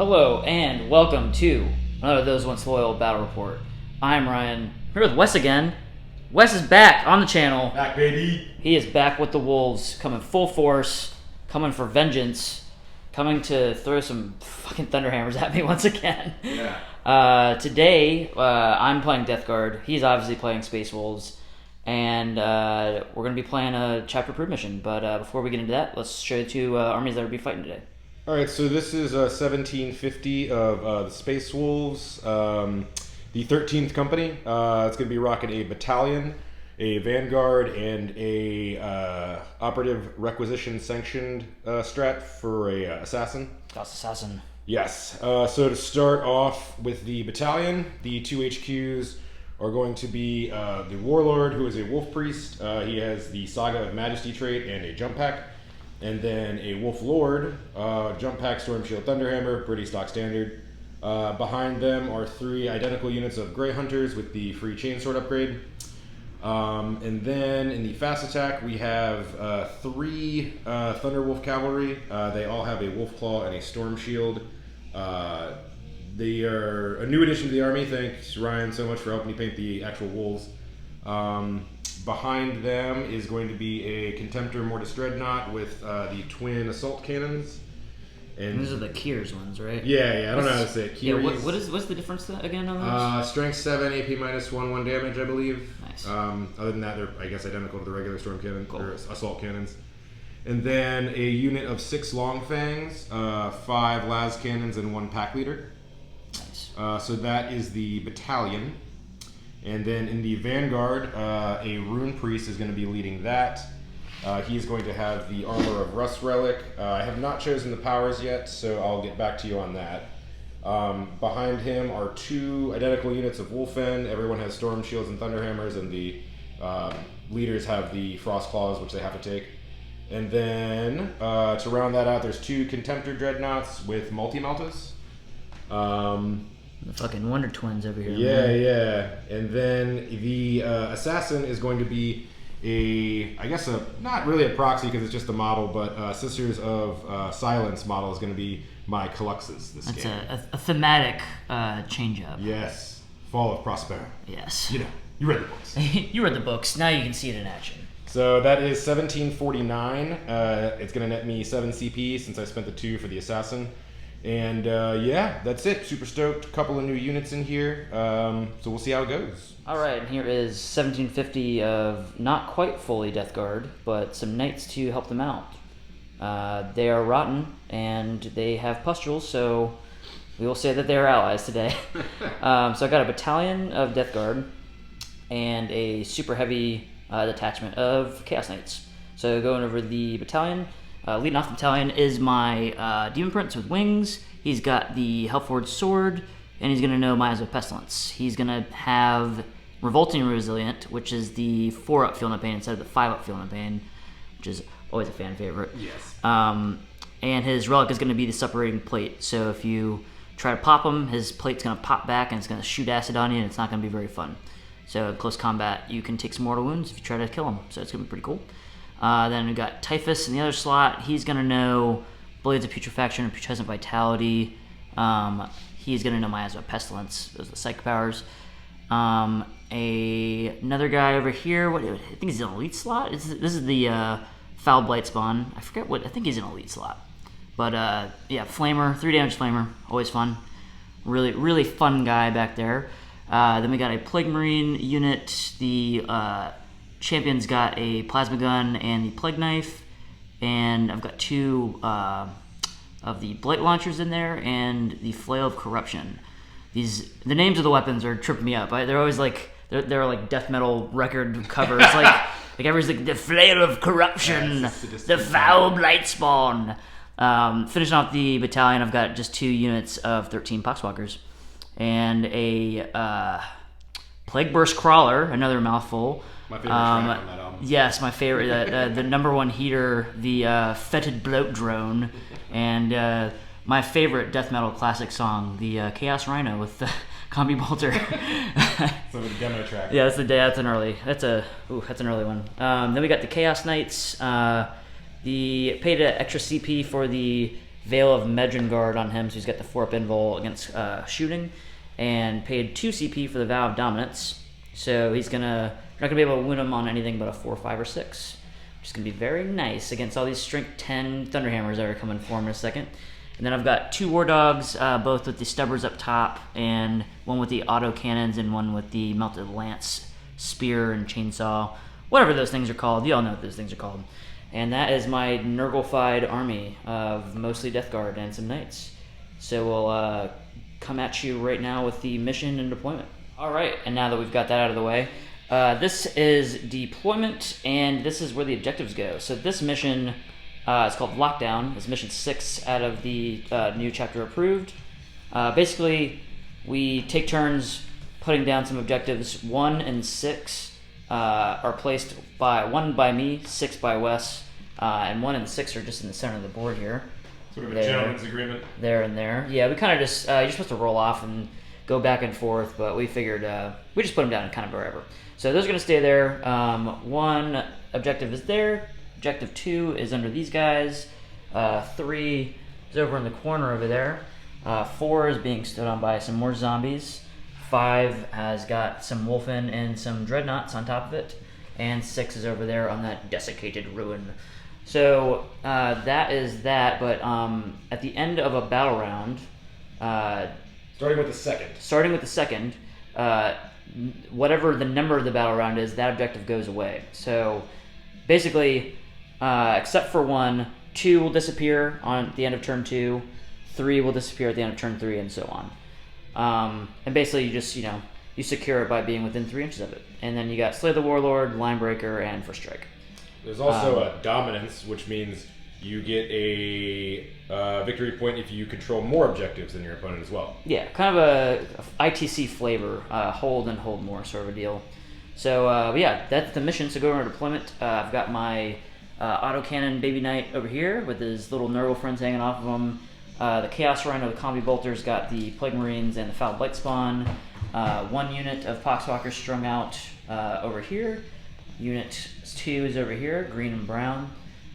Hello and welcome to another Those Once Loyal Battle Report. I'm Ryan. Here with Wes again. Wes is back on the channel. Back, baby. He is back with the Wolves, coming full force, coming for vengeance, coming to throw some fucking thunderhammers at me once again. Yeah. Today, I'm playing Death Guard. He's obviously playing Space Wolves. And we're going to be playing a chapter proof mission. But before we get into that, let's show you two armies that will be fighting today. Alright, so this is 1750 of the Space Wolves, the 13th Company. It's going to be rocking a battalion, a vanguard, and a operative requisition sanctioned strat for a assassin. Gauss Assassin. Yes. So to start off with the battalion, the two HQs are going to be the Warlord, who is a Wolf Priest. He has the Saga of Majesty trait and a Jump Pack. And then a Wolf Lord, Jump Pack, Storm Shield, Thunderhammer, pretty stock standard. Behind them are three identical units of Grey Hunters with the free Chainsword upgrade. And then in the fast attack, we have three Thunderwolf Cavalry. They all have a Wolf Claw and a Storm Shield. They are a new addition to the army. Thanks, Ryan, so much for helping me paint the actual wolves. Behind them is going to be a Contemptor Mortis Dreadnought with the twin assault cannons. And these are the Kiers ones, right? Yeah, I don't know how to say it. Kiers. Yeah, what's the difference again on those? Strength 7, AP minus 1 damage, I believe. Nice. Other than that, they're, I guess, identical to the regular Storm Cannon, cool. or assault cannons. And then a unit of 6 Long Fangs, 5 Las Cannons, and 1 Pack Leader. Nice. So that is the battalion. And then in the Vanguard, a Rune Priest is going to be leading that. He's going to have the Armor of Russ Relic. I have not chosen the powers yet, so I'll get back to you on that. Behind him are 2 identical units of Wolfen. Everyone has Storm Shields and Thunderhammers, and the leaders have the Frost Claws, which they have to take. And then, to round that out, there's 2 Contemptor Dreadnoughts with Multi-Meltas. The fucking Wonder Twins over here. Yeah. And then the assassin is going to be not really a proxy because it's just a model, but Sisters of Silence model is going to be my Caluxes this game. That's a thematic change-up. Yes. Fall of Prospero. Yes. You know, you read the books. You read the books. Now you can see it in action. So that is 1749. It's going to net me 7 CP since I spent the 2 for the assassin. And yeah, that's it. Super stoked. Couple of new units in here. So we'll see how it goes. Alright, here is 1750 of not quite fully Death Guard, but some knights to help them out. They are rotten, and they have pustules, so we will say that they are allies today. So I got a battalion of Death Guard, and a super heavy detachment of Chaos Knights. So going over the battalion, leading off the battalion is my Demon Prince with wings. He's got the Hellforged Sword, and he's going to know Miasma of Pestilence. He's going to have Revolting Resilient, which is the 4-up Feel No Pain instead of the 5-up Feel No Pain, which is always a fan favorite. Yes. And his relic is going to be the Separating Plate. So if you try to pop him, his plate's going to pop back, and it's going to shoot acid on you, and it's not going to be very fun. So in close combat, you can take some mortal wounds if you try to kill him. So it's going to be pretty cool. Then we've got Typhus in the other slot. He's going to know Blades of Putrefaction and Putrescent Vitality. He's going to know Miasma of Pestilence. Those are the psych powers. Another guy over here. I think he's an elite slot. This is the Foul Blight Spawn. I forget what. I think he's an elite slot. But yeah, Flamer, 3 damage Flamer. Always fun. Really, really fun guy back there. Then we got a Plague Marine unit. The Champion's got a Plasma Gun and the Plague Knife. And I've got 2 of the Blight Launchers in there and the Flail of Corruption. The names of the weapons are tripping me up. They're always like they're like death metal record covers. like everybody's like the Flail of Corruption, the Foul Blight Spawn. Finishing off the battalion, I've got just 2 units of 13 Poxwalkers and a Plague Burst Crawler, another mouthful. My favorite track on that album. Yes, my favorite. The number 1 heater, the Fetid Bloat Drone, and my favorite death metal classic song, the Chaos Rhino with the Combi Bolter. So the demo track. Yeah, that's an early one. Then we got the Chaos Knights. The paid an extra CP for the Veil of Medjugorje on him, so he's got the 4-up invul against shooting, and paid 2 CP for the Vow of Dominance. So he's you're not gonna be able to wound him on anything but a 4, 5, or 6, which is gonna be very nice against all these strength 10 Thunderhammers that are coming for him in a second. And then I've got 2 War Dogs, both with the Stubbers up top, and one with the auto cannons and one with the melted lance, spear, and chainsaw, whatever those things are called. You all know what those things are called. And that is my Nurgle-fied army of mostly Death Guard and some Knights. So we'll come at you right now with the mission and deployment. All right, and now that we've got that out of the way, this is deployment, and this is where the objectives go. So this mission is called Lockdown. It's mission 6 out of the new chapter approved. Basically, we take turns putting down some objectives. 1 and 6 are placed by 1 by me, 6 by Wes, and 1 and 6 are just in the center of the board here. Sort of a gentleman's agreement. There and there. Yeah, we kind of just, you're supposed to roll off and go back and forth, but we figured we just put them down kind of wherever. So those are going to stay there. 1 objective is there. Objective 2 is under these guys. 3 is over in the corner over there. 4 is being stood on by some more zombies. 5 has got some Wolfen and some Dreadnoughts on top of it. And 6 is over there on that desiccated ruin. So that is that, but at the end of a battle round... Starting with the second, whatever the number of the battle round is, that objective goes away. So basically, except for 1, 2 will disappear on the end of turn 2, 3 will disappear at the end of turn 3, and so on. And basically you just, you secure it by being within 3 inches of it. And then you got Slay the Warlord, Linebreaker, and First Strike. There's also a Dominance, which means you get a victory point if you control more objectives than your opponent as well. Yeah, kind of a ITC flavor, hold and hold more sort of a deal. So yeah, that's the mission. So go over to deployment. I've got my autocannon Baby Knight over here with his little Nurgle friends hanging off of him. The Chaos Rhino, the Combi Bolter's got the Plague Marines and the Foul Blight Spawn. 1 unit of Poxwalkers strung out over here. Unit 2 is over here, green and brown.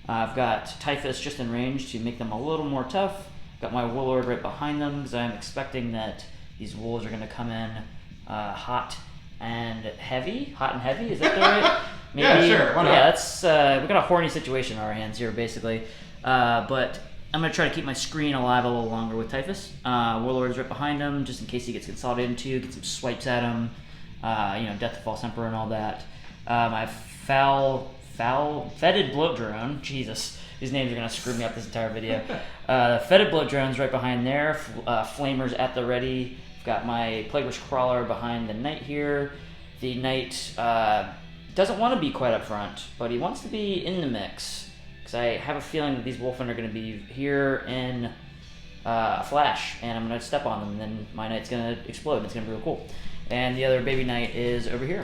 I've got Typhus just in range to make them a little more tough. Got my Warlord right behind them because I'm expecting that these wolves are going to come in hot and heavy. Hot and heavy, is that the right? Maybe, yeah, sure. Why not? Yeah, that's we got a horny situation on our hands here, basically. But I'm going to try to keep my screen alive a little longer with Typhus. Warlord's right behind him, just in case he gets consolidated into, get some swipes at him. Death to False Emperor and all that. My Fetid Bloat Drone, Jesus, these names are going to screw me up this entire video. Fetid Bloat Drone's right behind there, Flamers at the ready. I've got my Plague Witch Crawler behind the Knight here. The Knight doesn't want to be quite up front, but he wants to be in the mix. Because I have a feeling that these Wolfen are going to be here in a flash, and I'm going to step on them, and then my Knight's going to explode, and it's going to be real cool. And the other Baby Knight is over here.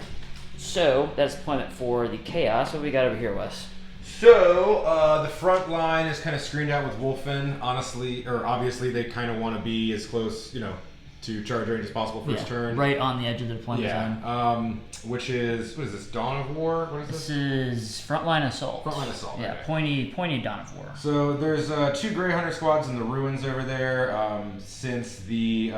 So, that's deployment for the Chaos. What do we got over here, Wes? So, the front line is kind of screened out with Wolfen. Obviously, they kind of want to be as close, to charge range as possible first turn. Right on the edge of the deployment zone. Which is, what is this, Dawn of War? What is this? This is Frontline Assault. Frontline Assault, yeah, okay. Pointy Dawn of War. So, there's 2 Grey Hunter squads in the ruins over there. Since the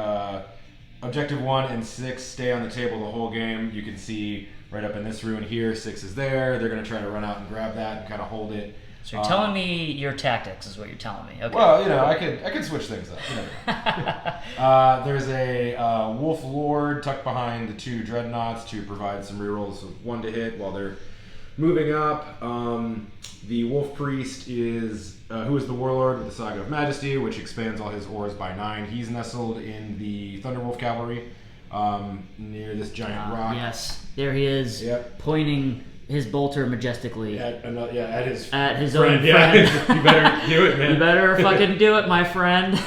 Objective 1 and 6 stay on the table the whole game, you can see right up in this ruin here, 6 is there. They're going to try to run out and grab that and kind of hold it. So you're telling me your tactics is what you're telling me. Okay. Well, I could switch things up. There's a Wolf Lord tucked behind the 2 Dreadnoughts to provide some rerolls of 1 to hit while they're moving up. The Wolf Priest is who is the Warlord with the Saga of Majesty, which expands all his ores by 9. He's nestled in the Thunderwolf Cavalry near this giant rock. Yes, there he is, pointing his bolter majestically at his own friend. Yeah. You better do it, man. You better fucking do it, my friend.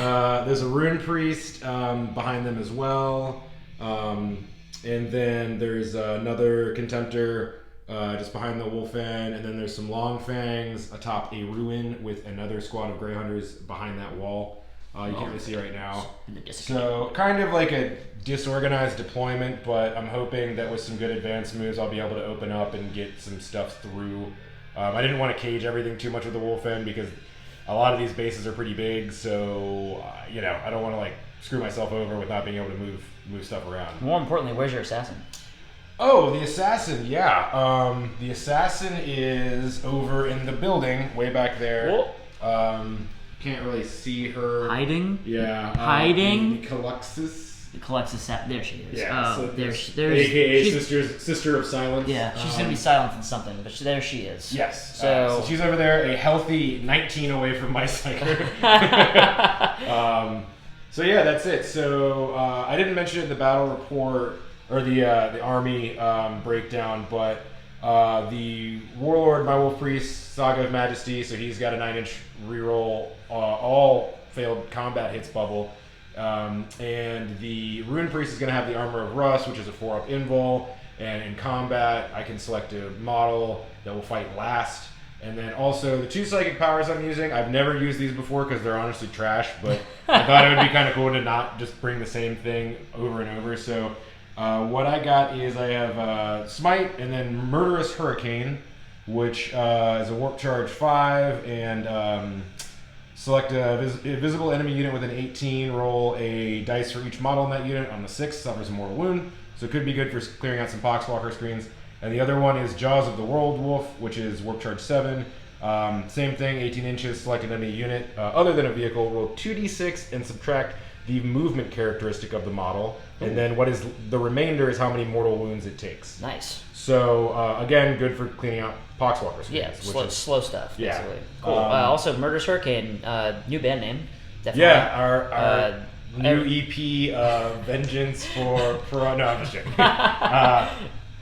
There's a Rune Priest behind them as well, and then there's another Contemptor just behind the Wolfen, and then there's some Long Fangs atop a ruin with another squad of Grey Hunters behind that wall. You can't really see right now. So kind of like a disorganized deployment, but I'm hoping that with some good advance moves I'll be able to open up and get some stuff through. I didn't want to cage everything too much with the Wolfen because a lot of these bases are pretty big, so you know, I don't want to like screw myself over with not being able to move stuff around. More importantly, where's your assassin? Oh, the assassin, yeah. The assassin is over in the building, way back there. Can't really see her. Hiding? Yeah. Hiding? The Caluxus. The Caluxus, there she is. Yeah. Oh, So there's AKA Sister of Silence. Yeah, she's going to be silencing something, but there she is. Yes. So she's over there, a healthy 19 away from my psyker. So yeah, that's it. So I didn't mention it in the battle report or the army breakdown, but the Warlord, my Wolf Priest, Saga of Majesty, so he's got a 9-inch reroll, all failed combat hits bubble. And the Rune Priest is going to have the Armor of Russ, which is a 4-up invul. And in combat, I can select a model that will fight last. And then also the 2 psychic powers I'm using, I've never used these before because they're honestly trash, but I thought it would be kind of cool to not just bring the same thing over and over. So what I got is I have Smite and then Murderous Hurricane, which is a Warp Charge 5, and select a visible enemy unit with an 18, roll a dice for each model in that unit. On the 6, suffers a mortal wound, so it could be good for clearing out some Poxwalker screens. And the other one is Jaws of the World Wolf, which is Warp Charge 7. Same thing, 18 inches, select an enemy unit. Other than a vehicle, roll 2d6 and subtract the movement characteristic of the model. And then what is the remainder is how many mortal wounds it takes. Nice. So, again, good for cleaning out Poxwalker screens. Yeah, slow stuff, Yeah. basically. Cool. Also, Murderous Hurricane, new band name. Definitely. Yeah, our new EP, Vengeance for no, I'm just joking.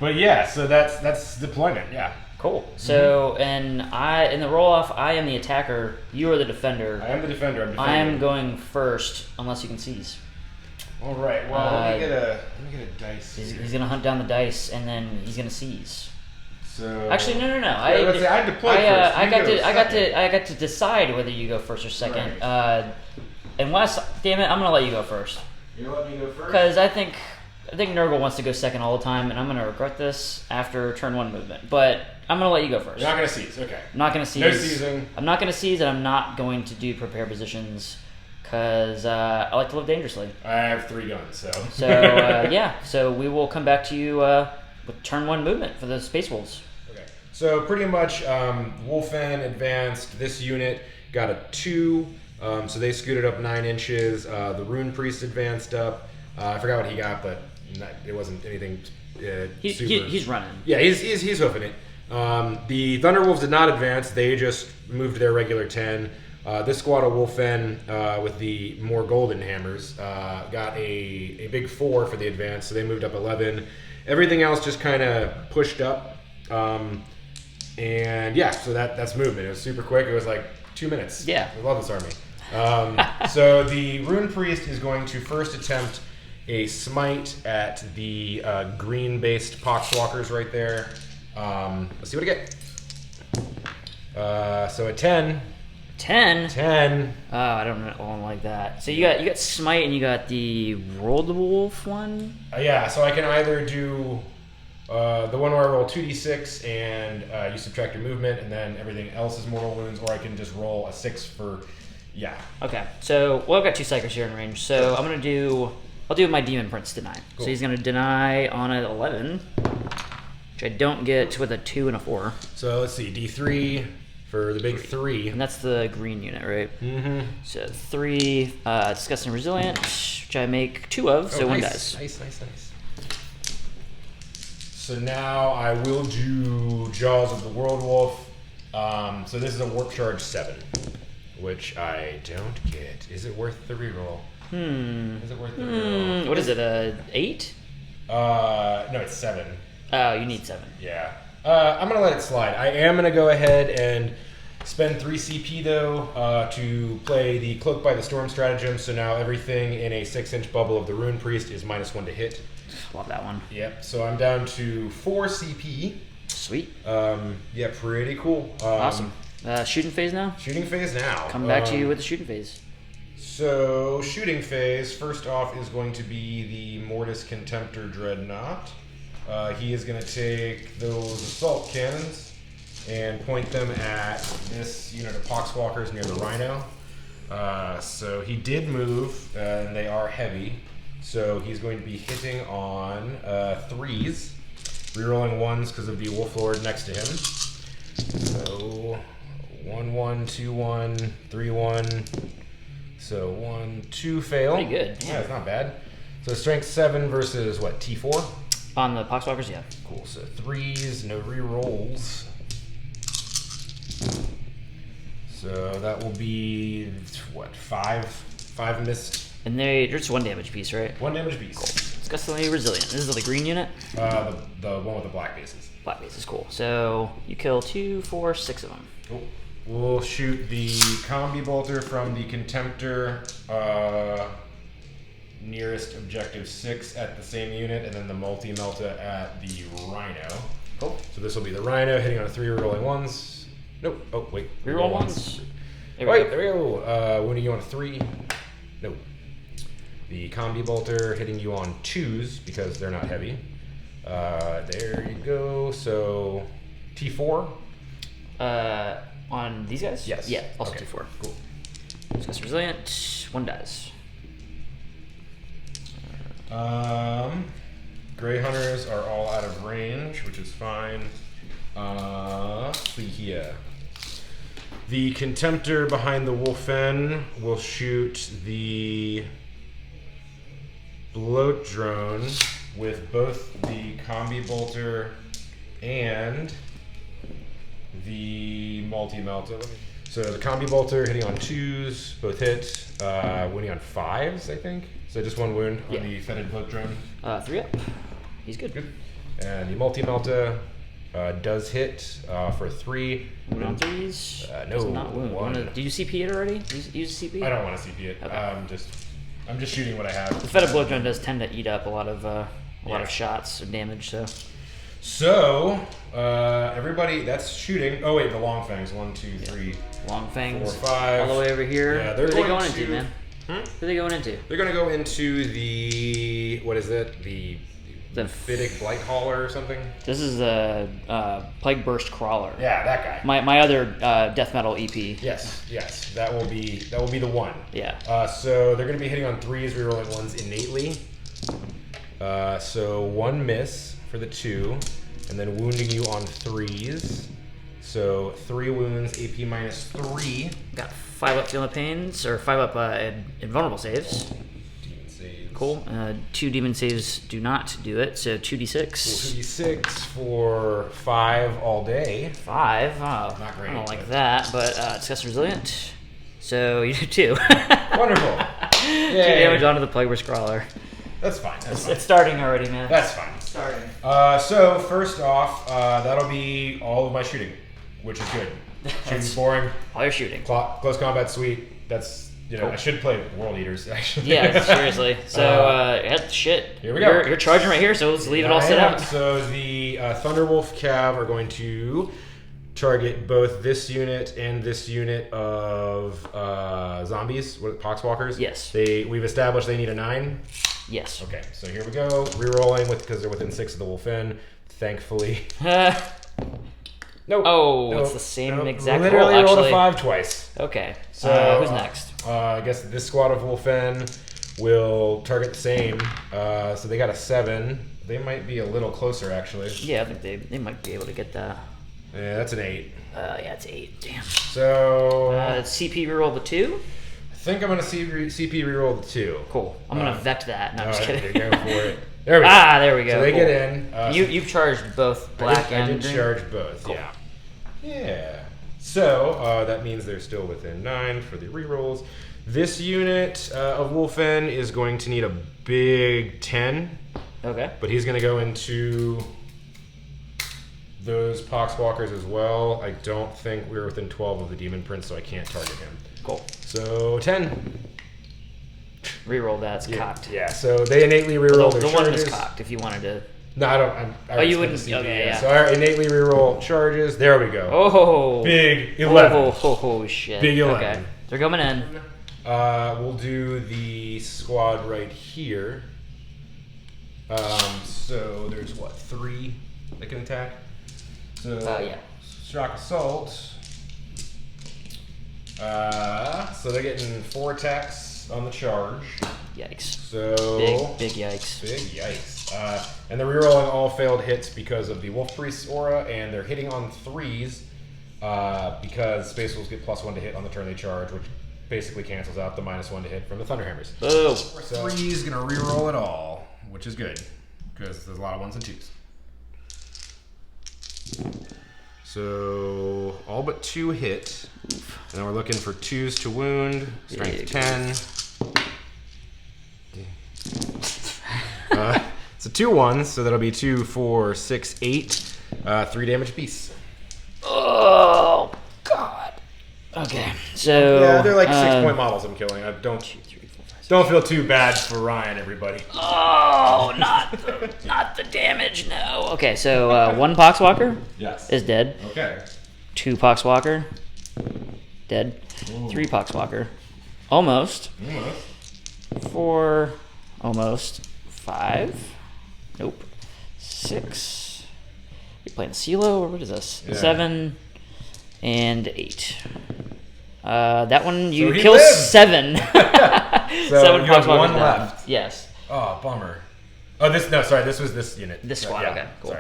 But yeah, so that's deployment. Yeah. Cool. So, and in the roll off, I am the attacker. You are the defender. I am the defender. I'm defending. I am going first, unless you can seize. All right. Well, let me get a dice. He's gonna hunt down the dice, and then he's gonna seize. So actually, no. I deployed first. I got to decide whether you go first or second. Right. Unless, damn it, I'm gonna let you go first. You let me go first. Because I think Nurgle wants to go second all the time, and I'm going to regret this after turn 1 movement. But I'm going to let you go first. You're not going to seize, okay. I'm not going to seize. No seizing. I'm not going to seize, and I'm not going to do prepare positions, because I like to live dangerously. I have 3 guns, so. So, yeah. So we will come back to you with turn 1 movement for the Space Wolves. Okay. So pretty much Wolfen advanced. This unit got a 2, so they scooted up 9 inches. The Rune Priest advanced up. I forgot what he got, but it wasn't anything super. He's running. Yeah, he's hoofing it. The Thunderwolves did not advance. They just moved their regular 10. This squad of Wolfen with the more golden hammers got a big 4 for the advance, so they moved up 11. Everything else just kind of pushed up. And yeah, so that's movement. It was super quick. It was like 2 minutes. Yeah. I love this army. So the Rune Priest is going to first attempt a smite at the green-based Poxwalkers right there. Let's see what I get. So a 10. 10? 10. Oh, I don't like that. So you got smite and you got the roll the wolf one? Yeah, so I can either do the one where I roll 2d6 and you subtract your movement and then everything else is mortal wounds, or I can just roll a 6 for, yeah. Okay, so, I've got 2 psychers here in range, so I'm going to do, I'll do my Demon Prince deny. Cool. So he's going to deny on an 11, which I don't get with a 2 and a 4. So let's see, D3 for the big 3. And that's the green unit, right? Mm-hmm. So 3, Disgusting Resilient, which I make 2 of, so nice. 1 dice. Nice. So now I will do Jaws of the World Wolf. So this is a Warp Charge 7, which I don't get. Is it worth the reroll? Is it worth the reroll? What is it, 8? No, it's 7. Oh, you need 7. Yeah. I'm going to let it slide. I am going to go ahead and spend 3 CP, though, to play the Cloak by the Storm stratagem. So now everything in a 6-inch bubble of the Rune Priest is -1 to hit. Love that one. Yep. So I'm down to 4 CP. Sweet. Yeah, pretty cool. Awesome. Shooting phase now? Shooting phase now. Come back to you with the shooting phase. So, shooting phase, first off, is going to be the Mortis Contemptor Dreadnought. He is going to take those assault cannons, and point them at this unit of Poxwalkers near the Rhino. So he did move, and they are heavy. So he's going to be hitting on 3s, rerolling 1s because of the Wolf Lord next to him. So 1-1, 2-1, 3-1. So 1, 2 fail. Pretty good. Yeah, it's not bad. So strength 7 versus what, T4? On the Poxwalkers, yeah. Cool. So 3s, no rerolls. So that will be what, 5 missed. And they're just 1 damage piece, right? 1 damage piece. Cool. It's gustily resilient. This is the green unit. The one with the black bases. Black base is cool. So you kill 2, 4, 6 of them. Cool. We'll shoot the combi bolter from the Contemptor nearest objective 6 at the same unit, and then the multi-melta at the Rhino. Cool. So this will be the Rhino hitting on 3 rerolling 1s. Nope. Oh wait. Reroll 1s. There we go. Wounding you on 3. Nope. The combi bolter hitting you on 2s because they're not heavy. There you go. So T4. On these guys? Yes. Yeah, also okay. T4. Cool. Discuss resilient. 1 dies. Grey Hunters are all out of range, which is fine. Let's see here. The Contemptor behind the Wolfen will shoot the Bloat Drone with both the Combi Bolter and the Multi-Melta. So the Combi Bolter hitting on 2s, both hit, winning on 5s, I think. So just 1 wound on the Fetid Bloat Drone. 3 up. He's good. Good. And the Multi-Melta does hit for 3. Wound on 3s. No, does not wound. 1. Did you CP it already? Did you use CP? I don't want to CP it. Okay. I'm just shooting what I have. The Fetid Bloat Drone does tend to eat up a lot of shots or damage, so. So, everybody, that's shooting. Oh wait, the Long Fangs. 1, 2, 3, Long Fangs. 4, 5. All the way over here. Yeah, Who are they going into, man? Hmm? Who are they going into? They're going to go into the, what is it? The Fiddic Blight Hauler or something? This is the Plague Burst Crawler. Yeah, that guy. My other death metal EP. Yes. That will be the one. Yeah. So they're going to be hitting on 3s, rerolling 1s innately. So 1 miss for the 2, and then wounding you on 3s. So 3 wounds, AP -3. Got 5 up Feel No Pains, or 5 up invulnerable saves. Demon saves. Cool. 2 demon saves do not do it, so 2d6. 2d6 for 5 all day. 5? Oh, Not great, I don't like but- that, but discuss resilient. So you do 2. Wonderful. 2 Yay. damage onto the Plague Burst Crawler. That's fine. It's starting already, man. That's fine. It's starting. So first off, that'll be all of my shooting, which is good. Shooting's boring. All your shooting. Close combat sweet. That's, Cool. I should play World Eaters actually. Yeah, seriously. So, shit. Here we go. You're charging right here, so let's leave it all set out. So the Thunderwolf Cav are going to target both this unit and this unit of zombies, Poxwalkers. Yes. We've established they need a 9. Yes. Okay, so here we go. Rerolling because they're within 6 of the Wolfen. Thankfully. Nope. Oh, Nope. it's the same Nope. exact Literally roll, rolled actually. a 5 twice. Okay. So Who's next? I guess this squad of Wolfen will target the same. So they got a 7. They might be a little closer actually. Yeah, I think they might be able to get that. Yeah, that's an 8. Yeah, it's 8. Damn. So CP reroll the 2. I think I'm gonna CP reroll the 2. Cool. I'm gonna vect that. No, I'm just Alright, kidding. there you go for it. There we go. There we go. So they Cool. get in. You've charged both black I and did green? charge both. Cool. Yeah. Yeah. So that means they're still within 9 for the rerolls. This unit of Wolfen is going to need a big 10, Okay. but he's going to go into those Poxwalkers as well. I don't think we're within 12 of the Demon Prince, so I can't target him. Cool. So 10. Reroll that's Yeah, cocked. yeah. So they innately reroll The their one charges. was cocked if you wanted to. No, I don't. I you spent wouldn't- the CP, okay, yeah. So I innately reroll charges. There we go. Oh. Big 11. Oh, shit. Big 11. Okay. They're coming in. We'll do the squad right here. So there's what, 3 that can attack? So Yeah. shock assault. So they're getting 4 attacks on the charge. Yikes. So big yikes. Big yikes. And they're rerolling all failed hits because of the Wolf Priest's aura, and they're hitting on 3s because Space Wolves get +1 to hit on the turn they charge, which basically cancels out the -1 to hit from the Thunderhammers. Oh. So 3's gonna reroll it all, which is good because there's a lot of 1s and 2s. So all but 2 hit. Oof. And then we're looking for 2s to wound. Strength 10. So 2 1s, so that'll be 2, 4, 6, 8. 3 damage apiece. Oh God. Okay, so Yeah, they're like 6-point models I'm killing. I don't feel too bad for Ryan, everybody. Oh, not the damage. No. Okay, so 1 Poxwalker Yes. is dead. Okay. 2 Poxwalker dead. Ooh. 3 Poxwalker almost. Almost. 4 almost. 5 nope. 6 we playing CeeLo or what is this? Yeah. 7 and 8. That one you So he kill lived. 7. So 7 you have Poxwalkers 1 down. left. Yes. Oh, bummer. Oh, this was this unit. This So, squad, yeah, okay, cool.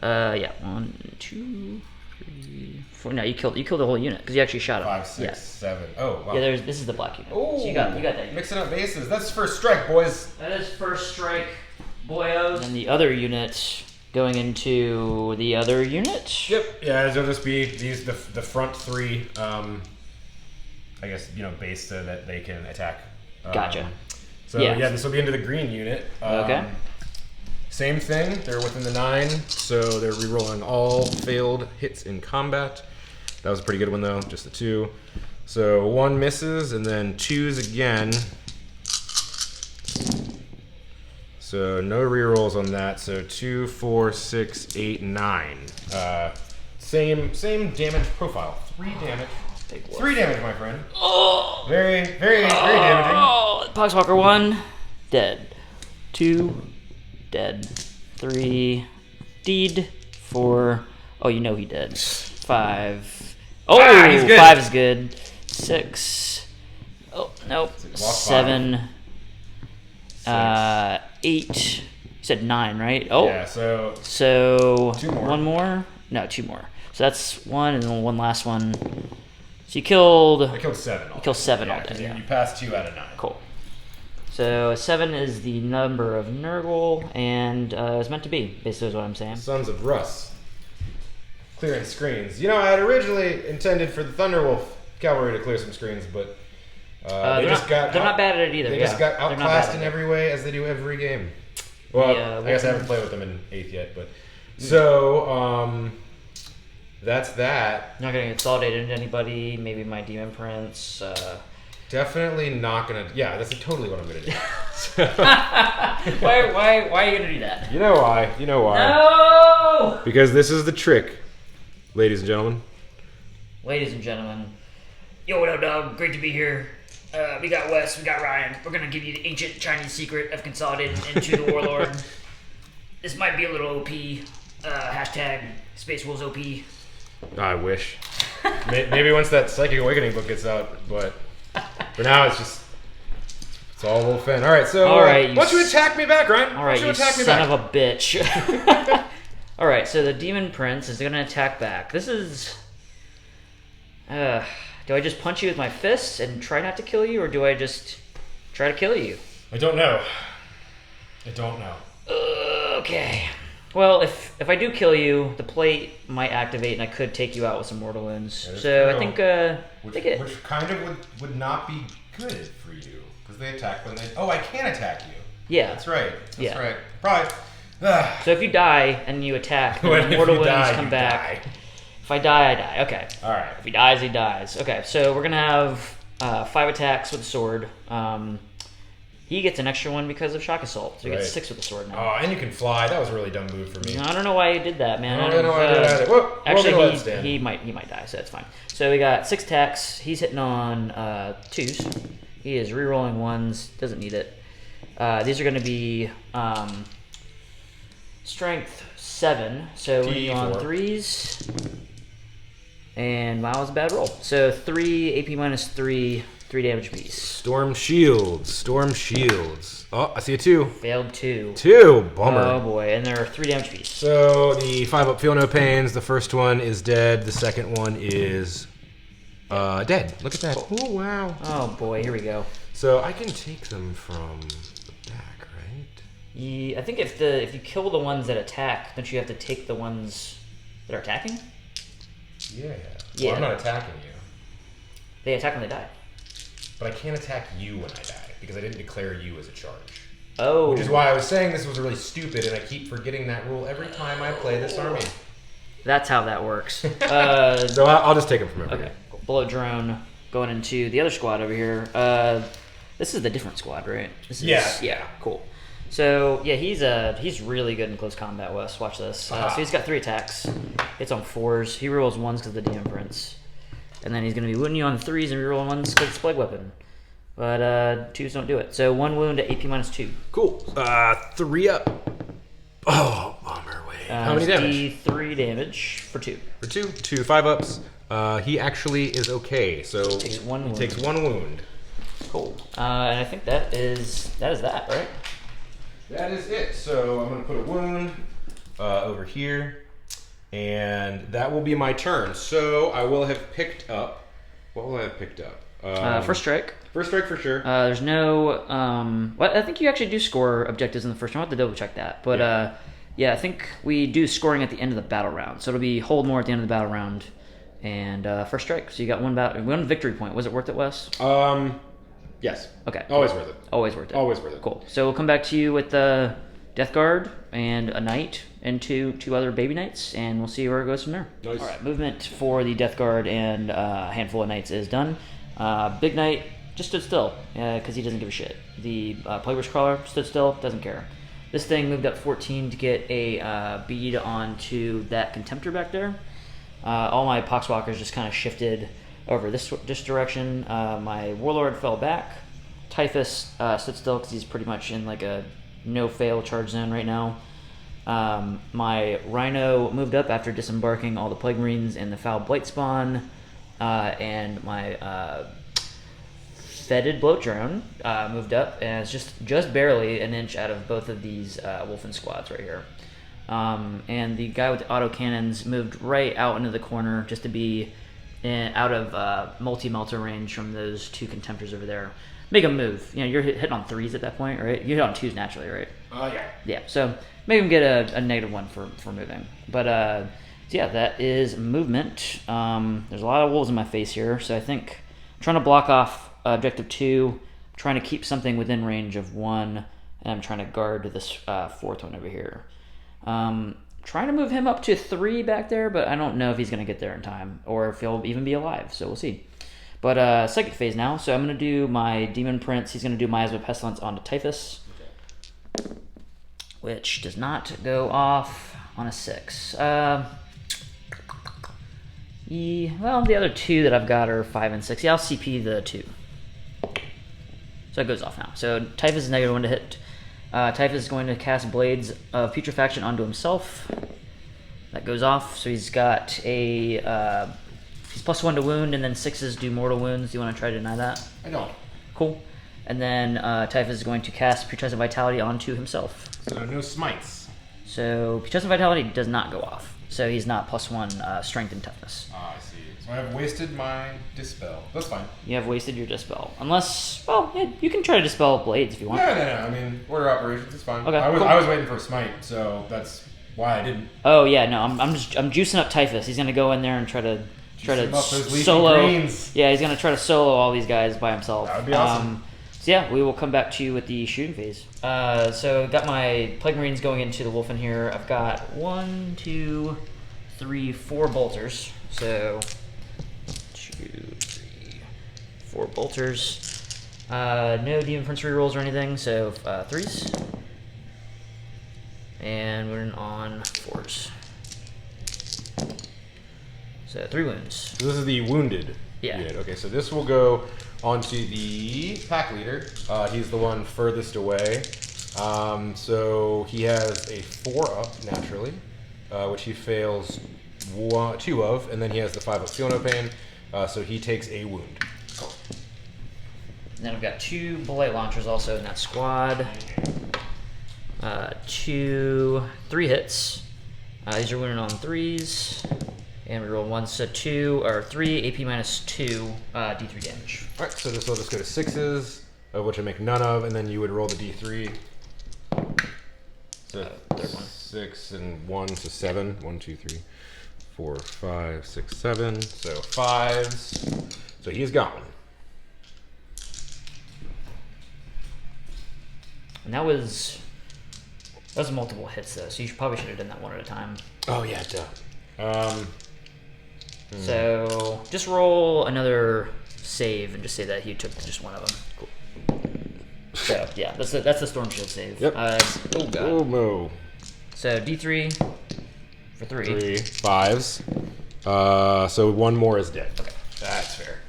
Sorry. Yeah. 1, 2, 3, 4. No, you killed the whole unit because you actually shot him. 5, 6, Yeah. 7. Oh, wow. Yeah, this is the black unit. Ooh, So you got that. Unit. Mixing up bases. That's first strike, boys. That is first strike, boyos. And the other unit going into the other unit. Yep. Yeah, it'll just be the front 3. I guess base so that they can attack. Gotcha. So Yeah. this will be into the green unit. Okay. Same thing. They're within the 9, so they're rerolling all failed hits in combat. That was a pretty good one though, just the 2. So 1 misses and then 2s again. So no rerolls on that. So 2, 4, 6, 8, 9. Same damage profile. 3 damage. 3 damage, my friend. Oh. Very damaging. Oh, Poxwalker 1 dead. 2 dead. 3 deed. 4. Oh, you know he dead. 5. Oh, he's good. 5 is good. 6. Oh nope. 7. 8. You said 9, right? Oh. Yeah. So 2 more. 1 more? No, 2 more. So that's 1, and then 1 last one. So you killed. I killed 7. You killed 7 all day. 'cause Yeah. You passed 2 out of 9. Cool. So 7 is the number of Nurgle, and it's meant to be. Basically, is what I'm saying. Sons of Russ. Clearing screens. I had originally intended for the Thunderwolf cavalry to clear some screens, but They're not bad at it either. They yeah. just got They're not outclassed bad in at it. every way, as they do every game. Well, Yeah, I guess I haven't played with them in 8th yet, but so that's that. Not gonna consolidate into anybody. Maybe my Demon Prince. Definitely not gonna. Yeah, that's totally what I'm gonna do. Why are you gonna do that? You know why? No! Because this is the trick, ladies and gentlemen. Ladies and gentlemen, yo, what up, dog? Great to be here. We got Wes, we got Ryan. We're gonna give you the ancient Chinese secret of consolidating into the Warlord. This might be a little OP. Hashtag Space Wolves OP. I wish. Maybe once that Psychic Awakening book gets out, but for now it's all Wolf in. All right, so why don't you attack me back, Ryan? All right, you attack me son back? of a bitch. All right, so the Demon Prince is gonna attack back. This is. Do I just punch you with my fists and try not to kill you, or do I just try to kill you? I don't know. Okay. Well, if I do kill you, the plate might activate, and I could take you out with some mortal wounds. That is So true. I think which kind of would not be good for you because they attack when they. Oh, I can attack you. Yeah. That's right. Yeah. Right. Probably. So if you die and you attack, then the If mortal you wounds die, come you back. die. If I die, I die. Okay. All right. If he dies, he dies. Okay, so we're gonna have 5 attacks with the sword. He gets an extra 1 because of shock assault, so he gets 6 with the sword now. Oh, and you can fly. That was a really dumb move for me. I don't know why he did that, man. I don't know why I did that either. Whoop, Actually, he might die, so that's fine. So we got 6 attacks. He's hitting on 2s. He is re-rolling 1s. Doesn't need it. These are going to be strength 7. So we're on 3s. And wow, was a bad roll. So 3 AP minus 3 damage apiece. Storm shields. Storm shields. Oh, I see a 2. Failed 2. 2. Bummer. Oh boy, and there are 3 damage apiece. So the 5-up feel no pains. The first one is dead. The second one is dead. Look at that. Oh wow. Oh boy, here we go. So I can take them from the back, right? I think if you kill the ones that attack, don't you have to take the ones that are attacking? Yeah. Yeah. Well, I'm not attacking you. They attack when they die. But I can't attack you when I die because I didn't declare you as a charge. Oh. Which is why I was saying this was really stupid, and I keep forgetting that rule every time I play this army. That's how that works. So I'll just take them from over Okay. here. Cool. Bullet drone going into the other squad over here. This is the different squad, right? This is, yeah. Cool. So yeah, he's really good in close combat. Wes, watch this. So he's got 3 attacks. It's on 4s. He rolls 1s because of the DM prints, and then he's going to be wounding you on 3s and rerolling 1s because it's plague weapon. But 2s don't do it. So 1 wound at AP minus 2. Cool. 3 up. Oh, bummer. Wait. How many damage? 3 damage for 2. For 2. 2 5-ups. He actually is okay. So He takes 1 wound. takes 1 wound. Cool. And I think that is that, right? That is it. So I'm going to put a wound over here, and that will be my turn. So I will have picked up. What will I have picked up? First strike. First strike for sure. There's no. Well, I think you actually do score objectives in the first round. I'll have to double check that. But yeah, I think we do scoring at the end of the battle round. So it'll be hold more at the end of the battle round, and first strike. So you got one victory point. Was it worth it, Wes? Yes. Okay. Always worth it. Always worth it. Always worth it. Cool. So we'll come back to you with the Death Guard and a knight and two other baby knights, and we'll see where it goes from there. Nice. All right. Movement for the Death Guard and a handful of knights is done. Big Knight just stood still because he doesn't give a shit. The Plague's Crawler stood still, doesn't care. This thing moved up 14 to get a bead onto that Contemptor back there. All my Poxwalkers just kind of shifted over this direction. My Warlord fell back. Typhus stood still because he's pretty much in like a no-fail charge zone right now. My Rhino moved up after disembarking all the Plague Marines and the Foul Blight Spawn. And my Fetid Bloat Drone moved up, and it's just barely an inch out of both of these Wolfen squads right here. And the guy with the autocannons moved right out into the corner just to be out of multi-melter range from those 2 Contemptors over there. Make a move. You know, you're hitting on 3s at that point, right? You hit on 2s naturally, right? Yeah. Yeah, so make him get a -1 for moving. But so yeah, that is movement. There's a lot of wolves in my face here, so I think I'm trying to block off objective 2, trying to keep something within range of 1, and I'm trying to guard this 4th one over here. Trying to move him up to 3 back there, but I don't know if he's going to get there in time, or if he'll even be alive, so we'll see. But second phase now, so I'm going to do my Demon Prince. He's going to do Miasma Pestilence onto Typhus, which does not go off on a 6. Well, the other 2 that I've got are 5 and 6. Yeah, I'll CP the 2. So it goes off now. So Typhus is -1 to hit. Typhus is going to cast Blades of Putrefaction onto himself. That goes off. So he's got a... he's +1 to wound, and then 6s do mortal wounds. Do you want to try to deny that? I don't. Cool. And then Typhus is going to cast Putrescent Vitality onto himself. So no smites. So Putrescent Vitality does not go off. So he's not +1 strength and toughness. I see. So I have wasted my dispel. That's fine. You have wasted your dispel. Unless, well, yeah, you can try to dispel blades if you want. No. I mean, order operations is fine. Okay, I cool. was waiting for a smite, so that's why I didn't. Oh yeah, no, I'm juicing up Typhus. He's gonna go in there and try to solo. Greens. Yeah, he's gonna try to solo all these guys by himself. That would be awesome. So yeah, we will come back to you with the shooting phase. So got my Plague Marines going into the Wolfen here. I've got 1, 2, 3, 4 bolters. So 2, 3, 4 bolters. No Demon Prince rerolls or anything, so 3s. And we're on 4s. So 3 wounds. So this is the wounded Yeah. unit. Okay, so this will go onto the pack leader. He's the one furthest away. So he has a 4 up naturally, which he fails 2 of, and then he has the 5 up feel no pain, so he takes a wound. And then I've got 2 bullet launchers also in that squad. 3 hits. These are wounded on 3s. And we roll 1, so 2 or 3 AP minus 2 D3 damage. All right, so this will just go to 6s, of which I make none of, and then you would roll the D3. So third one. 6 and 1, so 7. 1, 2, 3, 4, 5, 6, 7. So 5s. So he is gone. And that was multiple hits though, so you probably should have done that one at a time. Oh yeah, duh. So just roll another save and just say that he took just one of them. Cool. So yeah, that's the Storm Shield save. Yep. Oh god. Oh no. So D3 for 3. 3 5s. So 1 more is dead. Okay, that's fair.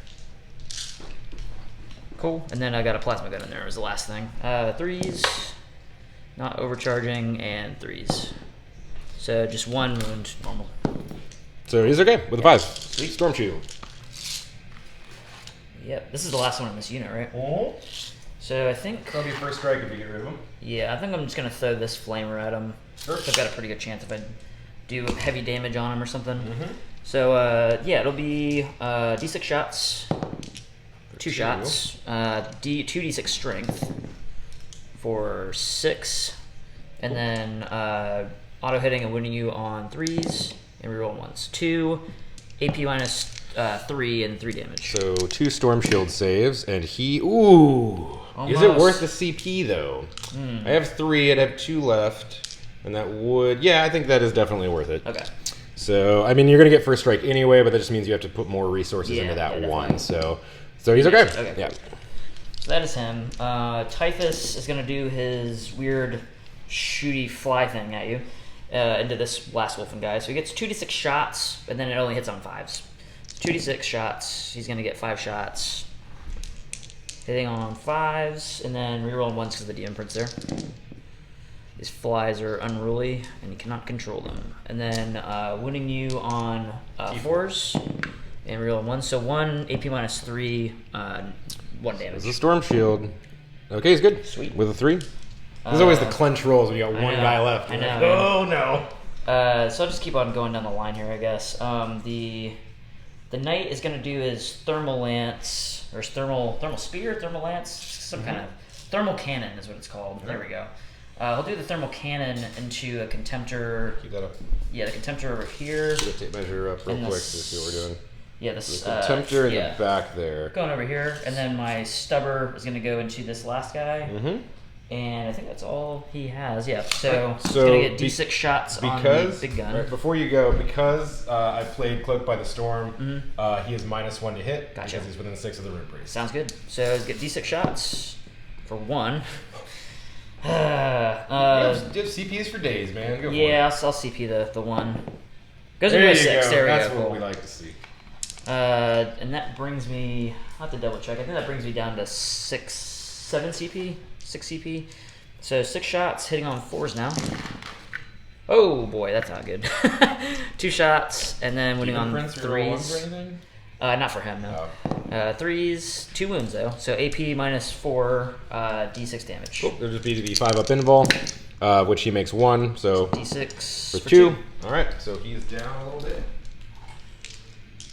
Cool. And then I got a plasma gun in there. Was the last thing. 3s, not overcharging, and 3s. So just 1 wound, normal. So he's okay with the 5s. Sweet. Storm Shield. Yep. This is the last one in this unit, right? Oh. So I think. That'll be first strike if you get rid of him. Yeah, I think I'm just gonna throw this flamer at him. Sure. I've got a pretty good chance if I do heavy damage on him or something. Mm-hmm. So yeah, it'll be D6 shots. 2 shots. 2d6 strength for 6, and then auto hitting and wounding you on 3s and reroll 1s. 2 AP minus 3 and 3 damage. So 2 Storm Shield saves, and he. Ooh. Almost. Is it worth the CP though? I have 3. I'd have 2 left, and that would. Yeah, I think that is definitely worth it. Okay. So I mean, you're gonna get first strike anyway, but that just means you have to put more resources into that one. So he's okay. Okay. Yeah. So that is him. Typhus is going to do his weird shooty fly thing at you into this last wolfen guy. So he gets 2d6 shots, and then it only hits on 5s. 2d6 shots. He's going to get 5 shots. Hitting on 5s, and then reroll 1s because the DM print's there. These flies are unruly, and you cannot control them. And then wounding you on 4s. And reroll 1, so 1 AP minus 3, 1 damage. It's a Storm Shield. Okay, he's good. Sweet. With a 3. There's always the clench rolls when you got one guy left. I know. Like, oh no. So I'll just keep on going down the line here, I guess. The knight is going to do his thermal lance, or his thermal spear, thermal lance, some kind of thermal cannon is what it's called. There we go. He'll do the thermal cannon into a contemptor. Keep that up. Yeah, the contemptor over here. Get a tape measure up real quick to see what we're doing. Yeah, this The contemptor in the back there. Going over here, and then my stubber is going to go into this last guy. Mm-hmm. And I think that's all he has. Yeah, so Right. he's going to get D6 shots on the big gun. Right, before you go, because I played Cloaked by the Storm, he is -1 to hit Gotcha. because he's within 6 of the Rune Priest. Sounds good. So he's get D6 shots for 1. You have CPs for days, man. Go for it. I'll CP the 1. Goes There into you 6. go. There we That's go. what Cool. we like to see. And that brings me. I'll have to double check. I think that brings me down to 7 CP, 6 CP. So 6 shots, hitting on 4s now. Oh boy, that's not good. 2 shots, and then winning on 3s. Not for him, no. 3s, 2 wounds though. So AP minus 4, D6 damage. Cool. There'll just be the 5 up invul, which he makes 1, so D6 for 2. All right, so he's down a little bit.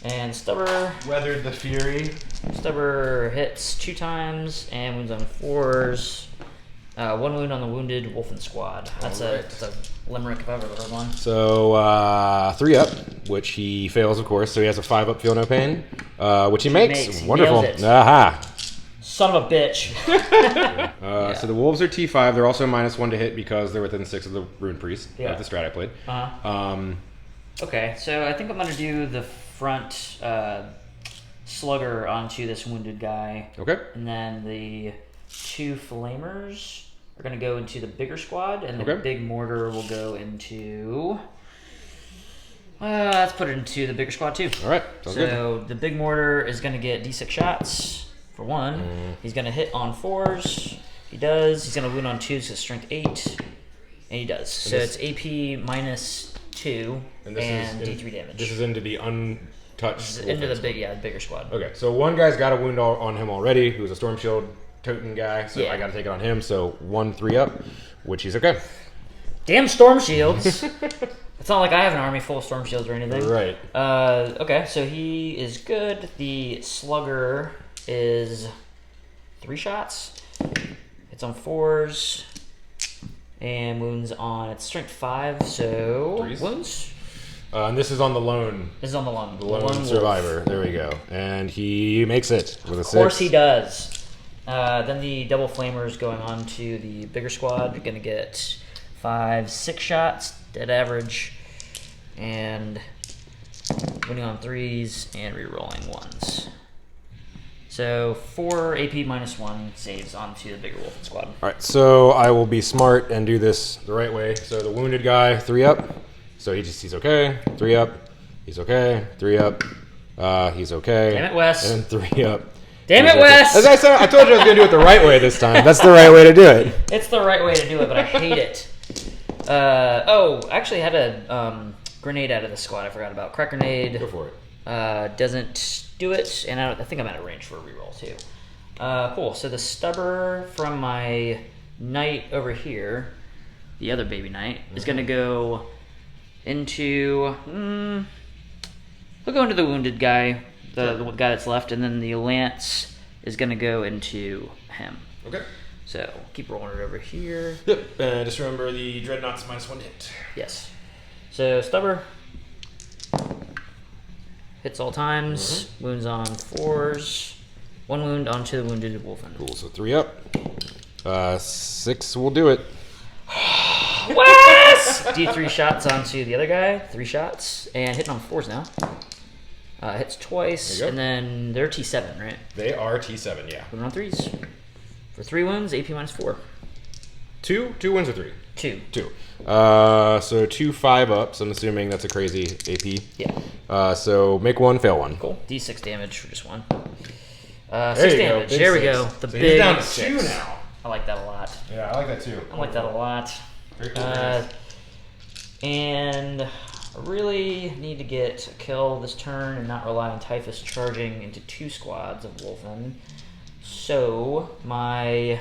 And Stubber. Weathered the fury. Stubber hits 2 times and wounds on 4s. 1 wound on the wounded wolfen squad. That's a limerick if I've ever heard one. So 3 up, which he fails, of course. So he has a 5 up, feel no pain, which he makes. Wonderful. Nails it. Aha. Son of a bitch. So the wolves are T5. They're also -1 to hit because they're within 6 of the Rune Priest. Yeah. Of the strat I played. Okay, so I think I'm going to do the front slugger onto this wounded guy. Okay. And then the 2 flamers are going to go into the bigger squad, and the big mortar will go into... let's put it into the bigger squad too. All right. Sounds good. So the big mortar is going to get D6 shots for 1. He's going to hit on 4s. He does. He's going to wound on 2s, so strength 8. And he does. So it's AP minus 2 and D3 damage. This is into the untouched. Into the bigger squad. Okay, so one guy's got a wound on him already, who's a storm shield toting guy. So I got to take it on him. So 1-3 up, which he's okay. Damn storm shields. It's not like I have an army full of storm shields or anything. Right. Okay, so he is good. The slugger is 3 shots. It's on 4s. And wounds on its strength 5, so 3s. Wounds. And this is on the lone. This is on the lone. The lone survivor. There we go. And he makes it with a 6. Of course he does. Then the double flamers going on to the bigger squad. You're gonna get 5, 6 shots, dead average, and winning on 3s and re-rolling 1s. So 4 AP -1 saves onto the bigger wolf squad. All right, so I will be smart and do this the right way. So the wounded guy, 3 up. So he's okay. 3 up. He's okay. 3 up. He's okay. Damn it, Wes. And 3 up. Damn it, Wes! As I said, I told you I was gonna do it the right way this time. That's the right way to do it. It's the right way to do it, but I hate it. I actually had a grenade out of the squad I forgot about. Crack grenade. Go for it. Doesn't do it, and I think I'm out of range for a reroll too. Cool. So the stubber from my knight over here, the other baby knight, is going to go into. He'll go into the wounded guy, the guy that's left, and then the lance is going to go into him. Okay. So keep rolling it over here. Yep. Just remember the dreadnought's -1 hit. Yes. So stubber. Hits all times, wounds on 4s, 1 wound onto the wounded wolfen. Cool, so 3 up. 6 will do it. Wes! D3 shots onto the other guy, 3 shots, and hitting on 4s now. Hits twice, and then they're T7, right? They are T7, yeah. Moving on 3s. For 3 wounds, AP -4. 2 wounds or 3? 2. 2. So 2 5-ups. I'm assuming that's a crazy AP. Yeah. So make 1, fail 1. Cool. D6 damage for just 1. There 6 you go, damage. big There we 6. go. The So big he's down to 6. 2 now. I like that a lot. Yeah, I like that too. I like that a lot. Very cool. And I really need to get a kill this turn and not rely on Typhus charging into 2 squads of Wolfen. So my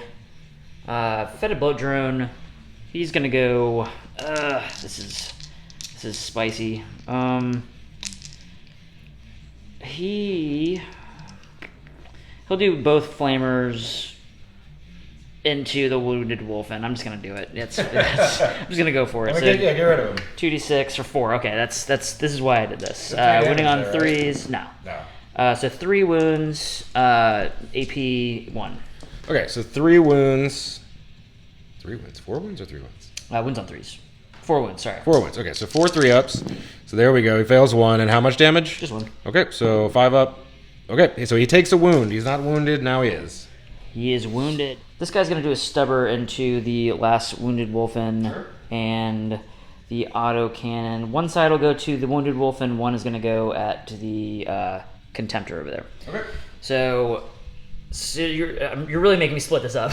fetid bloat drone, he's gonna go. This is spicy. He'll do both flamers into the wounded wolf, and I'm just gonna do it. I'm just gonna go for it. So get rid of him. 2d6 or 4. Okay, this is why I did this. Winning on 3s. No. So 3 wounds. AP 1. Okay, so 3 wounds. 3 wounds. 4 wounds or 3 wounds? Wounds on 3s. 4 wounds. Sorry. 4 wounds. Okay, so 4 3-ups. So there we go. He fails 1, and how much damage? Just 1. Okay, so 5 up. Okay, so he takes a wound. He's not wounded. Now he is. He is wounded. This guy's going to do a stubber into the last wounded wolfen, and the auto cannon. One side will go to the wounded wolfen, one is going to go at the contemptor over there. Okay. So you're really making me split this up.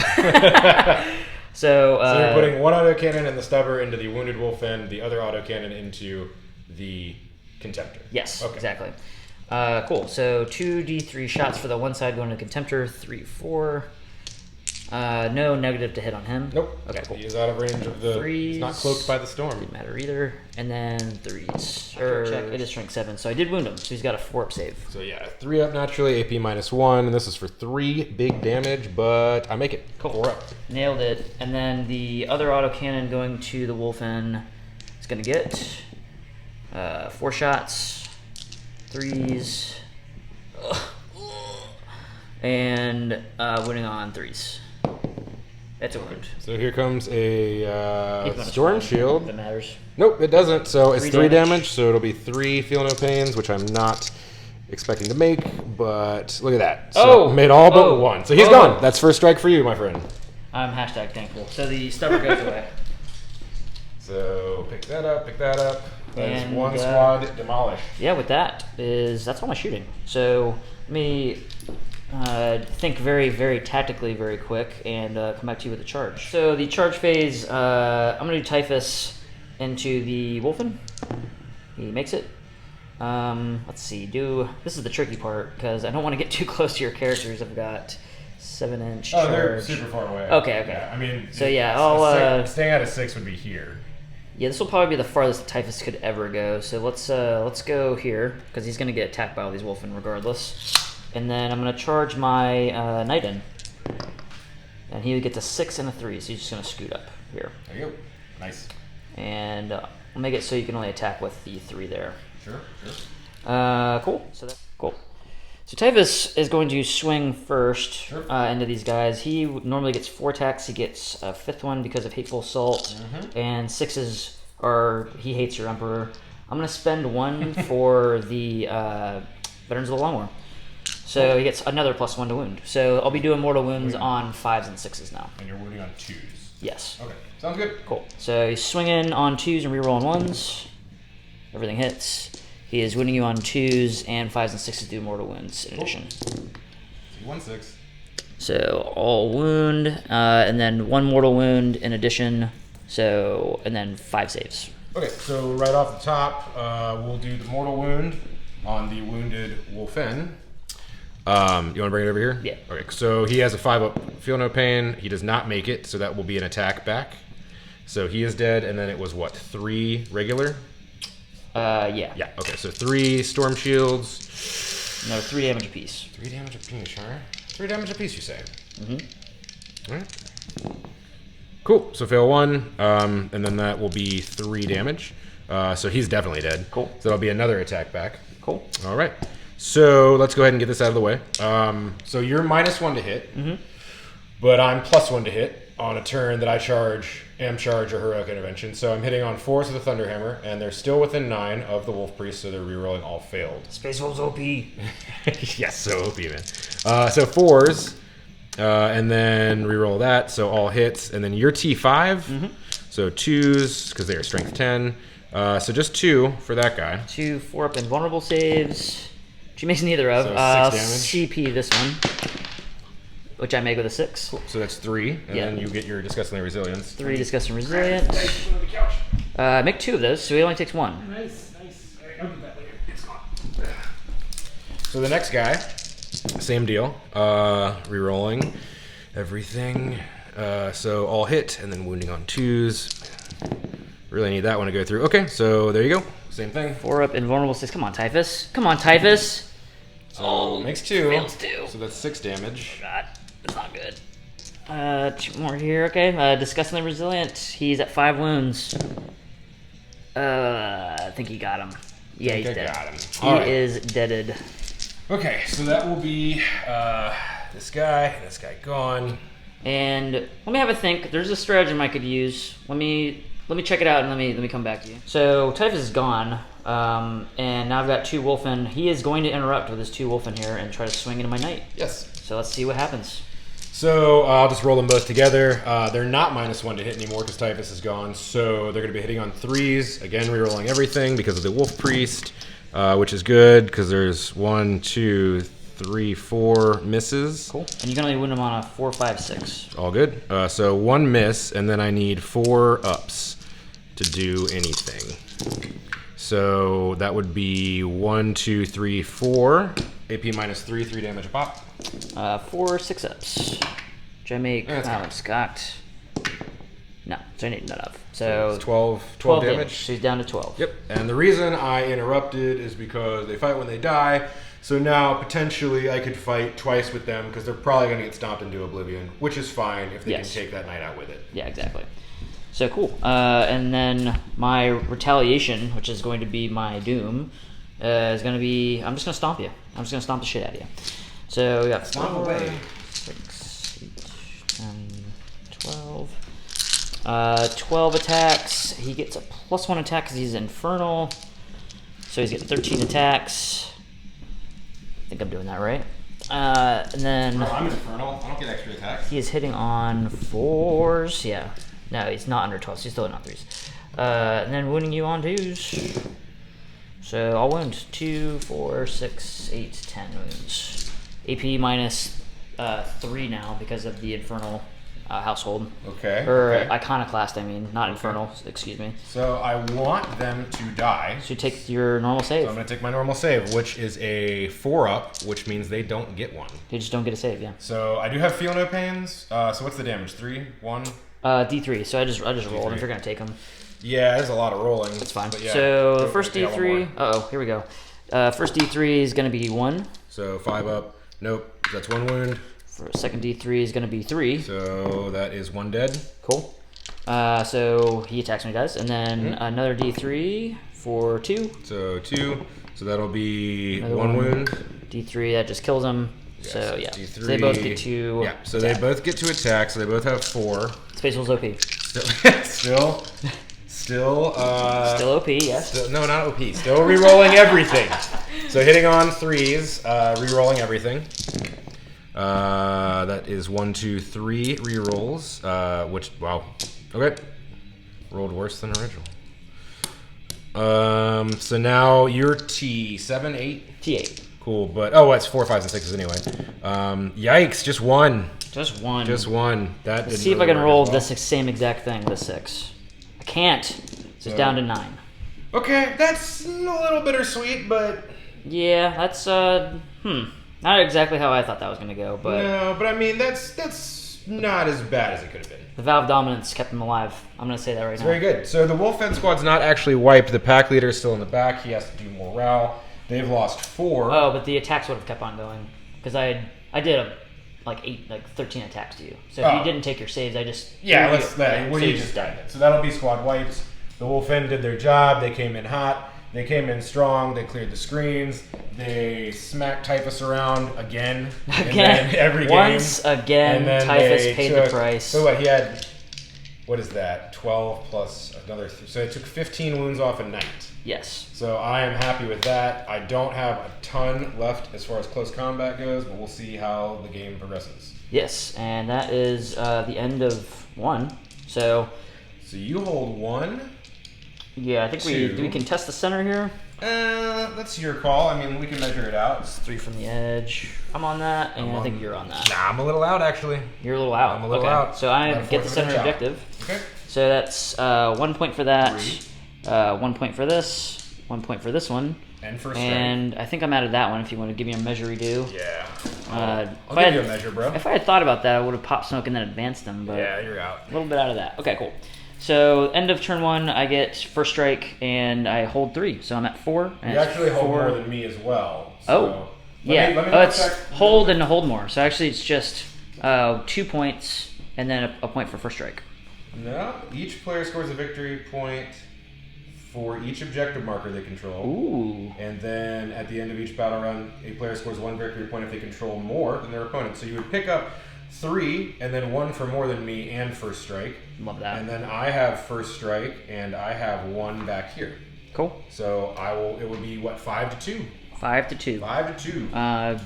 So you're putting one auto cannon and the stubber into the wounded wolfen, the other auto cannon into the contemptor. Yes, okay. Exactly. Cool. So 2d3 shots for the one side going to contemptor. 3, 4. No negative to hit on him. Nope. Okay, cool. He is out of range of the. 3s. He's not cloaked by the storm. Didn't matter either. And then 3s. Check. It is strength 7, so I did wound him. So he's got a 4-up save. So yeah, 3 up naturally, AP -1, and this is for 3 big damage, but I make it. Cool. 4 up. Nailed it. And then the other autocannon going to the wolfen is going to get 4 shots. 3s. And winning on 3s. That's a wound. So here comes a storm shield. If it matters. Nope, it doesn't. So it's 3 damage. damage. So it'll be 3 feel no pains, which I'm not expecting to make. But look at that. So made all but 1. So he's gone. That's first strike for you, my friend. I'm #thankful. So the stubber goes away. So pick that up. Pick that up. That's And, 1 squad demolished. Yeah, with that's all my shooting. So let me think very, very tactically, very quick, and come back to you with the charge. So the charge phase, I'm going to do Typhus into the Wolfen. He makes it. Let's see. This is the tricky part because I don't want to get too close to your characters. I've got 7-inch charge. Oh, they're super far away. Okay. Yeah, I mean, so yeah, I'll staying at a 6 would be here. Yeah, this will probably be the farthest Typhus could ever go. So let's go here because he's gonna get attacked by all these Wolfen regardless. And then I'm gonna charge my Knight in, and he gets a 6 and a 3. So he's just gonna scoot up here. There you go. Nice. And I'll make it so you can only attack with the 3 there. Sure. Cool. So that's cool. So Typhus is going to swing first into these guys. He normally gets 4 attacks. He gets a 5th one because of Hateful Assault, and 6s are he hates your Emperor. I'm gonna spend 1 for the Veterans of the Long War. So he gets another +1 to wound. So I'll be doing mortal wounds on 5s and 6s now. And you're wounding on 2s. Yes. Okay. Sounds good. Cool. So he's swinging on 2s and rerolling 1s. Everything hits. He is wounding you on 2s and 5s and 6s do mortal wounds in addition. 1-6. So all wound, and then 1 mortal wound in addition. So and then 5 saves. Okay, so right off the top, we'll do the mortal wound on the wounded Wolfen. You want to bring it over here? Yeah. Okay, so he has a 5-up, feel no pain. He does not make it, so that will be an attack back. So he is dead, and then it was what, 3 regular? Yeah. Yeah, okay, so 3 storm shields. No, 3 damage apiece. 3 damage apiece, alright. 3 damage apiece, you say? Alright. Cool, so fail 1, and then that will be 3 damage. So he's definitely dead. Cool. So that'll be another attack back. Cool. Alright. So let's go ahead and get this out of the way. So you're -1 to hit, but I'm +1 to hit on a turn that I am charge or heroic intervention. So I'm hitting on 4s with the Thunderhammer, and they're still within 9 of the Wolf Priest, so they're rerolling all failed. Space Wolves OP. Yes, so OP, man. So 4s, and then reroll that, so all hits, and then you're T5, so 2s, because they are strength 10. So just 2 for that guy. 2 4-up invulnerable saves. She makes neither of. So 6 damage. CP this one, which I make with a 6. Cool. So that's 3, and then you get your Disgustingly Resilience. 3 Disgusting Resilience. Make 2 of those, so he only takes 1. Nice. I'll do that later. It's gone. So the next guy, same deal. Rerolling everything. So all hit, and then wounding on 2s. Really need that one to go through. Okay, so there you go. Same thing. 4-up invulnerable 6. Come on, Typhus. Come on, Typhus. So makes 2. Fails 2. So that's 6 damage. God, that's not good. 2 more here. Okay, Disgustingly Resilient. He's at 5 wounds. I think he got him. Yeah, he's dead. Got him. He is deaded. Okay, so that will be this guy gone. And let me have a think. There's a stratagem I could use. Let me check it out and let me come back to you. So Typhus is gone, and now I've got 2 Wolfen. He is going to interrupt with his 2 Wolfen here and try to swing into my knight. Yes. So let's see what happens. So I'll just roll them both together. They're not -1 to hit anymore because Typhus is gone. So they're going to be hitting on 3s. Again, rerolling everything because of the Wolf Priest, which is good because there's 1, 2, 3, 4 misses. Cool. And you can only wound him on a 4, 5, 6. All good. So 1 miss, and then I need 4 ups to do anything. So that would be 1, 2, 3, 4. AP -3, 3 damage a pop. 4 6-ups. Which I make. That's Oh, it's cocked. No, so I need none of. So it's 12 damage. So he's down to 12. Yep. And the reason I interrupted is because they fight when they die. So now potentially I could fight twice with them because they're probably going to get stomped into oblivion, which is fine if they can take that night out with it. Yeah, exactly. So cool. And then my retaliation, which is going to be my doom, is going to be, I'm just going to stomp you. I'm just going to stomp the shit out of you. So we got Stomp away. 6, 8, 10, 12. 12 attacks. He gets a +1 attack because he's infernal. So he's getting 13 attacks. I think I'm doing that right. And then Bro, I'm infernal. I don't get extra attacks. he is hitting on 4s. Yeah. No, he's not under 12. So he's still hitting on 3s. And then wounding you on 2s. So I'll wound 2, 4, 6, 8, 10 wounds. AP -3 now because of the infernal household. Okay. Or okay. iconoclast, I mean, not infernal. Excuse me. So I want them to die. So you take your normal save. So I'm going to take my normal save, which is a 4-up, which means they don't get one. You just don't get a save, yeah. So I do have feel no pains. So what's the damage? 3, 1. D3. So I just rolled. If you're gonna take them, yeah, there's a lot of rolling. that's fine. Yeah, so the first D3. Here we go. First D3 is gonna be 1. So 5 up. Nope. That's 1 wound. For second D3 is gonna be 3. So that is 1 dead. Cool. So he attacks when he does, and then another D3 for 2. So 2. So that'll be Another 1 wound. D3 that just kills him. So yeah, D3. so they both get to. Yeah. So they both get to attack. So they both have 4. Space Wolves OP. Still OP, yes. no, not OP. Still re-rolling everything. So hitting on 3s, re-rolling everything. That is 1, 2, 3 re-rolls. Which wow. Okay. Rolled worse than original. So now you're T7, 8? T8. Cool, but it's 4, 5, and 6s anyway. Yikes! Just 1. Just 1. Just 1. That. Let's see if I can roll this same exact thing. The 6. I can't. So it's down to 9. Okay, that's a little bittersweet, but yeah, that's not exactly how I thought that was gonna go, but no, but I mean that's not as bad as it could have been. the Valve dominance kept him alive. I'm gonna say that right now. Very good. So the Wolf Fed squad's not actually wiped. The pack leader is still in the back. He has to do morale. They've lost 4. Oh, but the attacks would have kept on going because I did 13 attacks to you. So if you didn't take your saves, I just you just died it. So that'll be squad wipes. The Wolf End did their job. They came in hot. They came in strong. They cleared the screens. They smacked Typhus around again. Every game. Once again, Typhus paid the price. So what? He had, what is that? 12 plus another. So it took 15 wounds off a night. Yes. So I am happy with that. I don't have a ton left as far as close combat goes, but we'll see how the game progresses. Yes, and that is the end of 1. So you hold 1. Yeah, I think we contest the center here. That's your call. I mean, we can measure it out. It's 3 from the edge. I'm on that, and I think you're on that. Nah, I'm a little out, actually. You're a little out. I'm a little out. So I get the center objective. Okay. So that's 1 point for that, 1 point for this, 1 point for this one. And for And I think I'm out of that one if you want to give me a measure redo. Yeah. I'll give you a measure, bro. If I had thought about that, I would have popped smoke and then advanced them. But yeah, you're out. A little bit out of that. Okay, cool. So end of turn 1, I get first strike and I hold 3. So I'm at 4. And you actually hold more than me as well. So it's hold and hold more. So actually it's just 2 points and then a point for first strike. No, each player scores a victory point for each objective marker they control. Ooh. And then at the end of each battle round, a player scores 1 victory point if they control more than their opponent. So you would pick up 3 and then 1 for more than me and first strike. Love that. And then I have first strike and I have 1 back here. Cool. So it would be what, 5 to 2? 5 to 2. 5 to 2.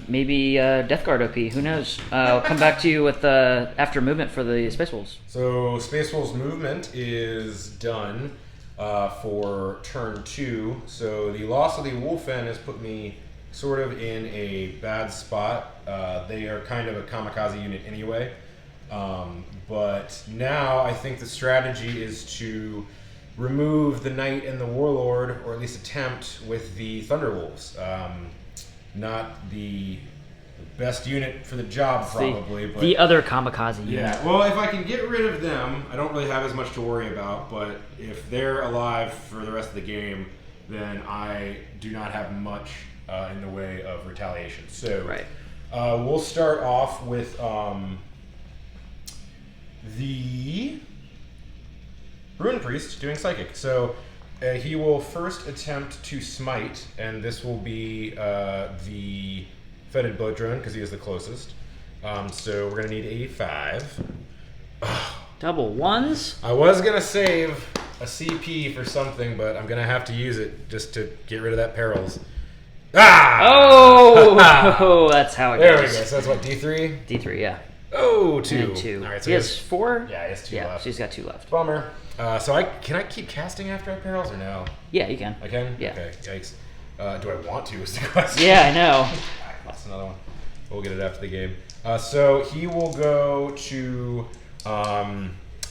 Maybe Death Guard OP. Who knows? I'll come back to you with after movement for the Space Wolves. So Space Wolves movement is done for turn 2. So the loss of the Wolfen has put me sort of in a bad spot. They are kind of a kamikaze unit anyway. But now I think the strategy is to remove the Knight and the Warlord, or at least attempt with the Thunderwolves. Not the best unit for the job, probably. But the other kamikaze unit. Yeah, well, if I can get rid of them, I don't really have as much to worry about, but if they're alive for the rest of the game, then I do not have much in the way of retaliation. So we'll start off with the Ruin Priest doing Psychic. So he will first attempt to smite, and this will be the Fetid Blood Drone, because he is the closest. So we're going to need a 5. Double ones? I was going to save a CP for something, but I'm going to have to use it just to get rid of that perils. Ah! Oh! That's how it goes. There we go. So that's what, D3? D3, yeah. Oh, 2. And 2. All right, so he has 4? Yeah, he has 2 left. She's got 2 left. Bummer. So can I keep casting after I perils or no? Yeah, you can. I can? Yeah. Okay, yikes. Do I want to is the question. Yeah, I know. That's another one. We'll get it after the game. So he will go to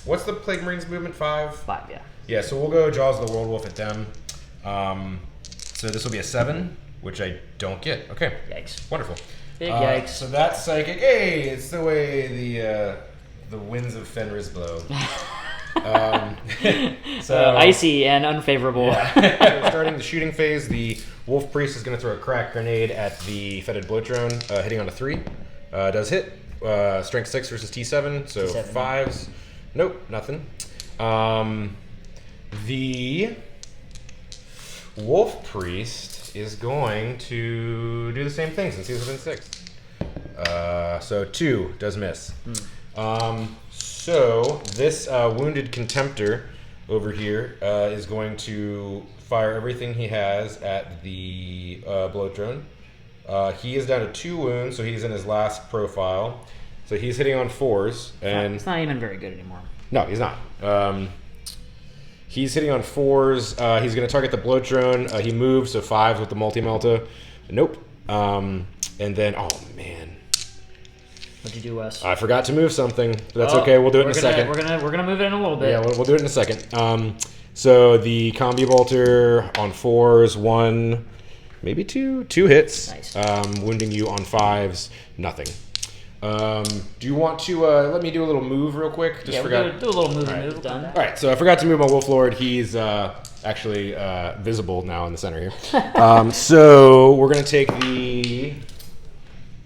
What's the Plague Marines movement? 5? 5, yeah. Yeah, so we'll go Jaws of the World Wolf at them. So this will be a 7, which I don't get. Okay. Yikes. Wonderful. Big yikes. So that's psychic. Hey, it's the way the winds of Fenris blow. Icy and unfavorable. Yeah. Starting the shooting phase, the Wolf Priest is going to throw a crack grenade at the Fetid Blow Drone, hitting on a 3. Does hit. Strength 6 versus T7, so T7. 5s. Nope, nothing. The Wolf Priest is going to do the same thing since he's within 6. So 2 does miss. So this wounded Contemptor over here is going to fire everything he has at the Blow Drone. He is down to 2 wounds, so he's in his last profile. So he's hitting on 4s, and it's not even very good anymore. No, he's not. He's hitting on 4s. He's going to target the Blow Drone. He moves, so 5s with the multi-melta. Nope. And then, oh man, What'd you do, Wes? I forgot to move something, but that's okay. We'll do it in a second. We're gonna move it in a little bit. Yeah, we'll do it in a second. So the Combi Bolter on 4s, 1, maybe 2 hits. Nice. Wounding you on 5s, nothing. Do you want to let me do a little move real quick? Do a little move. Done. All right, so I forgot to move my Wolf Lord. He's actually visible now in the center here. So we're going to take the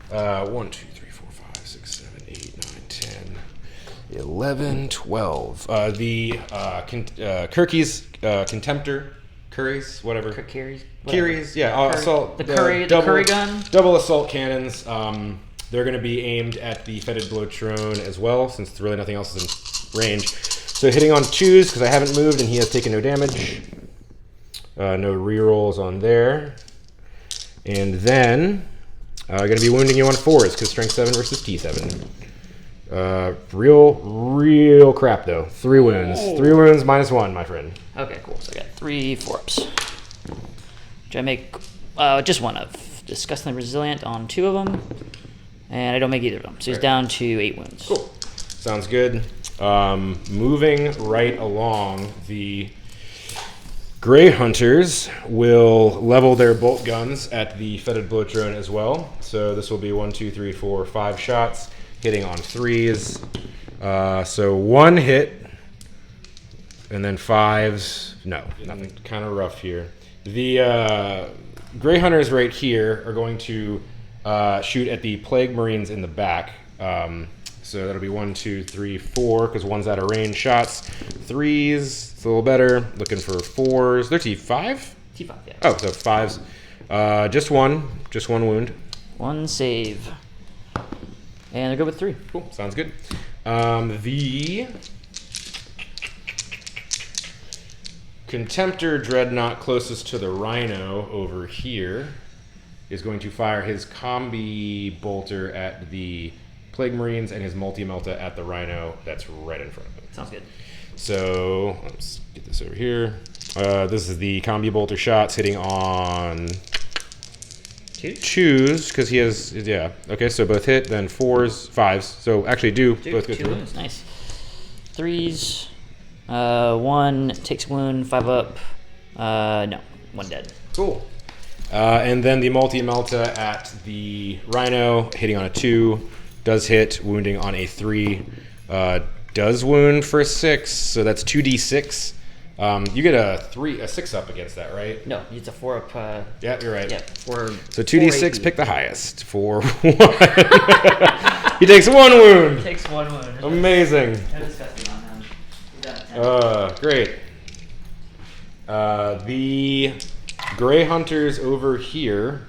1, 2, 3, 4, 5, 6, 7, 8, 9, 10, 11, 12. The Kirky's Contemptor, Curry's, whatever. Curry's, yeah. Assault. The Curry gun. Double assault cannons. They're going to be aimed at the Fetid Blow Drone as well, since really nothing else is in range. So hitting on 2s, because I haven't moved and he has taken no damage. No rerolls on there. And then, going to be wounding you on 4s, because strength 7 versus T7. Real crap, though. 3 wounds. 3 wounds minus 1, my friend. Okay, cool. So I got 3 4-ups. Which I make just one of. Disgustingly resilient on 2 of them. And I don't make either of them. So he's down to 8 wounds. Cool. Sounds good. Moving right along, the Grey Hunters will level their bolt guns at the Fetid Blow Drone as well. So this will be 1, 2, 3, 4, 5 shots, hitting on 3s. So 1 hit, and then 5s. No, nothing. Kind of rough here. The Grey Hunters right here are going to shoot at the Plague Marines in the back. So that'll be 1, 2, 3, 4, because 1's out of range shots. 3s, it's a little better. Looking for 4s. They're T5? T5, yeah. Oh, so 5s. Just one wound. 1 save. And they're good with 3. Cool, sounds good. The Contemptor Dreadnought closest to the Rhino over here is going to fire his Combi Bolter at the Plague Marines and his Multi-Melta at the Rhino that's right in front of him. Sounds good. So let's get this over here. This is the Combi Bolter shots hitting on 2s, because he has, yeah. Okay, so both hit, then 4s, 5s. So actually both go 2 through. wounds, nice. 3s, 1 takes wound, 5 up. No, 1 dead. Cool. And then the Multi-Melta at the Rhino, hitting on a 2, does hit, wounding on a 3, does wound for 6, so that's 2d6. You get a 6 up against that, right? No, it's a 4 up. Yeah, you're right. Yeah, 4. So 2d6, pick the highest for 1. He takes 1 wound. Takes 1 wound. Amazing. That's disgusting on him. He's down to 10. Great. The Grey Hunters over here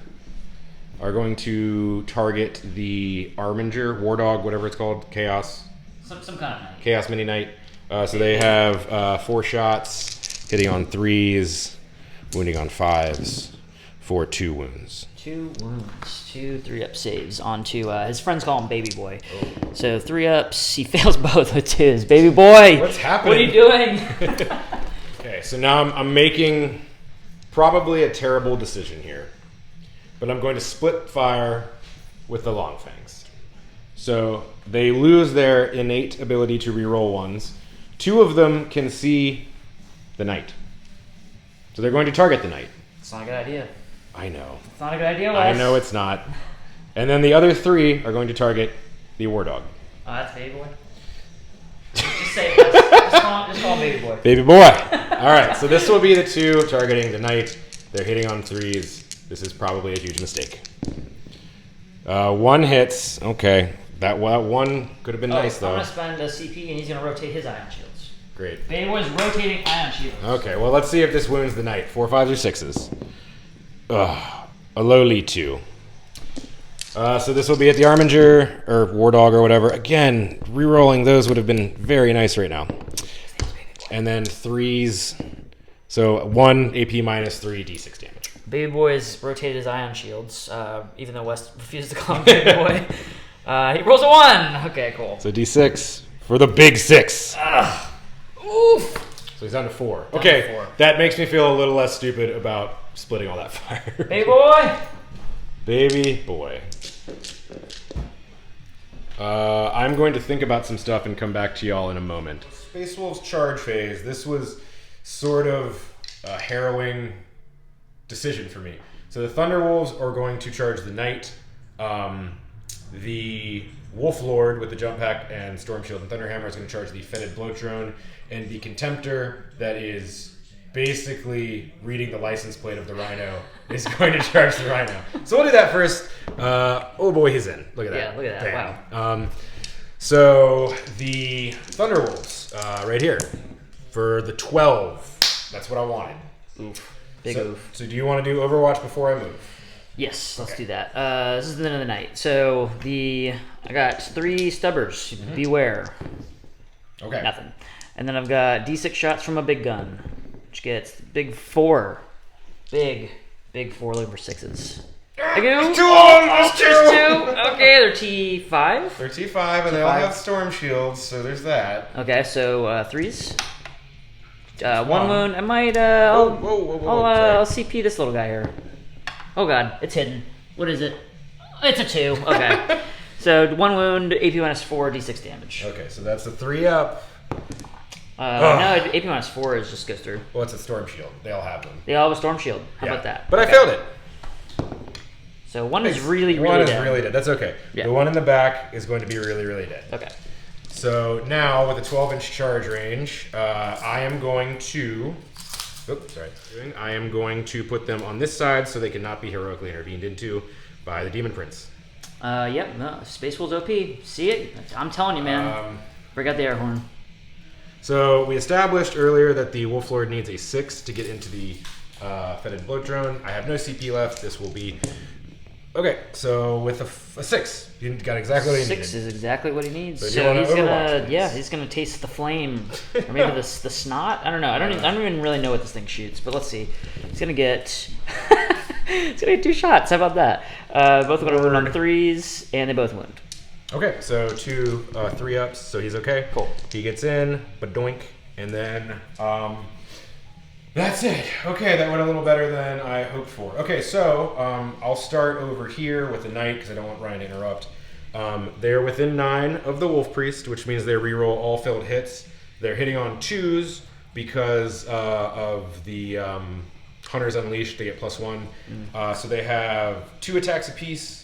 are going to target the Arminger, War Dog, whatever it's called, Chaos. Some kind of knight. Chaos Mini Knight. So they have 4 shots, hitting on 3s, wounding on 5s, for 2 wounds. 2 wounds, 2 3-up saves onto his friends call him Baby Boy. Oh. So 3-ups, he fails both with 2s. Baby Boy, what's happening? What are you doing? Okay, so now I'm making probably a terrible decision here, but I'm going to split fire with the Long Fangs. So they lose their innate ability to reroll ones. 2 of them can see the knight. So they're going to target the knight. It's not a good idea. I know. It's not a good idea, Wes. I know it's not. And then the other 3 are going to target the war dog. Oh, that's Baby Boy? Just say it. Just call him Baby Boy. Baby boy. All right, so this will be the 2 targeting the knight. They're hitting on 3s. This is probably a huge mistake. 1 hits. Okay. That one could have been nice, though. I'm going to spend a CP, and he's going to rotate his ion shields. Great. Baby Boy's rotating ion shields. Okay, well, let's see if this wounds the knight. 4, 5s, or 6s. Ugh. A lowly 2. So this will be at the Arminger, or War Dog, or whatever. Again, re-rolling those would have been very nice right now. And then 3s. So 1 AP minus 3 D6 damage. Baby Boy's rotated his ion shields, even though West refused to call him Baby Boy. He rolls a 1. Okay, cool. So D6 for the big 6. Oof. So he's down to 4. Down Okay, to 4. that makes me feel a little less stupid about splitting all that fire. Baby Boy. Baby boy. I'm going to think about some stuff and come back to y'all in a moment. Space Wolves charge phase. This was sort of a harrowing decision for me. So the Thunder Wolves are going to charge the Knight. The Wolf Lord with the Jump Pack and Storm Shield and Thunderhammer is going to charge the Fetid Bloat Drone. And the Contemptor, that is basically reading the license plate of the Rhino, is going to charge the Rhino. So we'll do that first. Oh boy, he's in. Look at that. Yeah, look at that. Bam. Wow. So the Thunderwolves, right here, for the 12. That's what I wanted. Oof. Big oof. So do you want to do Overwatch before I move? Yes, let's do that. This is the end of the night. So I got 3 stubbers. Beware. Okay. Nothing. And then I've got D6 shots from a big gun, which gets big 4. Big 4 looking for 6s. I go. 2 on 2. Okay, they're T5. They're T5, and they all have storm shields, so there's that. Okay, so 3s. 1 on. wound. I might. Whoa, I'll CP this little guy here. Oh god, it's hidden. What is it? It's a 2. Okay. So 1 wound, AP minus 4, D6 damage. Okay, so that's the 3 up. No, AP minus 4 is just goes through. Well, it's a storm shield. They all have them. They all have a storm shield. How about that? But I failed it. So 1 is really one is dead. really dead. That's okay. Yeah. The one in the back is going to be really dead. Okay. So now with a 12-inch charge range, I am going to. Oops, sorry. I am going to put them on this side so they cannot be heroically intervened into by the Demon Prince. Yep. No, Space Wolves OP. See it? I'm telling you, man. Break out the air horn. So we established earlier that the Wolf Lord needs a 6 to get into the Fetid Bloat Drone. I have no CP left. This will be. Okay, so with a 6, you got exactly what he needed. 6 is exactly what he needs. So he's gonna, he's gonna taste the flame, or maybe the snot. I don't know. I don't even really know what this thing shoots. But let's see. He's gonna get. He's gonna get 2 shots. How about that? Both gonna wound on 3s, and they both wound. Okay, so 2 3-ups, so he's okay. Cool. He gets in, badoink, and then that's it. Okay, that went a little better than I hoped for. Okay, so I'll start over here with the Knight because I don't want Ryan to interrupt. They're within 9 of the Wolf Priest, which means they reroll all failed hits. They're hitting on 2s because of the Hunters Unleashed. They get +1. So they have 2 attacks apiece.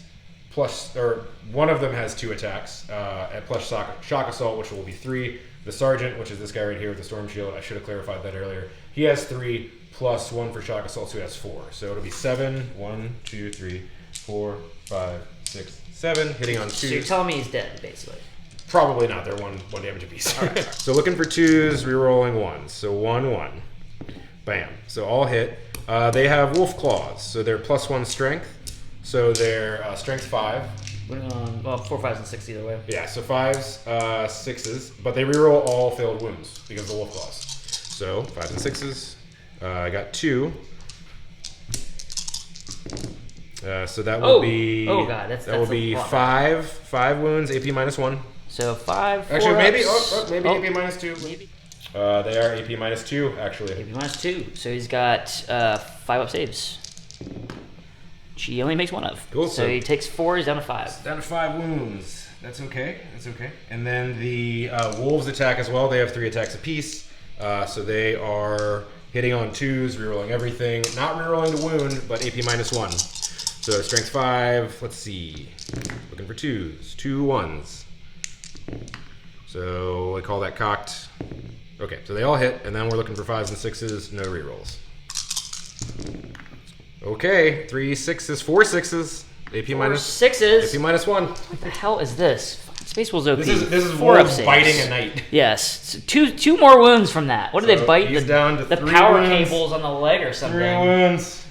One of them has 2 attacks at plus shock assault, which will be 3. The Sergeant, which is this guy right here with the Storm Shield, I should have clarified that earlier. He has 3 plus 1 for shock assault, so he has 4. So it'll be 7. 1, 2, 3, 4, 5, 6, 7. Hitting on 2s. So you're telling me he's dead, basically. Probably not. They're one damage apiece. All right. So looking for 2s, rerolling 1s. So 1, 1. Bam. So all hit. They have Wolf Claws, so they're +1 strength. So they're strength 5. Well, 4, 5s, and 6 either way. Yeah, so 5s, 6s, but they reroll all failed wounds because of the Wolf Claws. So 5s and 6s. I got 2. So that will be. Oh god, that's will be 5 wounds, AP -1. So 5. Actually, maybe maybe AP -2. Maybe. They are AP -2 actually. AP -2. So he's got 5 up saves. He only makes 1 of. Cool. So he takes 4. He's down to 5. Down to 5 wounds. That's okay. That's okay. And then the wolves attack as well. They have 3 attacks apiece. So they are hitting on 2s, rerolling everything. Not rerolling the wound, but AP -1. So strength 5. Let's see. Looking for 2s. 2 1s. So I call that cocked. Okay, so they all hit, and then we're looking for 5s and 6s. No rerolls. Okay, 3 6s, 4 6s. AP minus 6s. AP -1. What the hell is this? Space Wolves OP. This is 4 wolves up biting saves. a knight. Yes, two more wounds from that. What do they bite? He's down to the 3 power wounds. cables on the leg or something. 3 wounds.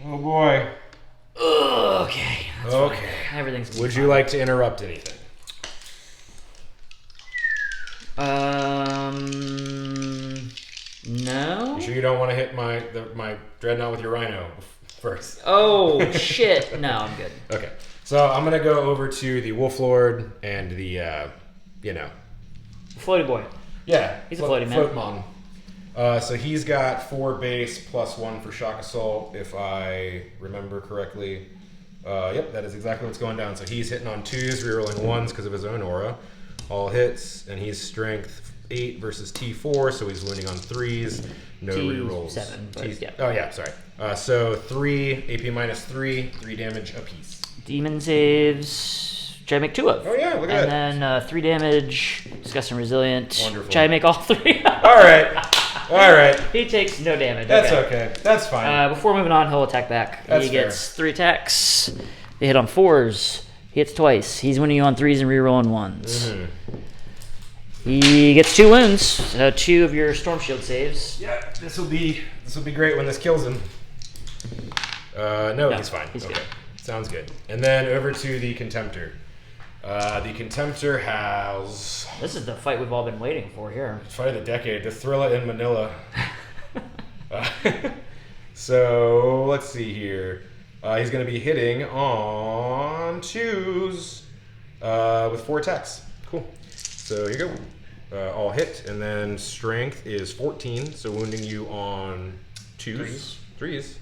Oh boy. Ugh, okay. That's Okay. fine. Everything's gonna be Would fine. you like to interrupt anything? No. You sure you don't want to hit my dreadnought with your rhino first? Oh shit! No, I'm good. Okay, so I'm gonna go over to the Wolf Lord and the Floaty boy. yeah, He's a floaty man. Float mon. So he's got 4 base plus 1 for shock assault, if I remember correctly. Yep, that is exactly what's going down. So he's hitting on 2s, rerolling 1s because of his own aura. All hits, and he's strength 8 versus T4, so he's wounding on 3s. No rerolls. T7, but yeah. Oh yeah, sorry. So 3 AP -3, 3 damage apiece. Demon saves, which I make 2 of. Oh yeah, look at that. And then 3 damage, disgusting resilient. Wonderful. Which I make all 3. All right. He takes no damage. That's okay. That's fine. Before moving on, he'll attack back. That's he gets 3 attacks. They hit on 4s. He hits twice. He's winning you on 3s and rerolling 1s. Mm-hmm. He gets 2 wounds. So 2 of your storm shield saves. Yeah, this will be great when this kills him. No, he's fine. He's okay. good. Sounds good. And then over to the Contemptor. The Contemptor has This is the fight we've all been waiting for here. fight of the decade, the Thrilla in Manila. So let's see here. He's going to be hitting on 2s with 4 attacks. Cool. So here you go. All hit, and then strength is 14, so wounding you on 2s. 3s.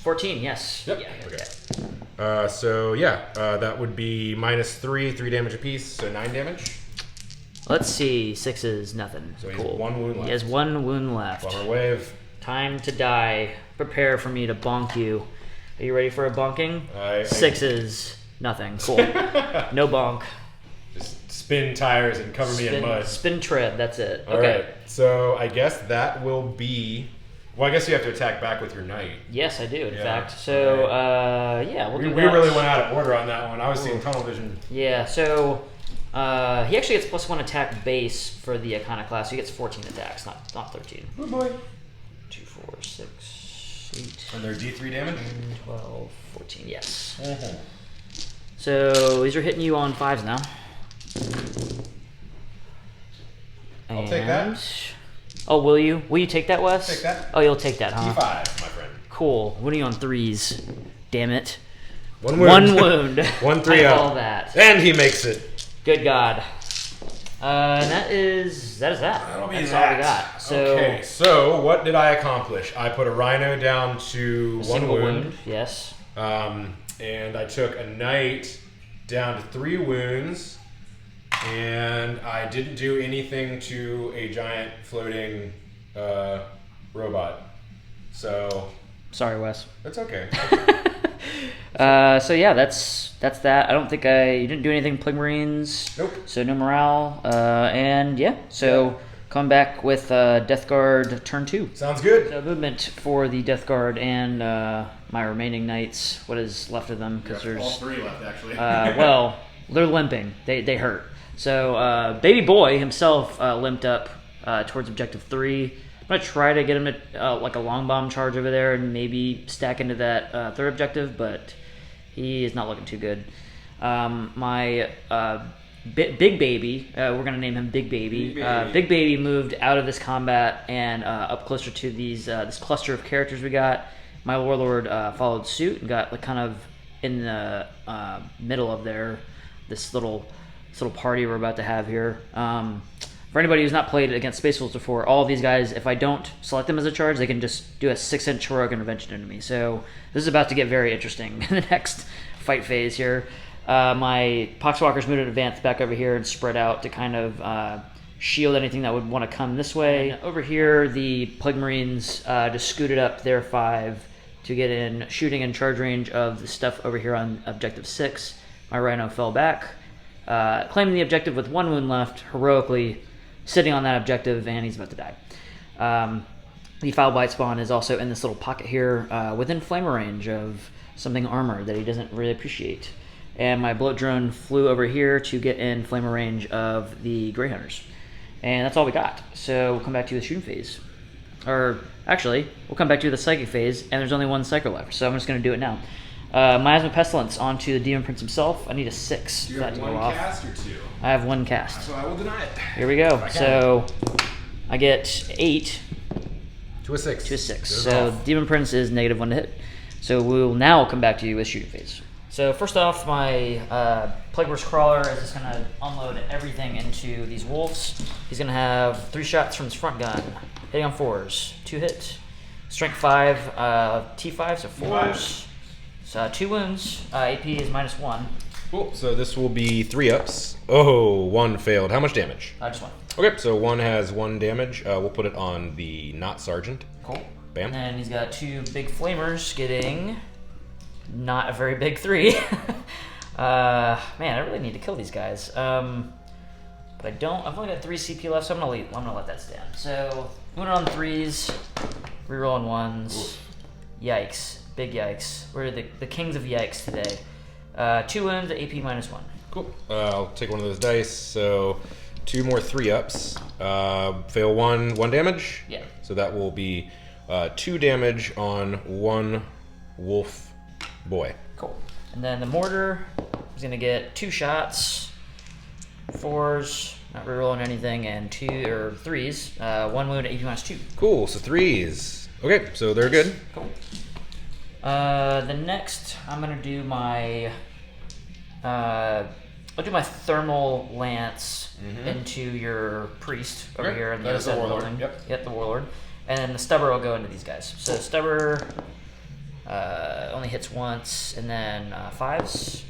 14, yes. Yep. Yeah, Okay. So yeah, that would be -3, 3 damage apiece, so 9 damage. Let's see. 6 is nothing. So he cool. has 1 wound left. He has 1 wound left. Bummer wave. Time to die. Prepare for me to bonk you. Are you ready for a bonking? 6 is nothing. Cool. No bonk. Just spin tires and cover me in mud. Spin tread. That's it. All okay. right. So I guess that will be. Well, I guess you have to attack back with your knight. Yes, I do. In Yeah. fact. So yeah, we'll We do that. really went out of order on that one. I was seeing tunnel vision. Yeah. So he actually gets +1 attack base for the Iconoclast. So he gets 14 attacks, not 13. Oh boy. 2, 4, 6, 8. And they're D3 damage. 12, 14, yes. Mm-hmm. So these are hitting you on 5s now. I'll take that. And- Oh, will you? Will you take that, Wes? Take that. Oh, you'll take that, huh? D5, my friend. Cool. What are you on 3s? Damn it. 1 wound. 1 wound. 1 3 I up. call that. And he makes it. Good God. And that is that. That'll be That's that. all we got. So okay, so what did I accomplish? I put a rhino down to 1 single wound. Yes. And I took a knight down to 3 wounds. And I didn't do anything to a giant floating robot. So Sorry, Wes. that's okay. So yeah, that's that. I don't think you didn't do anything Plague Marines. Nope. So no morale. And yeah, so come back with Death Guard turn 2. Sounds good. So movement for the Death Guard and my remaining knights. What is left of them? Because all there's 3 left actually. well, they're limping. They hurt. So Baby Boy himself limped up towards Objective 3. I'm gonna try to get him to like a long bomb charge over there and maybe stack into that 3rd objective, but he is not looking too good. My Big Baby, we're gonna name him Big Baby. Big Baby moved out of this combat and up closer to these this cluster of characters we got. My Warlord followed suit and got like kind of in the middle of this little party we're about to have here. For anybody who's not played against Space Wolves before, all of these guys, if I don't select them as a charge, they can just do a 6-inch heroic intervention into me. So this is about to get very interesting in the next fight phase here. My Poxwalker's moved in advance back over here and spread out to kind of shield anything that would want to come this way. And over here, the Plague Marines just scooted up their 5 to get in shooting and charge range of the stuff over here on Objective 6. My Rhino fell back, claiming the objective with 1 wound left, heroically sitting on that objective, and he's about to die. The Foul Blight spawn is also in this little pocket here within flamer range of something armor that he doesn't really appreciate. And my Bloat Drone flew over here to get in flamer range of the Grey Hunters. And that's all we got. So we'll come back to the shooting phase. Or actually, we'll come back to the psychic phase, and there's only 1 psycho left, so I'm just going to do it now. Miasma Pestilence onto the Demon Prince himself. I need a 6. Do you have 1 cast or 2? I have 1 cast. So I will deny it. Here we go. So I get 8. To a 6. To a 6. So off. Demon Prince is -1 to hit. So we'll now come back to you with shooting phase. So first off, my Plague Burst Crawler is just going to unload everything into these wolves. He's going to have 3 shots from his front gun, hitting on 4s, 2 hit, strength 5, T5, so 4s, so 2 wounds. AP is -1. Cool. So this will be 3 ups. Oh, 1 failed. How much damage? Just 1. Okay, so 1 has 1 damage. We'll put it on the not sergeant. Cool. Bam. And then he's got 2 big flamers getting not a very big 3. Man, I really need to kill these guys. But I don't. I've only got 3 CP left, so I'm gonna let that stand. So moving on 3s, reroll on 1s. Oof. Yikes! Big yikes. We're the kings of yikes today. 2 wounds, AP -1. Cool. I'll take one of those dice. So 2 more 3 ups. Fail 1 damage. Yeah. So that will be 2 damage on 1 wolf boy. Cool. And then the mortar is gonna get 2 shots, 4s, not rerolling anything, and 2 or 3s. 1 wound, AP -2. Cool. So 3s. Okay. So they're good. Cool. The next, I'm gonna do my. I'll do my thermal lance into your priest over here in the other side of the building. Yep, the warlord. And then the stubber will go into these guys. So stubber only hits once, and then 5s.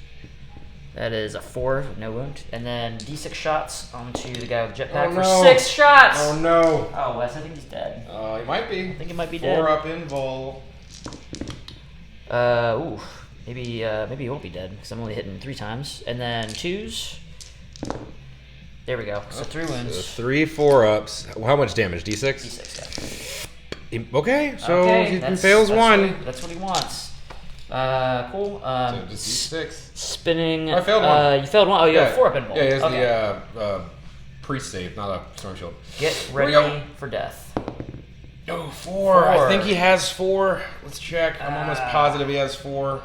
That is a 4, no wound. And then D6 shots onto the guy with the jetpack for 6 shots! Oh no! Oh, Wes, I think he's dead. He might be. I think he might be 4 dead. 4 up invul. Ooh. Maybe he won't be dead, because I'm only hitting 3 times. And then 2s. There we go. So 3 wounds. So 3 4-ups. How much damage? D6? D6, yeah. Okay, so he fails 1. That's what he wants. Cool. So just D6. Spinning. Oh, I failed 1. You failed 1? Oh, you have 4 up in bowl. Yeah, he has the priest save, not a storm shield. Get ready for death. Oh, 4. I think he has 4. Let's check. I'm almost positive he has 4.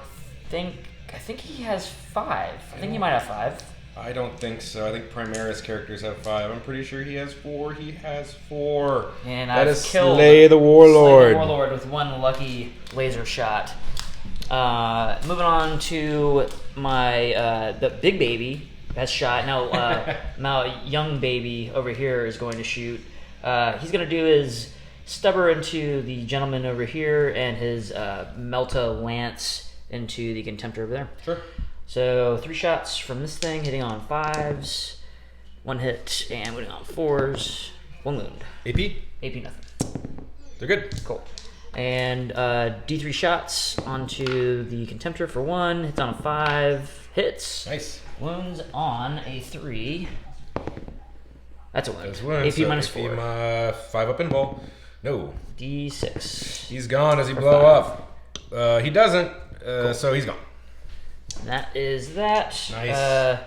I think he has 5. I think he might have 5. I don't think so. I think Primaris characters have 5. I'm pretty sure he has 4. He has 4. And I've killed Slay the Warlord. With 1 lucky laser shot. Moving on to my the big baby has shot. Now young baby over here is going to shoot. He's going to do his stubber into the gentleman over here and his Melta lance into the contemptor over there. Sure. So 3 shots from this thing, hitting on 5s, 1 hit, and hitting on 4s, 1 wound. AP? AP nothing. They're good. Cool. And D3 shots onto the contemptor for 1, hits on a 5, hits. Nice. Wounds on a 3. That's a wound. That's wound. AP so -4. 5 up invul. No. D6. He's gone. Does he blow up? He doesn't. Cool. So he's gone. That is that. Nice.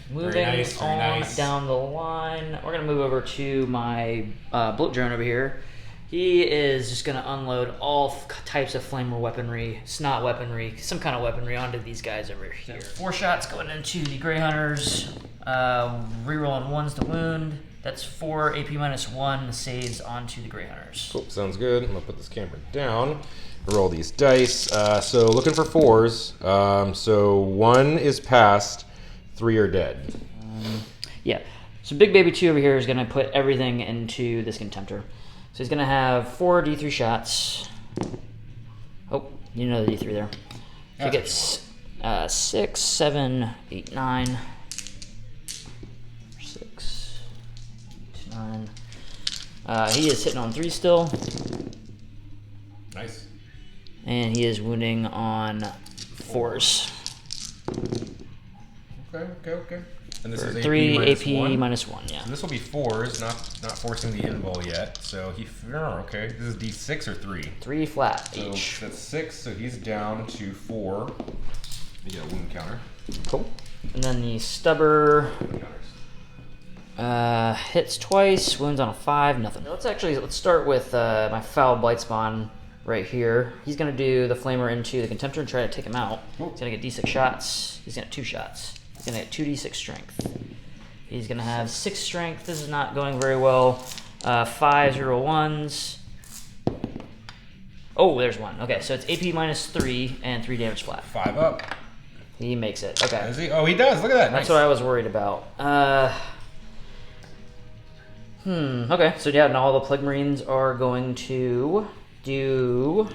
Moving on down the line, we're going to move over to my Bloat Drone over here. He is just going to unload all types of flamer weaponry, snot weaponry, some kind of weaponry onto these guys over here. 4 shots going into the Grey Hunters, rerolling 1s to wound. That's 4 AP -1 saves onto the Grey Hunters. Cool, sounds good. I'm going to put this camera down. Roll these dice. So looking for 4s. So 1 is passed, 3 are dead. Yeah. So Big Baby 2 over here is going to put everything into this contemptor. So he's going to have 4 D3 shots. Oh, you know the D3 there. So he gets 6, 7, 8, 9. 6, 8, 9. He is hitting on 3 still. Nice. And he is wounding on 4s. Okay. And this For is 3 AP AP minus 1. minus 1, yeah. So this will be 4s, not forcing the invul yet. So okay. This is D6 or 3? 3 flat So each. that's 6, so he's down to 4. You get a wound counter. Cool. And then the stubber Wound counters. hits twice, wounds on a 5, nothing. Let's start with my foul blight spawn right here. He's gonna do the flamer into the contemptor and try to take him out. Cool. He's gonna get D6 shots. He's gonna get 2 shots. He's gonna get 2d6 strength. He's gonna have 6 strength. This is not going very well. 5 0 1s. Oh, there's 1. Okay, so it's AP minus 3 and 3 damage flat. 5 up. He makes it. Okay. Is he? Oh, he does. Look at that. That's Nice. what I was worried about. Okay, so yeah, now all the Plague Marines are going to do...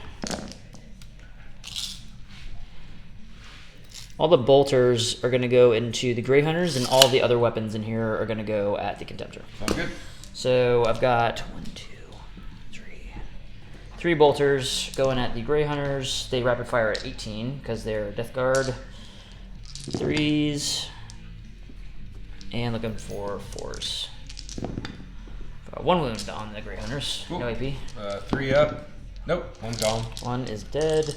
All the bolters are going to go into the Grey Hunters, and all the other weapons in here are going to go at the Contemptor. Sounds good. So I've got 3 bolters going at the Grey Hunters. They rapid fire at 18 because they're Death Guard. 3s. And looking for 4s. 1 wound on the Grey Hunters. Cool. No AP. 3 up. Nope. 1's gone. 1 is dead.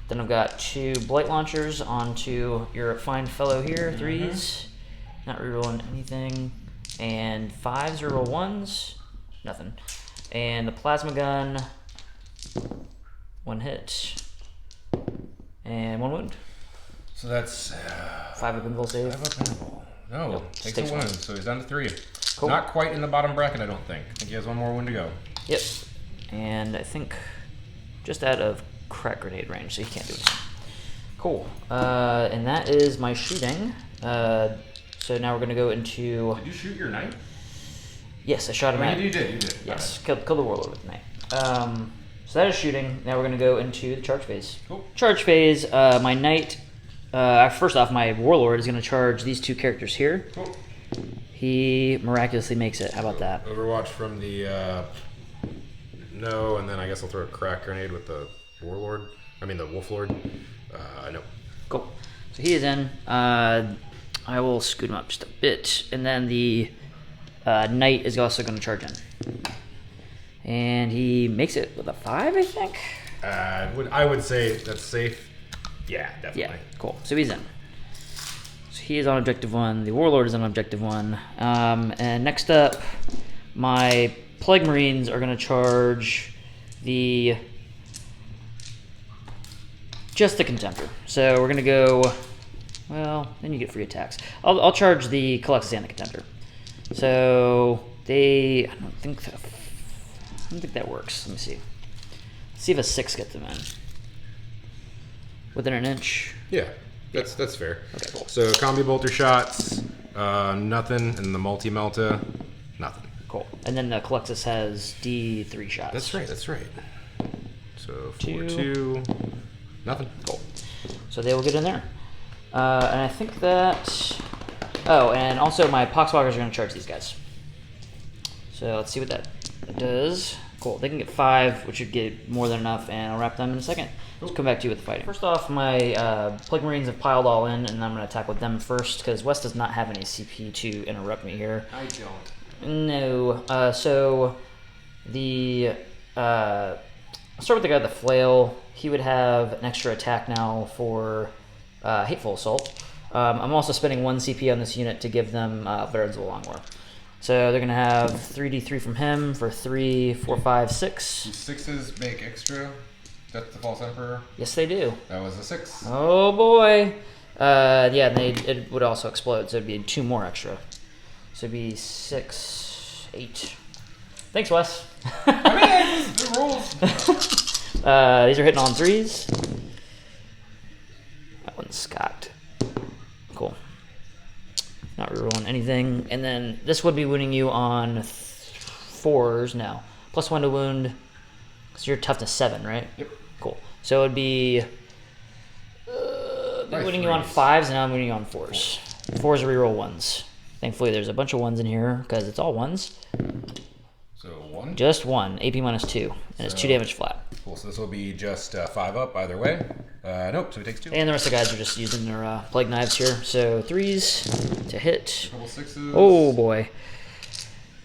Then I've got 2 Blight Launchers onto your fine fellow here. 3s. Not rerolling anything. And 5s reroll 1s. Nothing. And the Plasma Gun. 1 hit. And 1 wound. So that's 5 up invul save. 5 up interval. No, Yep, takes takes a wound, one. so he's down to 3. Cool. Not quite in the bottom bracket, I don't think. I think he has 1 more wound to go. Yep. And I think just out of crack grenade range, so he can't do anything. Cool. And that is my shooting. So now we're going to go into... Did you shoot your knight? Yes, I shot him at... You did. Yes, killed the Warlord with the knight. So that is shooting. Now we're going to go into the charge phase. Cool. Charge phase, my knight... first off, my Warlord is going to charge these 2 characters here. Cool. He miraculously makes it. How about that? Overwatch from the... No, and then I guess I'll throw a crack grenade with the Warlord. I mean the Wolf Lord. No. Cool. So he is in. I will scoot him up just a bit. And then the knight is also going to charge in. And he makes it with a 5, I think? I would say that's safe. Yeah, definitely. Yeah, cool. So he's in. So he is on objective 1. The Warlord is on objective 1. And next up, my Plague Marines are going to charge just the Contemptor. So we're going to go... Well, then you get free attacks. I'll charge the Colossus and the Contemptor. So they... I don't think that works. Let me see. Let's see if a 6 gets them in. Within an inch? Yeah, that's fair. Okay, cool. So combi bolter shots, nothing, and the multi-melta, nothing. Cool. And then the Colossus has D3 shots. That's right. So 2. 4-2, nothing. Cool. So they will get in there. And I think that... Oh, and also my Poxwalkers are going to charge these guys. So let's see what that does. Cool. They can get 5, which should get more than enough, and I'll wrap them in a second. Let's come back to you with the fighting. First off, my Plague Marines have piled all in, and I'm going to attack with them first, because Wes does not have any CP to interrupt me here. I don't. No. So the... I'll start with the guy with the flail. He would have an extra attack now for Hateful Assault. I'm also spending 1 CP on this unit to give them Veterans of the Long War. So they're going to have 3d3 from him for 3, 4, 5, 6. 6s make extra. That's the False Emperor. Yes, they do. That was a 6. Oh, boy. Yeah, and it would also explode, so it'd be 2 more extra. So it'd be 6, 8. Thanks, Wes. I mean, the rules. These are hitting on 3s. That one's Scott. Cool. Not rerolling anything. And then this would be wounding you on 4s now. +1 to wound. Because you're toughness 7, right? Yep. Cool. So it would be been winning you on 5s, and now I'm winning you on 4s. 4s are reroll 1s. Thankfully, there's a bunch of 1s in here because it's all 1s. So 1? Just 1. AP minus 2. And it's 2 damage flat. Cool, so this will be just 5 up either way. Nope, so he takes 2. And the rest of the guys are just using their plague knives here. So 3s to hit. A couple 6s. Oh boy.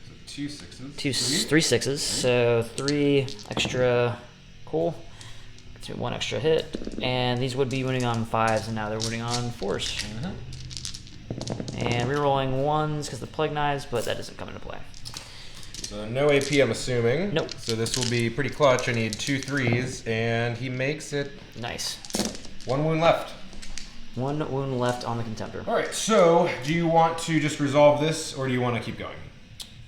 So 2 6s. 3 6s. So 3 extra. Cool. 1 extra hit. And these would be winning on 5s, and now they're winning on 4s. And rerolling 1s because the plague knives, but that doesn't come into play. So no AP, I'm assuming. Nope. So this will be pretty clutch. I need 2 3s, and he makes it. Nice. 1 wound left. 1 wound left on the contender. All right. So do you want to just resolve this, or do you want to keep going?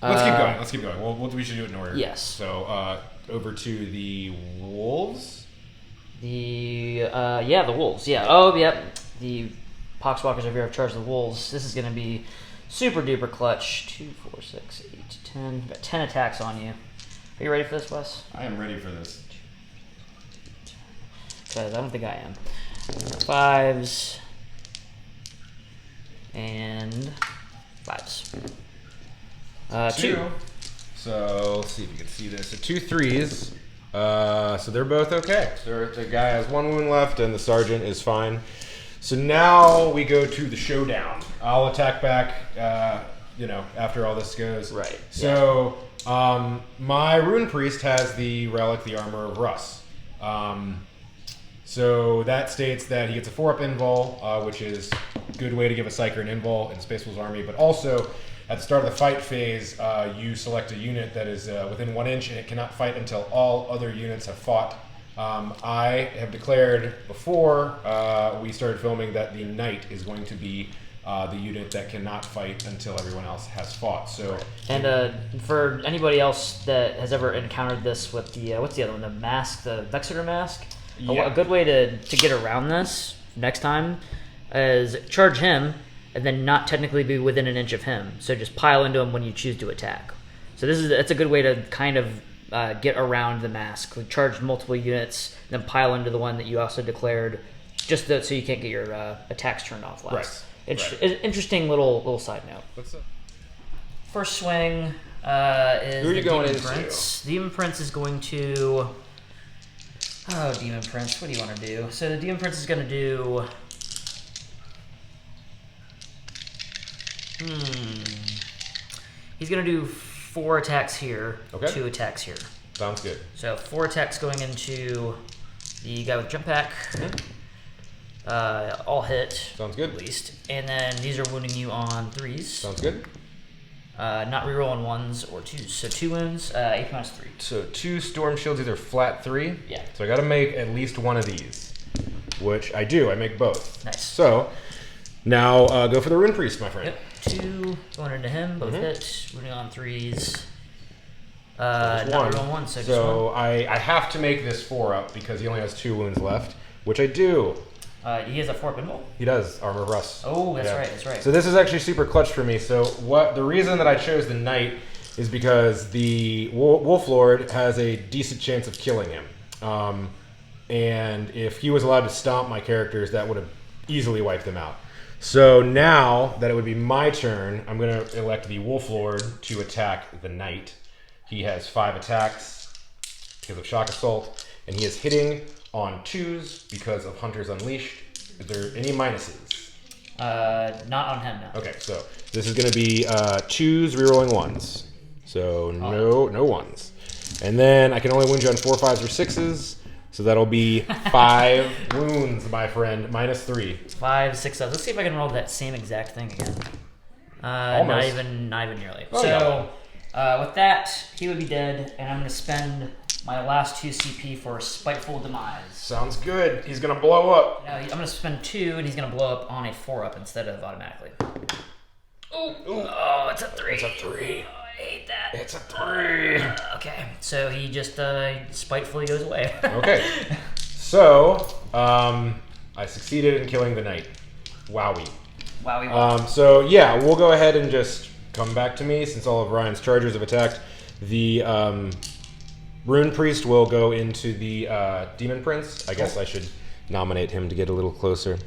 Let's keep going. Let's keep going. We should do it in order. Yes. So over to the wolves. The wolves. Yeah. Oh, yep. The Poxwalkers over here have charged the wolves. This is going to be super duper clutch. 2, 4, 6, 8, 10. Got 10 attacks on you. Are you ready for this, Wes? I am ready for this. Because I don't think I am. 5s and 5s. 2. So let's see if you can see this. So 2 3s. So they're both okay. So the guy has 1 wound left, and the sergeant is fine. So now we go to the showdown. I'll attack back, after all this goes. Right. So my rune priest has the relic, the armor of Russ. So that states that he gets a 4-up invul, which is a good way to give a psyker an invul in Space Wolves Army. But also, at the start of the fight phase, you select a unit that is within 1 inch, and it cannot fight until all other units have fought. I have declared before we started filming that the knight is going to be the unit that cannot fight until everyone else has fought. So, and for anybody else that has ever encountered this with the what's the other one? The mask, the Vexeter mask. Yeah. A good way to get around this next time is charge him, and then not technically be within 1 inch of him. So just pile into him when you choose to attack. So it's a good way to kind of get around the mask. We charge multiple units, then pile into the one that you also declared, just so you can't get your attacks turned off last. Right. Interesting little side note. What's up? First swing is Who are you the going Demon into? Prince. Demon Prince is going to... Oh, Demon Prince, what do you want to do? So the Demon Prince is going to do... He's going to do 4 attacks here, Okay. 2 attacks here. Sounds good. So 4 attacks going into the guy with jump pack. All hit. Sounds good. At least. And then these are wounding you on 3s. Sounds good. Not rerolling 1s or 2s. So 2 wounds, 8 minus 3. So 2 storm shields, either flat 3. Yeah. So I got to make at least 1 of these, which I do. I make both. Nice. So now go for the rune priest, my friend. Yep. 2 going into him, both hit. Wounding on 3s. Not rerolling 1, so just 1. I have to make this 4-up because he only has 2 wounds left, which I do. He has a 4-up invul. He does, Armor of Russ. Oh, that's right. So this is actually super clutch for me. So the reason that I chose the knight is because the Wolf Lord has a decent chance of killing him. And if he was allowed to stomp my characters, that would have easily wiped them out. So now that it would be my turn, I'm going to elect the Wolf Lord to attack the knight. He has 5 attacks because of Shock Assault, and he is hitting on 2s because of Hunter's Unleashed. Is there any minuses? Not on him, no. Okay, so this is going to be 2s rerolling 1s. So no 1s. And then I can only wound you on 4, 5s, or 6s. So that'll be 5 wounds, my friend, minus 3. 5, 6, 7. Let's see if I can roll that same exact thing again. Not Almost. even nearly. Oh, so with that, he would be dead, and I'm going to spend my last 2 CP for Spiteful Demise. Sounds good. He's going to blow up. I'm going to spend 2, and he's going to blow up on a 4-up instead of automatically. Ooh. Oh, it's a 3. It's a 3. Oh, I hate that. It's a 3. Okay, so he just spitefully goes away. Okay. So, I succeeded in killing the knight. Wowie. So, yeah, we'll go ahead and just come back to me since all of Ryan's chargers have attacked. The Rune Priest will go into the Demon Prince. I guess I should nominate him to get a little closer.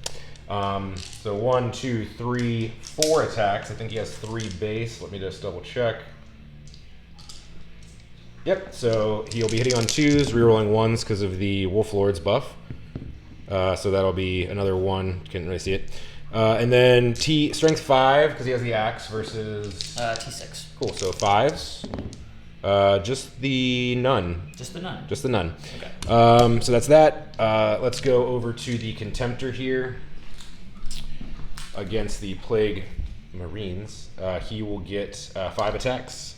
So 1, 2, 3, 4 attacks. I think he has 3 base. Let me just double check. Yep, so he'll be hitting on 2s, rerolling 1s because of the Wolf Lord's buff. So that'll be another 1. Can't really see it. And then strength 5 because he has the axe versus T6. Cool. So 5s. Just the none. Just the none. Just the none. Okay. So that's that. Let's go over to the Contemptor here against the Plague Marines. He will get 5 attacks.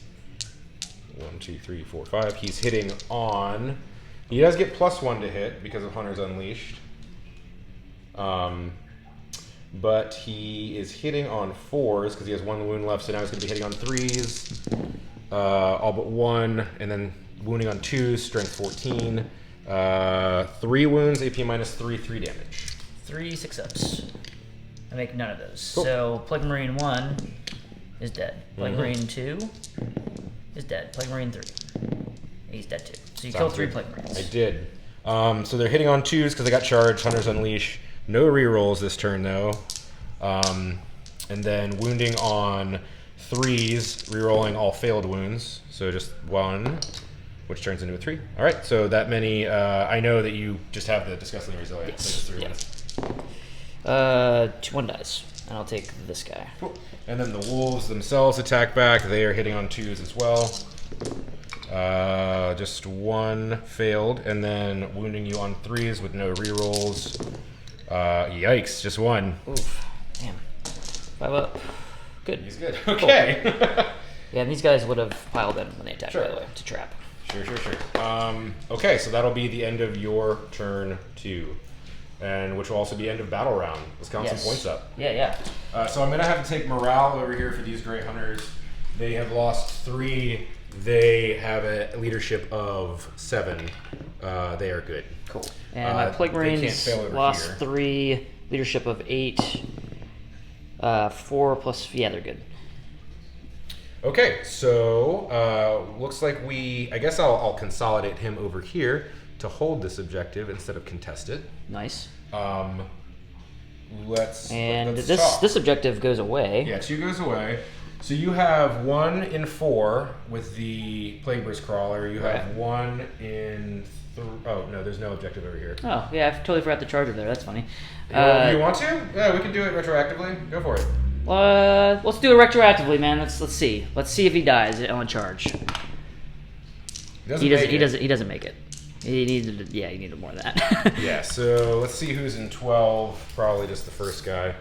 1, 2, 3, 4, 5. He's hitting on. He does get +1 to hit because of Hunter's Unleashed. But he is hitting on 4s because he has 1 wound left. So now he's going to be hitting on 3s, all but 1, and then wounding on 2s. Strength 14. 3 wounds, AP -3, 3 damage. 3 6-ups. I make none of those. Cool. So Plague Marine 1 is dead. Plague Marine 2 is dead. Plague Marine 3. He's dead too. So you killed 3 Plague Marines. I did. So they're hitting on 2s because they got charged. Hunter's Unleash. No rerolls this turn though. And then wounding on 3s, rerolling all failed wounds. So just 1, which turns into a 3. All right. So that many. I know that you just have the disgustingly resilient. Yes. So just 3 wins. 1 dice. And I'll take this guy. Cool. And then the wolves themselves attack back. They are hitting on 2s as well. Just 1 failed, and then wounding you on 3s with no rerolls. Yikes, just 1. Oof. Damn. 5 up. Good. He's good. Okay. Cool. Yeah, and these guys would have piled in when they attacked, Sure. by the way, to trap. Sure. Okay, so that'll be the end of your turn 2. And which will also be end of battle round. Let's count some points up. Yeah. So I'm going to have to take morale over here for these Great Hunters. They have lost 3. They have a leadership of 7. They are good. Cool. And my Plague Marines can't fail over lost here. 3, leadership of 8. 4 plus, yeah, they're good. Okay, so looks like I guess I'll consolidate him over here to hold this objective instead of contest it. Nice. Let's this talk. objective goes away. Yeah, 2 goes away. So you have 1 in 4 with the Plague Burst Crawler. You have 1 in oh no, there's no objective over here. Oh yeah, I totally forgot the charger there. That's funny. Do you want to? Yeah, we can do it retroactively. Go for it. Let's do it retroactively, man. Let's see. Let's see if he dies on charge. He doesn't make it. He needed more of that. Yeah, so let's see who's in 12. Probably just the first guy.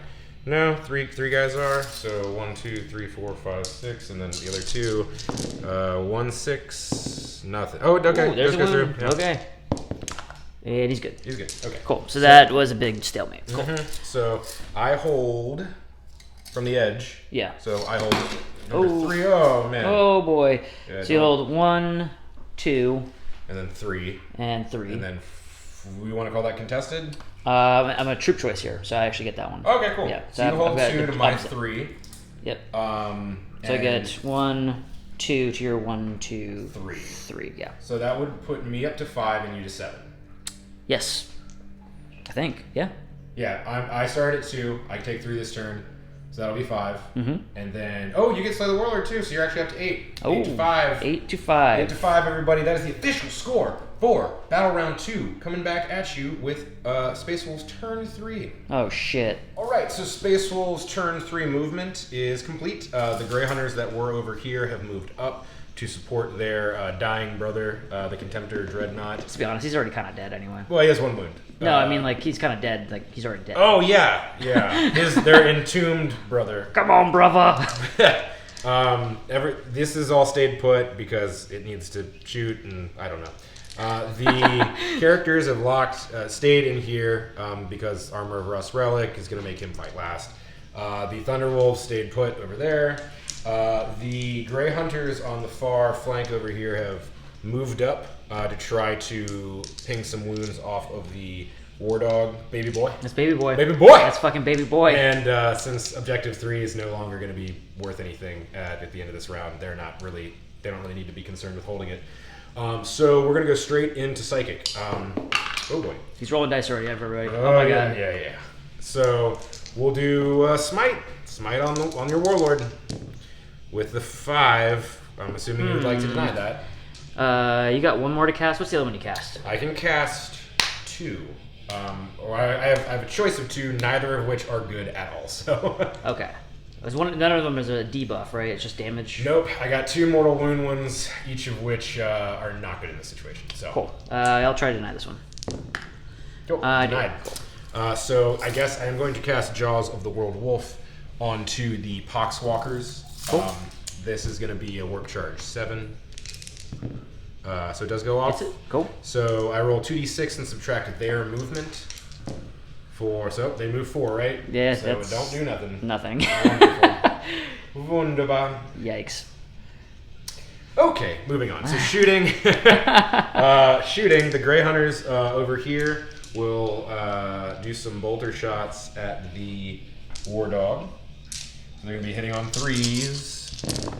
No, three guys are. So 1, 2, 3, 4, 5, 6, and then the other 2. 1, 6, nothing. Oh, okay. Ooh, there's goes a through. wound. Okay. And he's good. He's good. Okay. Cool. So that was a big stalemate. Cool. So I hold from the edge. Yeah. So I hold number 3. Oh man. Oh boy. Yeah, so you hold 1, 2, and then 3. and 3. And then we want to call that contested. I'm a troop choice here, so I actually get that one. Okay, cool. Yeah. So you hold 2 to my 3. Yep. So So I get 1, 2 to your 1, 2, 3. 3. Yeah. So that would put me up to 5 and you to 7. Yes. I think. Yeah. Yeah, I start at 2. I take 3 this turn, so that'll be 5. Mm-hmm. And then you get Slay the Warlord too, so you're actually up to 8. Oh, 8 to 5. 8 to 5. 8 to 5, everybody. That is the official score for Battle Round 2. Coming back at you with Space Wolves turn 3. Oh shit. All right, so Space Wolves turn 3 movement is complete. The Grey Hunters that were over here have moved up to support their dying brother, the Contemptor Dreadnought. To be honest, he's already kind of dead anyway. Well, he has 1 wound. No, I mean like he's kind of dead. Like he's already dead. Oh yeah. Their entombed brother. Come on, brother. This is all stayed put because it needs to shoot, and I don't know. The characters have stayed in here because Armor of Russ Relic is going to make him fight last. The Thunderwolves stayed put over there. The Grey Hunters on the far flank over here have moved up to try to ping some wounds off of the War Dog Baby Boy. That's Baby Boy. Baby Boy! That's fucking Baby Boy. And since Objective 3 is no longer going to be worth anything at the end of this round, they don't really need to be concerned with holding it. So we're going to go straight into Psychic. Oh boy. He's rolling dice already, everybody. Oh my god. Yeah. So we'll do smite on your warlord with the 5. I'm assuming you would like to deny that. You got one more to cast. What's the other one you cast? I can cast 2. Or I have a choice of 2, neither of which are good at all. So okay. None of them is a debuff, right? It's just damage. Nope. I got 2 mortal wound ones, each of which are not good in this situation. So cool. I'll try to deny this one. Cool. Denied. So I guess I am going to cast Jaws of the World Wolf onto the Poxwalkers. Cool. This is going to be a work charge 7. So it does go off. Cool. So I roll 2d6 and subtract their movement. So they move 4, right? Yeah, so it don't do nothing. Nothing. Wunderbar. Yikes. Okay, moving on. So shooting. Shooting. The Grey Hunters over here will do some bolter shots at the War Dog. So they're going to be hitting on 3s.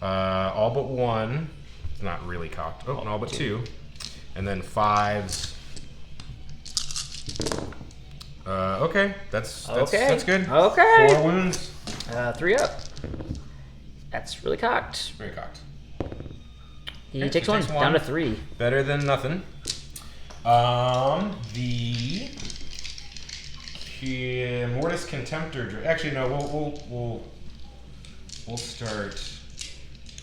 All but 1. It's not really cocked. Oh, and all but 2. And then 5s. Okay, that's good. Okay. 4 wounds. 3 up. That's really cocked. Very cocked. He takes one down to 3. Better than nothing. The Mortis Contemptor. Actually, no. We'll start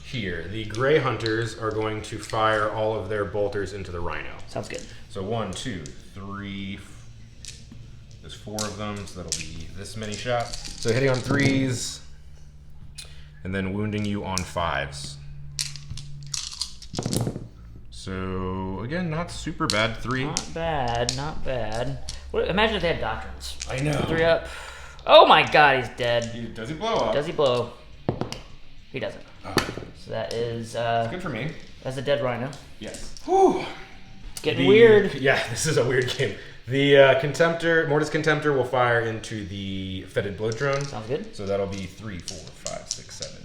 here. The Grey Hunters are going to fire all of their bolters into the Rhino. Sounds good. So 1, 2, 3. There's 4 of them, so that'll be this many shots. So hitting on 3s, and then wounding you on 5s. So again, not super bad. 3. Not bad. Not bad. Imagine if they had doctrines. I know. 3 up. Oh my God, he's dead. Does he blow up? Does he blow? He doesn't. Oh. So that is good for me. That's a dead Rhino. Yes. Whew. Getting weird. Yeah, this is a weird game. The Mortis Contemptor will fire into the Fetid Blood Drone. Sounds good. So that'll be 3, 4, 5, 6, 7,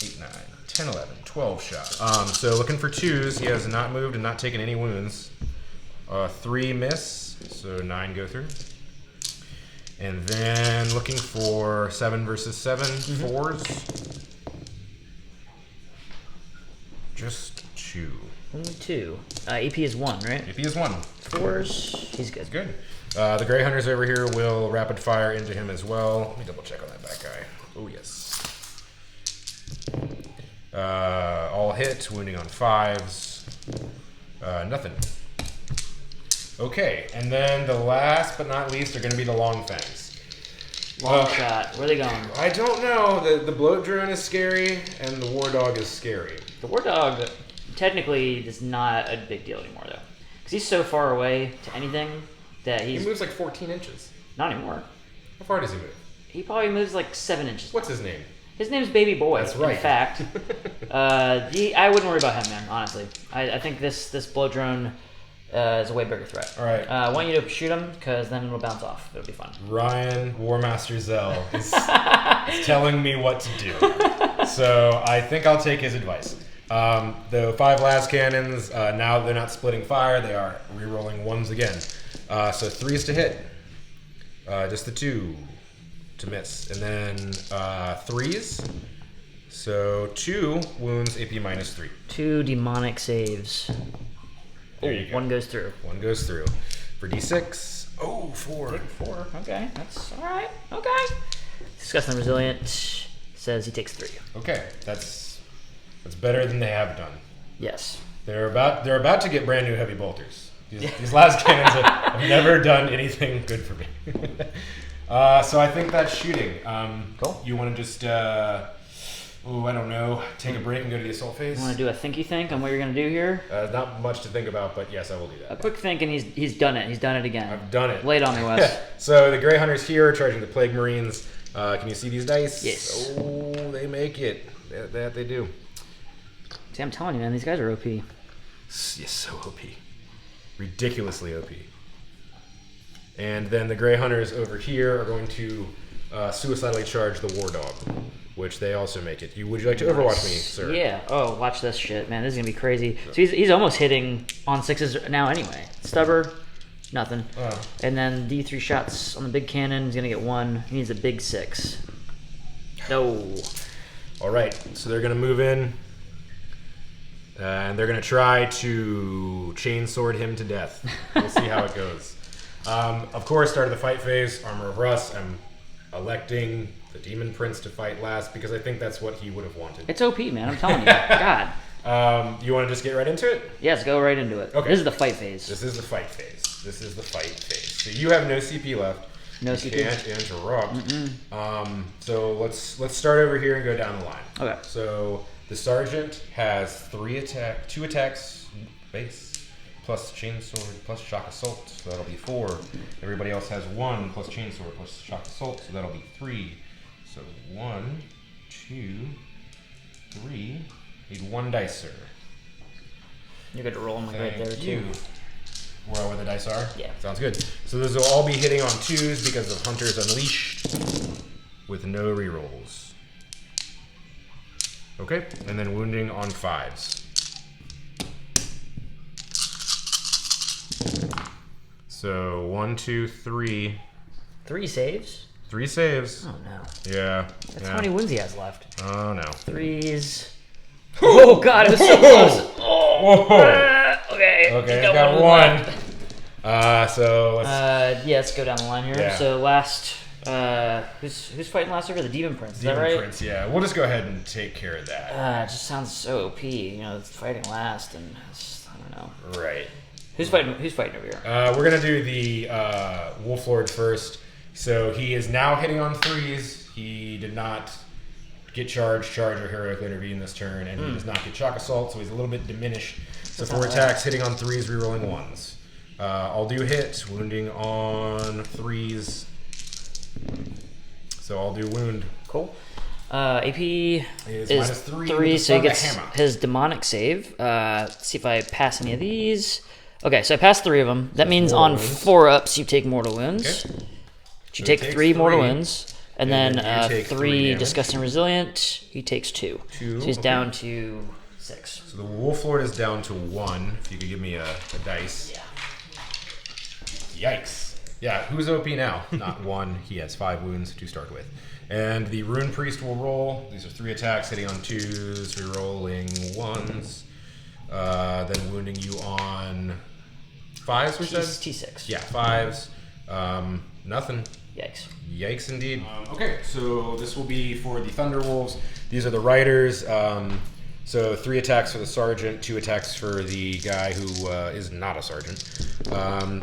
8, 9, 10, 11, 12 shots. So looking for 2s. He has not moved and not taken any wounds. 3 miss, so 9 go through. And then looking for 7 versus 7, 4s. Just 2. Only 2. AP is 1, right? AP is 1. 4s. He's good. Good. The Grey Hunters over here will rapid fire into him as well. Let me double check on that back guy. Oh, yes. All hit, wounding on 5s. Nothing. Okay, and then the last but not least are going to be the Long Fangs. Long shot. Where are they going? I don't know. The Bloat Drone is scary, and the War Dog is scary. The War Dog technically is not a big deal anymore, though. Because he's so far away to anything that he moves like 14 inches. Not anymore. How far does he move? He probably moves like 7 inches. What's his name? His name's Baby Boy. That's right. In fact, I wouldn't worry about him, man. Honestly, I think this blow drone is a way bigger threat. All right. I want you to shoot him because then it'll bounce off. It'll be fun. Ryan Warmaster Zell is telling me what to do, so I think I'll take his advice. The 5 las cannons, now they're not splitting fire, they are re-rolling 1s again. So 3s to hit, just the 2 to miss, and then 3s, so 2 wounds, AP minus 3. 2 demonic saves. There you go. 1 goes through. 1 goes through. For D6, 4. 4, okay, that's alright, okay. Disgusting Resilient says he takes 3. Okay, that's better than they have done. Yes. They're about to get brand new heavy bolters. These last cannons have never done anything good for me. So I think that's shooting. Cool. You want to just, I don't know, take a break and go to the assault phase? You want to do a thinky think on what you're going to do here? Not much to think about, but yes, I will do that. A quick think, and he's done it. He's done it again. I've done it. Lay it on me, Wes. So the Grey Hunters here are charging the Plague Marines. Can you see these dice? Yes. Oh, they make it. That they do. See, I'm telling you, man, these guys are OP. Yes, so OP. Ridiculously OP. And then the Grey Hunters over here are going to suicidally charge the War Dog, which they also make it. Would you like to overwatch me, sir? Yeah. Oh, watch this shit, man. This is going to be crazy. So he's almost hitting on 6s now anyway. Stubber, Nothing. Oh. And then D3 shots on the big cannon. He's gonna get 1. He needs a big 6. No. All right, so they're gonna move in, and they're gonna try to chainsword him to death. We'll see how it goes. Of course, start of the fight phase, Armor of Russ. I'm electing the Demon Prince to fight last because I think that's what he would have wanted. It's OP, man. I'm telling you. God. You want to just get right into it? Yes, go right into it. Okay. This is the fight phase. This is the fight phase. So you have no CP left. No you CP. Can't interrupt. So let's start over here and go down the line. Okay. So the sergeant has 2 attacks base, plus chainsword, plus shock assault. So that'll be 4. Everybody else has 1 plus chainsword, plus shock assault. So that'll be 3. So 1, 2, 3. Need 1 dice, sir. You're good to roll them like right there too. Where the dice are? Yeah. Sounds good. So those will all be hitting on 2s because of Hunters Unleashed with no rerolls. Okay, and then wounding on 5s. So 1, 2, 3. 3 saves? 3 saves. Oh no. Yeah. That's how many wounds he has left. Oh no. 3s. Oh god, it was so close. Oh. Okay. Okay, I've got 1. So let's. Yeah, let's go down the line here. Yeah. So last, who's fighting last over? The Demon Prince. Is that right? Demon Prince, yeah. We'll just go ahead and take care of that. It just sounds so OP. You know, it's fighting last, and it's, I don't know. Right. Who's fighting over here? We're gonna do the Wolf Lord first. So he is now hitting on 3s. He did not get charge, or heroic intervene this turn, and he does not get shock assault, so he's a little bit diminished. So 4 attacks, hitting on 3s, rerolling 1s. I'll do hit, wounding on 3s. So I'll do wound. Cool. AP is -3, so he gets his demonic save. Let's see if I pass any of these. Okay, so I passed 3 of them. That means on wounds. 4 ups you take mortal wounds. Okay. You So take he takes 3 mortal 3. wounds, and And then then you take 3 3 damage. disgusting resilient. He takes 2. 2, So he's okay. down to 6. So the Wolf Lord is down to 1. If you could give me a dice. Yeah. Yikes. Yeah, who's OP now? Not 1. He has 5 wounds to start with. And the Rune Priest will roll. These are 3 attacks, hitting on 2s, rerolling 1s. Then wounding you on 5s, we said? T6. Yeah, 5s. Nothing. Yikes. Yikes indeed. Okay, so this will be for the Thunderwolves. These are the riders. So 3 attacks for the sergeant, 2 attacks for the guy who is not a sergeant.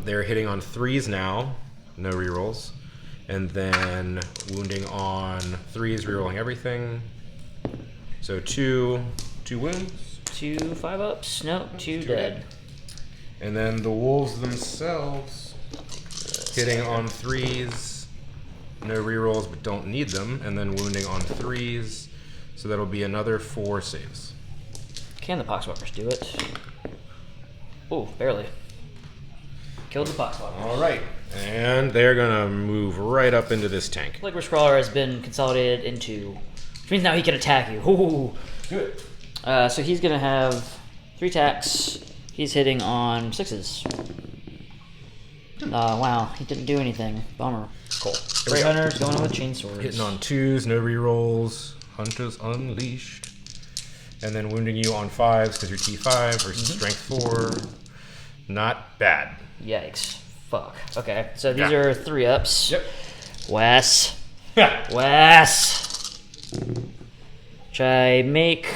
They're hitting on 3s now, no rerolls. And then wounding on 3s, rerolling everything. So 2 wounds. 2 5 ups. No, 2 2 dead. And then the wolves themselves hitting on 3s, no rerolls but don't need them, and then wounding on 3s. So that'll be another 4 saves. Can the Poxwalkers do it? Oh, barely. Killed the Poxwalkers. All right, and they're gonna move right up into this tank. Liquor Crawler has been consolidated into, which means now he can attack you. Ooh. Good. So he's gonna have 3 attacks. He's hitting on 6s. Wow, he didn't do anything. Bummer. Cool. Grey Hunters going on with chainswords. Hitting on 2s, no rerolls. Hunters Unleashed. And then wounding you on 5s because you're T5 versus Strength 4. Not bad. Yikes. Fuck. Okay, so these Yeah. are 3 ups. Yep. Wes. Wes. Which I make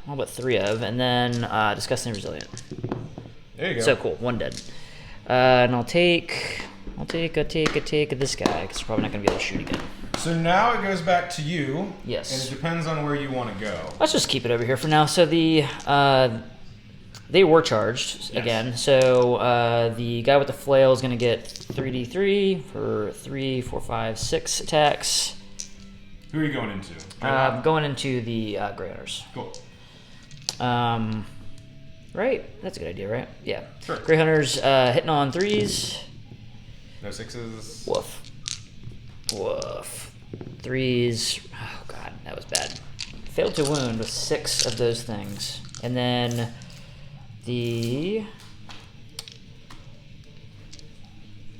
all but 3 of, and then Disgusting Resilient. There you go. So cool, 1 dead. And I'll take this guy, because we're probably not going to be able to shoot again. So now it goes back to you. Yes. And it depends on where you want to go. Let's just keep it over here for now. So they were charged again. So the guy with the flail is going to get 3d3 for 3, 4, 5, 6 attacks. Who are you going into? Going into the Grey Hunters. Cool. Right? That's a good idea, right? Yeah. Sure. Grey Hunters hitting on 3s. No 6s. Woof. Woof. 3s. Oh, God, that was bad. Failed to wound with 6 of those things. And then the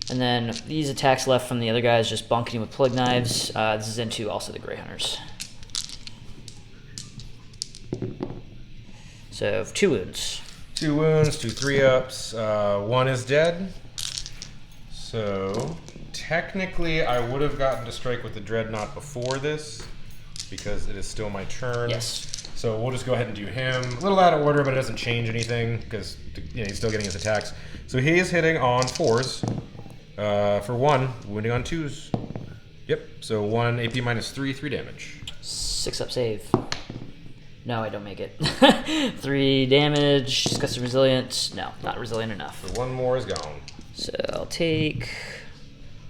And then these attacks left from the other guys just bunking with plague knives. This is into also the Grey Hunters. So 2 wounds. 2 wounds, 2 3-ups. 1 is dead. So technically, I would have gotten to strike with the Dreadnought before this because it is still my turn. Yes. So we'll just go ahead and do him. A little out of order, but it doesn't change anything because he's still getting his attacks. So he is hitting on 4s for 1, wounding on 2s. Yep. So 1 AP minus 3, 3 damage. 6-up save. No, I don't make it. 3 damage, disgusting resilient. No, not resilient enough. So 1 more is gone. So I'll take.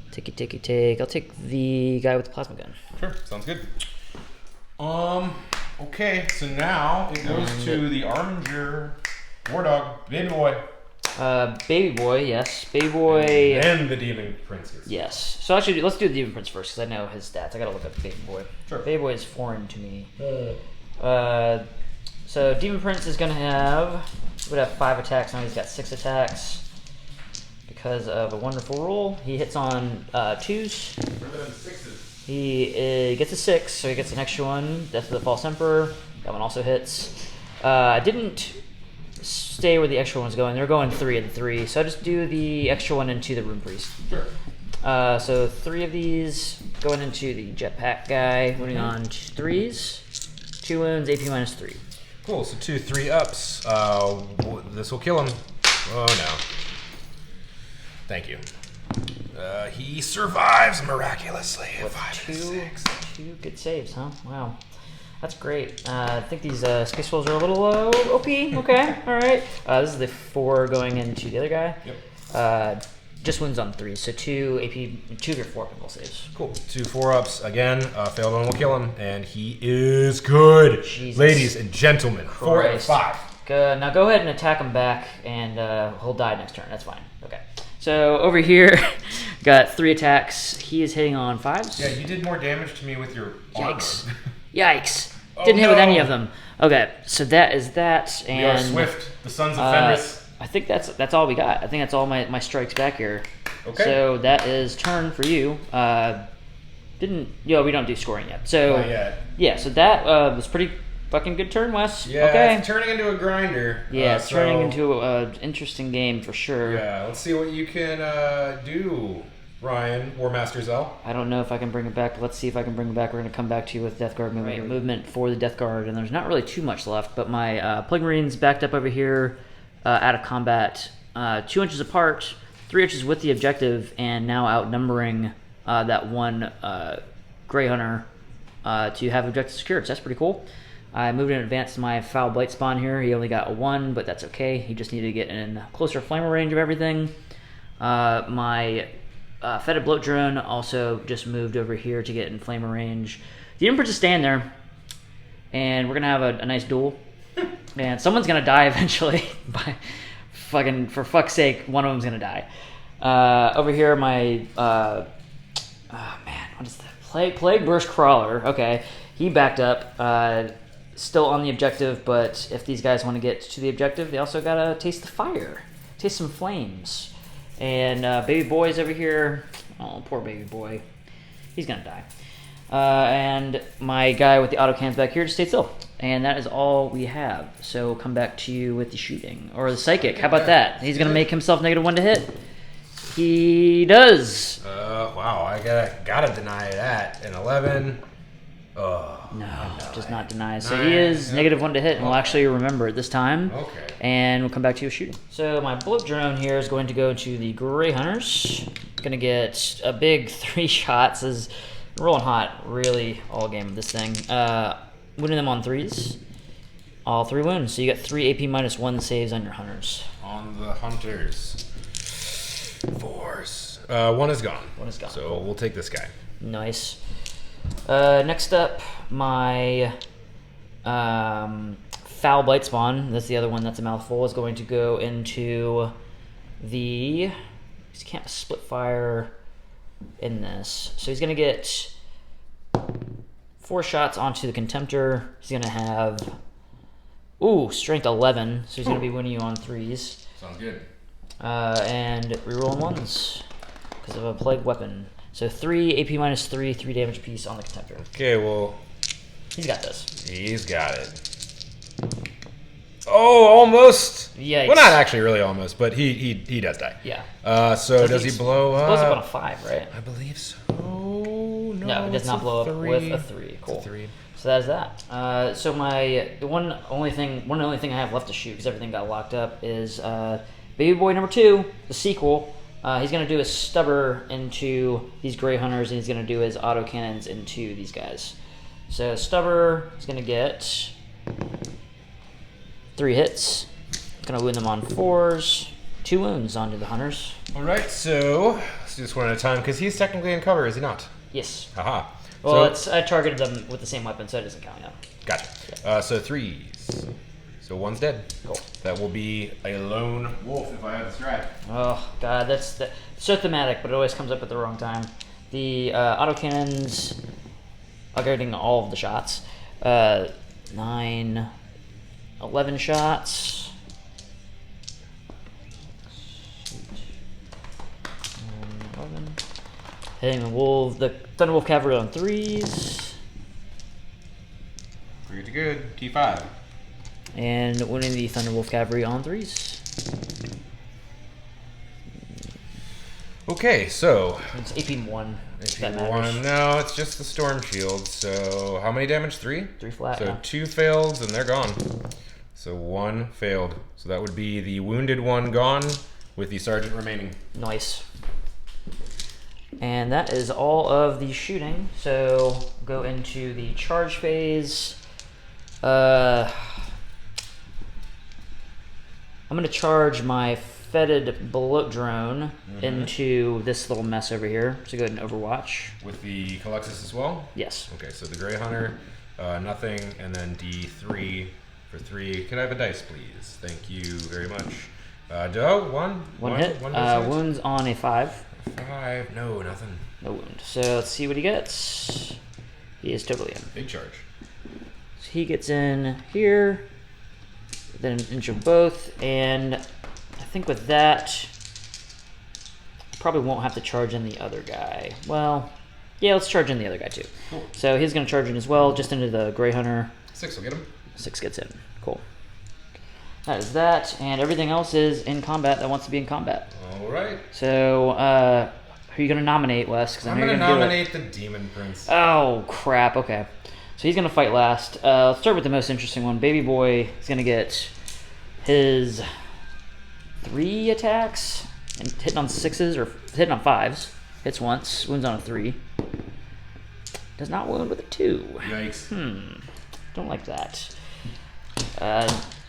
I'll take the guy with the plasma gun. Sure, sounds good. Okay, so now it goes to the Arminger War Dog, Baby Boy. Baby Boy, yes. Baby Boy. And the Demon Princess. Yes. So actually, let's do the Demon Prince first because I know his stats. I gotta look up Baby Boy. Sure. Baby Boy is foreign to me. So Demon Prince is gonna would have 5 attacks. Now he's got 6 attacks because of a wonderful roll. He hits on 2s. Remember them 6s. He gets a 6, so he gets an extra one. Death of the False Emperor. That one also hits. I didn't stay where the extra one's going. They're going 3 and 3, so I just do the extra one into the Rune Priest. Sure. So 3 of these going into the jetpack guy, wounding on 3s. 2 wounds, AP minus 3. Cool, so 2 3-ups. This will kill him. Oh no. Thank you. He survives miraculously. With 5 and 6. 2 good saves, huh? Wow. That's great. I think these Space Wolves are a little OP. Okay, alright. This is the 4 going into the other guy. Yep. Just wounds on 3, so 2 AP, 2 of your 4 pinball saves. Cool. 2 4-ups. Again, failed one will kill him, and he is good. Jesus. Ladies and gentlemen, 4 and Christ. 5. Good. Now go ahead and attack him back, and he'll die next turn. That's fine. Okay. So over here, got 3 attacks. He is hitting on 5s. Yeah, you did more damage to me with your Yikes. armor. Yikes. Oh, Didn't hit with no. any of them. Okay, so that is that. And We are Swift, the Sons of Fenris. I think that's all we got. I think that's all my strikes back here. Okay. So that is turn for you. We don't do scoring yet. So Not yet. yeah, so that was pretty fucking good turn, Wes. Yeah, okay. it's turning into a grinder. Yeah, it's turning into an interesting game for sure. Yeah, let's see what you can do, Ryan, War Master Zell. I don't know if I can bring it back, but let's see if I can bring it back. We're going to come back to you with Death Guard movement for the Death Guard, and there's not really too much left, but my Plague Marines backed up over here out of combat, 2 inches apart, 3 inches with the objective, and now outnumbering that one Grey Hunter to have objective secured, so that's pretty cool. I moved in advance to my Foul Blight spawn here. He only got a 1, but that's okay. He just needed to get in closer flamer range of everything. My Fetid Bloat Drone also just moved over here to get in flamer range. The Emperor just stand there, and we're going to have a nice duel. And someone's going to die eventually. For fuck's sake, one of them's going to die. Over here, my... what is that? Plague Burst Crawler. Okay, he backed up. Still on the objective, but if these guys want to get to the objective, they also gotta taste the fire, taste some flames. And Baby Boy's over here. Oh, poor Baby Boy, he's gonna die. And my guy with the autocans back here just stayed still. And that is all we have. So come back to you with the shooting or the psychic. How about that? He's gonna make himself -1 to hit. He does. Wow, I gotta deny that. An 11. No, just not deny. So he is -1 to hit, and we'll actually remember it this time. Okay. And we'll come back to you with shooting. So my bullet drone here is going to go to the Grey Hunters. Going to get a big 3 shots. Is rolling hot, really, all game of this thing. Wounding them on 3s. All 3 wounds. So you got 3 AP -1 saves on your Hunters. On the Hunters. 4s. 1 is gone. 1 is gone. So we'll take this guy. Nice. Next up, my Foul Blight Spawn, that's the other one that's a mouthful, is going to go into the... He can't split fire in this. So he's going to get 4 shots onto the Contemptor. He's going to have... Ooh, strength 11, so he's going to be winning you on 3s. Sounds good. And rerolling 1s. because of a plague weapon. So 3 AP minus 3 damage apiece on the contemptor. Okay, well, He's got this. he's got it. Oh, almost. Yikes. Well, not actually, really almost, but he does die. Yeah. So does he blow up? Blows up on a 5, right? I believe so. No, it does not blow up with a 3. Cool. It's a 3. So that is that. So the one only thing I have left to shoot because everything got locked up is Baby Boy number 2, the sequel. He's gonna do his stubber into these Grey Hunters, and he's gonna do his autocannons into these guys. So stubber is gonna get 3 hits. Gonna wound them on 4s. 2 wounds onto the hunters. All right, so let's do this one at a time because he's technically in cover, is he not? Yes. Haha. Well, I targeted them with the same weapon, so it doesn't count now. Gotcha. So 3s. So 1's dead. Cool. That will be a lone wolf if I have the strat. Oh god, that's so thematic, but it always comes up at the wrong time. The autocannons are getting all of the shots. 9, 11 shots. 11. Hitting the wolf, the Thunderwolf Cavalry on 3s. Pretty good. T5. And winning the Thunderwolf Cavalry on 3s. Okay, so It's AP1. AP 1. No, it's just the storm shield. So how many damage? 3? 3 flat. So Yeah. 2 failed and they're gone. So 1 failed. So that would be the wounded one gone with the sergeant remaining. Nice. And that is all of the shooting. So go into the charge phase. I'm going to charge my fetid bloat drone into this little mess over here. So go ahead and overwatch. With the Calyxus as well? Yes. Okay, so the Grey Hunter, nothing, and then D3 for 3. Could I have a dice, please? Thank you very much. One hit. Wounds on a 5. 5. No, nothing. No wound. So let's see what he gets. He is totally in. Big charge. So he gets in here. Then an inch of both, and I think with that, probably won't have to charge in the other guy. Well, yeah, let's charge in the other guy too. Cool. So he's going to charge in as well, just into the Grey Hunter. 6 will get him. 6 gets in. Cool. That is that, and everything else is in combat that wants to be in combat. All right. So, who are you going to nominate, Wes? 'Cause I I'm know going to you're gonna nominate the Demon Prince. Oh, crap. Okay. So he's going to fight last. Let's start with the most interesting one. Baby Boy is going to get his 3 attacks and hitting on 6s or hitting on 5s. Hits once, wounds on a 3. Does not wound with a 2. Yikes. Don't like that.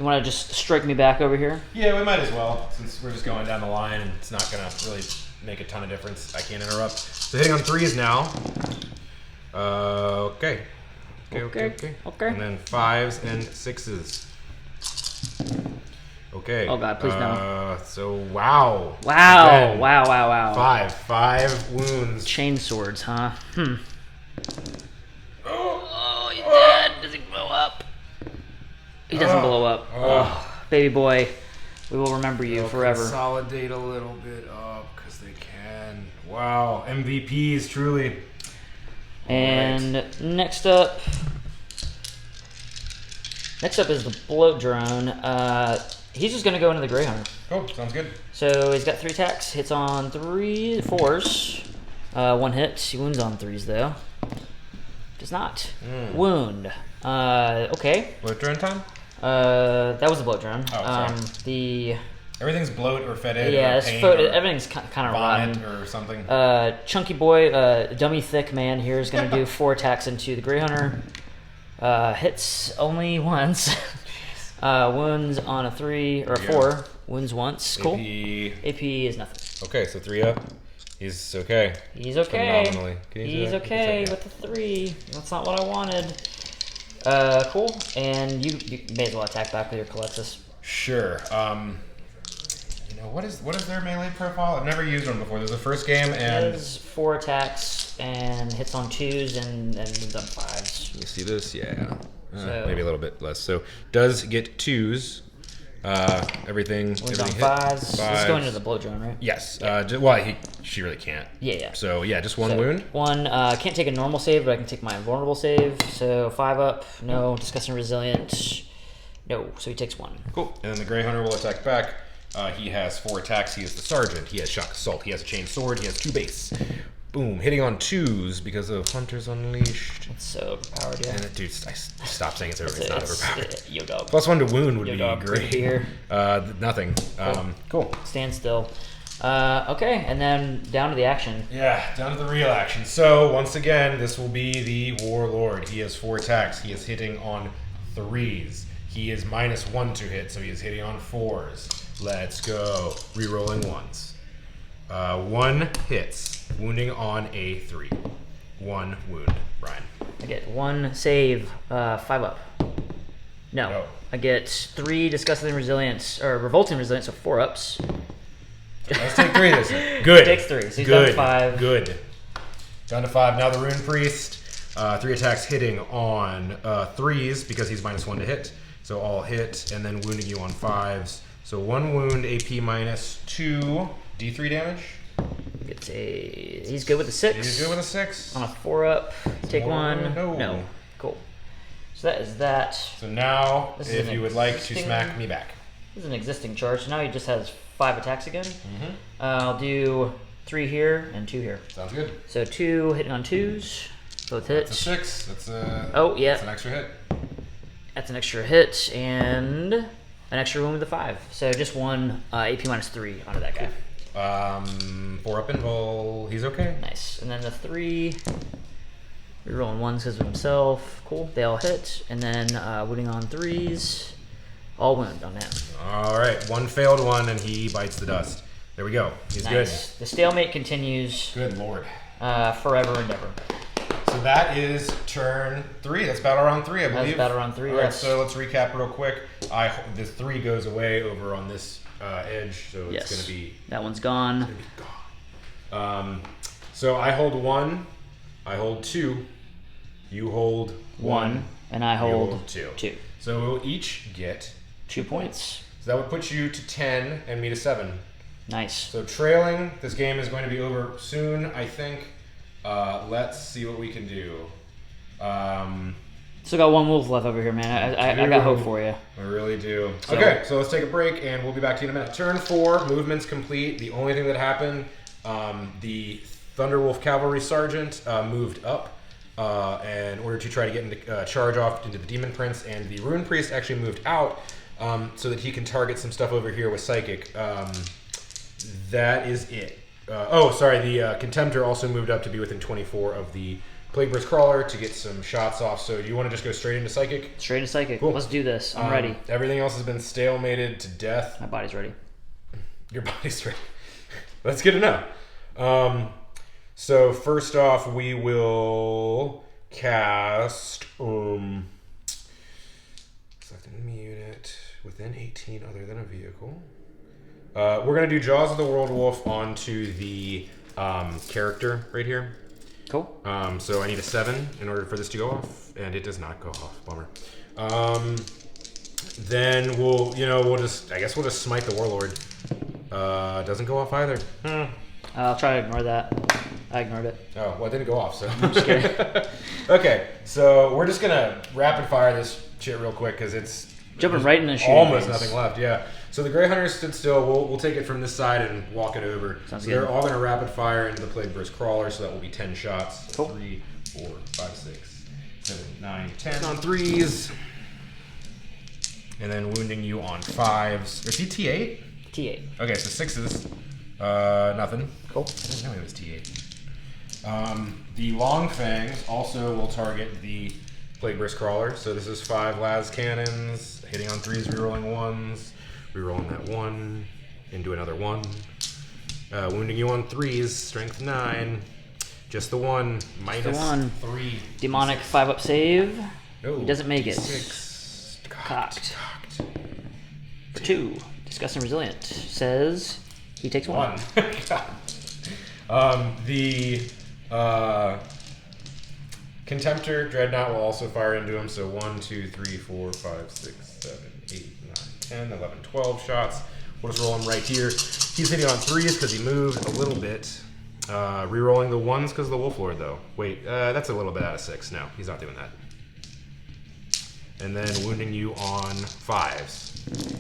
You want to just strike me back over here? Yeah, we might as well, since we're just going down the line and it's not going to really make a ton of difference. I can't interrupt. So hitting on 3s now. Okay. Okay. And then 5s and 6s. Okay. Oh god, please no. So wow. Wow. Again, Wow. 5 wounds. Chain swords, huh? Oh, he's dead. Does he blow up? He doesn't blow up. Oh, baby boy, we will remember you forever. Consolidate a little bit up because they can. Wow, MVPs truly. And next up is the bloat drone. He's just gonna go into the Grey Hunter. Oh, sounds good. So he's got 3 attacks. Hits on 4s. 1 hit. He wounds on 3s though. Does not wound. Okay. Bloat drone time? That was the bloat drone. Oh, sorry. Everything's bloat or fetid. Yeah, or pain everything's kind of rotten. or something. Chunky boy, dummy thick man here is going to do 4 attacks into the Grey Hunter. Hits only once. Wounds on a 3 or a 4. Wounds once. Cool. AP is nothing. Okay, so 3 up. He's okay. He's okay. Phenomenally. He's okay with the 3. That's not what I wanted. Cool. And you may as well attack back with your Calyxus. Sure. What is their melee profile? I've never used one before. This is the first game, and He has 4 attacks and hits on 2s and moves on 5s. you see this? Yeah. So- Maybe a little bit less. So does get 2s, Everything Wounds hit. on 5s. This is Fives. going into the blow drone, right? Yes. Well, she really can't. Yeah. So yeah, just one So, wound. One. Can't take a normal save, but I can take my invulnerable save. So 5 up. No. Disgusting resilient. No. So he takes 1. Cool. And then the Grey Hunter will attack back. He has 4 attacks. He is the sergeant. He has shock assault. He has a chain sword. He has 2 base. Boom. Hitting on 2s because of Hunters Unleashed. It's so overpowered, yeah. And dude, stop saying it's overpowered. It's not overpowered. Yo dog. +1 to wound would Yo be dog. great. Here. Nothing. Cool. Stand still. Okay, and then down to the action. Yeah, down to the real action. So, once again, this will be the Warlord. He has 4 attacks. He is hitting on 3s. He is -1 to hit, so he is hitting on 4s. Let's go. Rerolling 1s. 1 hits. Wounding on a 3. 1 wound. Ryan. I get 1 save, 5 up. No. I get 3 disgusting resilience, or revolting resilience, so 4 ups. Let's take 3 this time. Good. Takes 3, so he's Good. down to 5. Good. Down to 5. Now the Rune Priest. 3 attacks hitting on 3s because he's -1 to hit. So all hit, and then wounding you on 5s. So 1 wound, AP -2, D3 damage. He's good with the 6. He's good with a 6. On a 4 up, take More? 1. No. Cool. So that is that. So now, This is if an you would like to existing- smack me back. This is an existing charge, so now he just has 5 attacks again. Mm-hmm. I'll do 3 here and 2 here. Sounds good. So 2 hitting on 2s, both hits. That's a 6. That's a. Oh, yeah. That's an extra hit. That's an extra hit and an extra wound with a 5. So just 1 AP -3 onto that guy. 4 up and roll. He's okay. Nice. And then the 3, we're rolling 1s because of himself. Cool. They all hit. And then wounding on 3s, all wound on him. All right. 1 failed 1, and he bites the dust. There we go. He's Nice. The stalemate continues good. Good lord. forever and ever. So that is turn 3. That's battle round 3, I believe. That's battle round 3, All right, yes. so let's recap real quick. The 3 goes away over on this edge, so it's Yes. going to be That one's gone. gone. So I hold 1, I hold 2, you hold 1, and I you hold 2. 2. So we'll each get 2 points. So that would put you to 10 and me to 7. Nice. So trailing, this game is going to be over soon, I think. Let's see what we can do. Still got 1 wolf left over here, man. I got hope for you. I really do. So- Okay, so let's take a break and we'll be back to you in a minute. Turn 4, movement's complete. The only thing that happened, the Thunderwolf Cavalry Sergeant moved up in order to try to get into charge off into the Demon Prince, and the Rune Priest actually moved out so that he can target some stuff over here with Psychic. That is it. The Contemptor also moved up to be within 24 of the Plagueburst Crawler to get some shots off. So do you want to just go straight into Psychic? Straight to Psychic. Cool. Let's do this. I'm ready. Everything else has been stalemated to death. My body's ready. Your body's ready. That's good to know. So first off, we will cast select and mute it within 18 other than a vehicle. We're gonna do Jaws of the World Wolf onto the character right here. Cool. So I need a 7 in order for this to go off, and it does not go off. Bummer. Then we'll just smite the Warlord. Doesn't go off either. I'll try to ignore that. I ignored it. Oh, well, it didn't go off, so. I'm just kidding. Okay, so we're just gonna rapid fire this shit real quick because it's Jumping right in the shooting almost range. nothing left. Yeah. So the Grey Hunters stood still. We'll take it from this side and walk it over. Sounds so good. they're all gonna rapid fire into the Plagueburst Crawler, so that will be 10 shots. Cool. 3, 4, 5, 6, 7, 9, 10 on 3s, and then wounding you on 5s. Is he T8? T8. Okay, so 6s. Nothing. Cool. I didn't know he was T8. The Long Fangs also will target the Plagueburst Crawler. So this is 5 las cannons, hitting on 3s, rerolling 1s, rerolling that 1, into another 1. Wounding you on 3s, strength 9. Just the 1, minus 3. Demonic 5-up save. No, He doesn't make it. 6. Cocked. For 2. Disgusting Resilient. Says he takes 1. 1. The Contemptor Dreadnought will also fire into him, so 1, 2, 3, 4, 5, 6, 7, 8, 9, 10, 11, 12 shots. We'll just roll him right here. He's hitting on 3s because he moved a little bit. Rerolling the 1s because of the Wolf Lord, though. Wait, that's a little bit out of 6. No, he's not doing that. And then wounding you on 5s.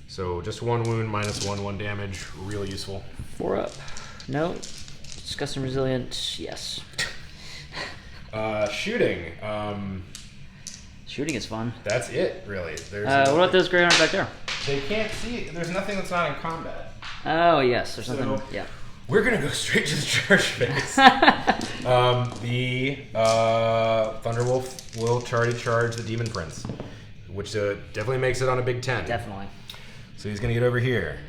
So just 1 wound, -1, 1 damage. Really useful. 4 up. No. Disgusting resilient. Yes. Shooting. Shooting is fun. That's it, really. What about those Greyhounds back there? They can't see. There's nothing that's not in combat. Oh, yes. There's something. Yeah. We're going to go straight to the charge phase. The Thunderwolf will charge the Demon Prince, which definitely makes it on a big 10. Definitely. So he's going to get over here.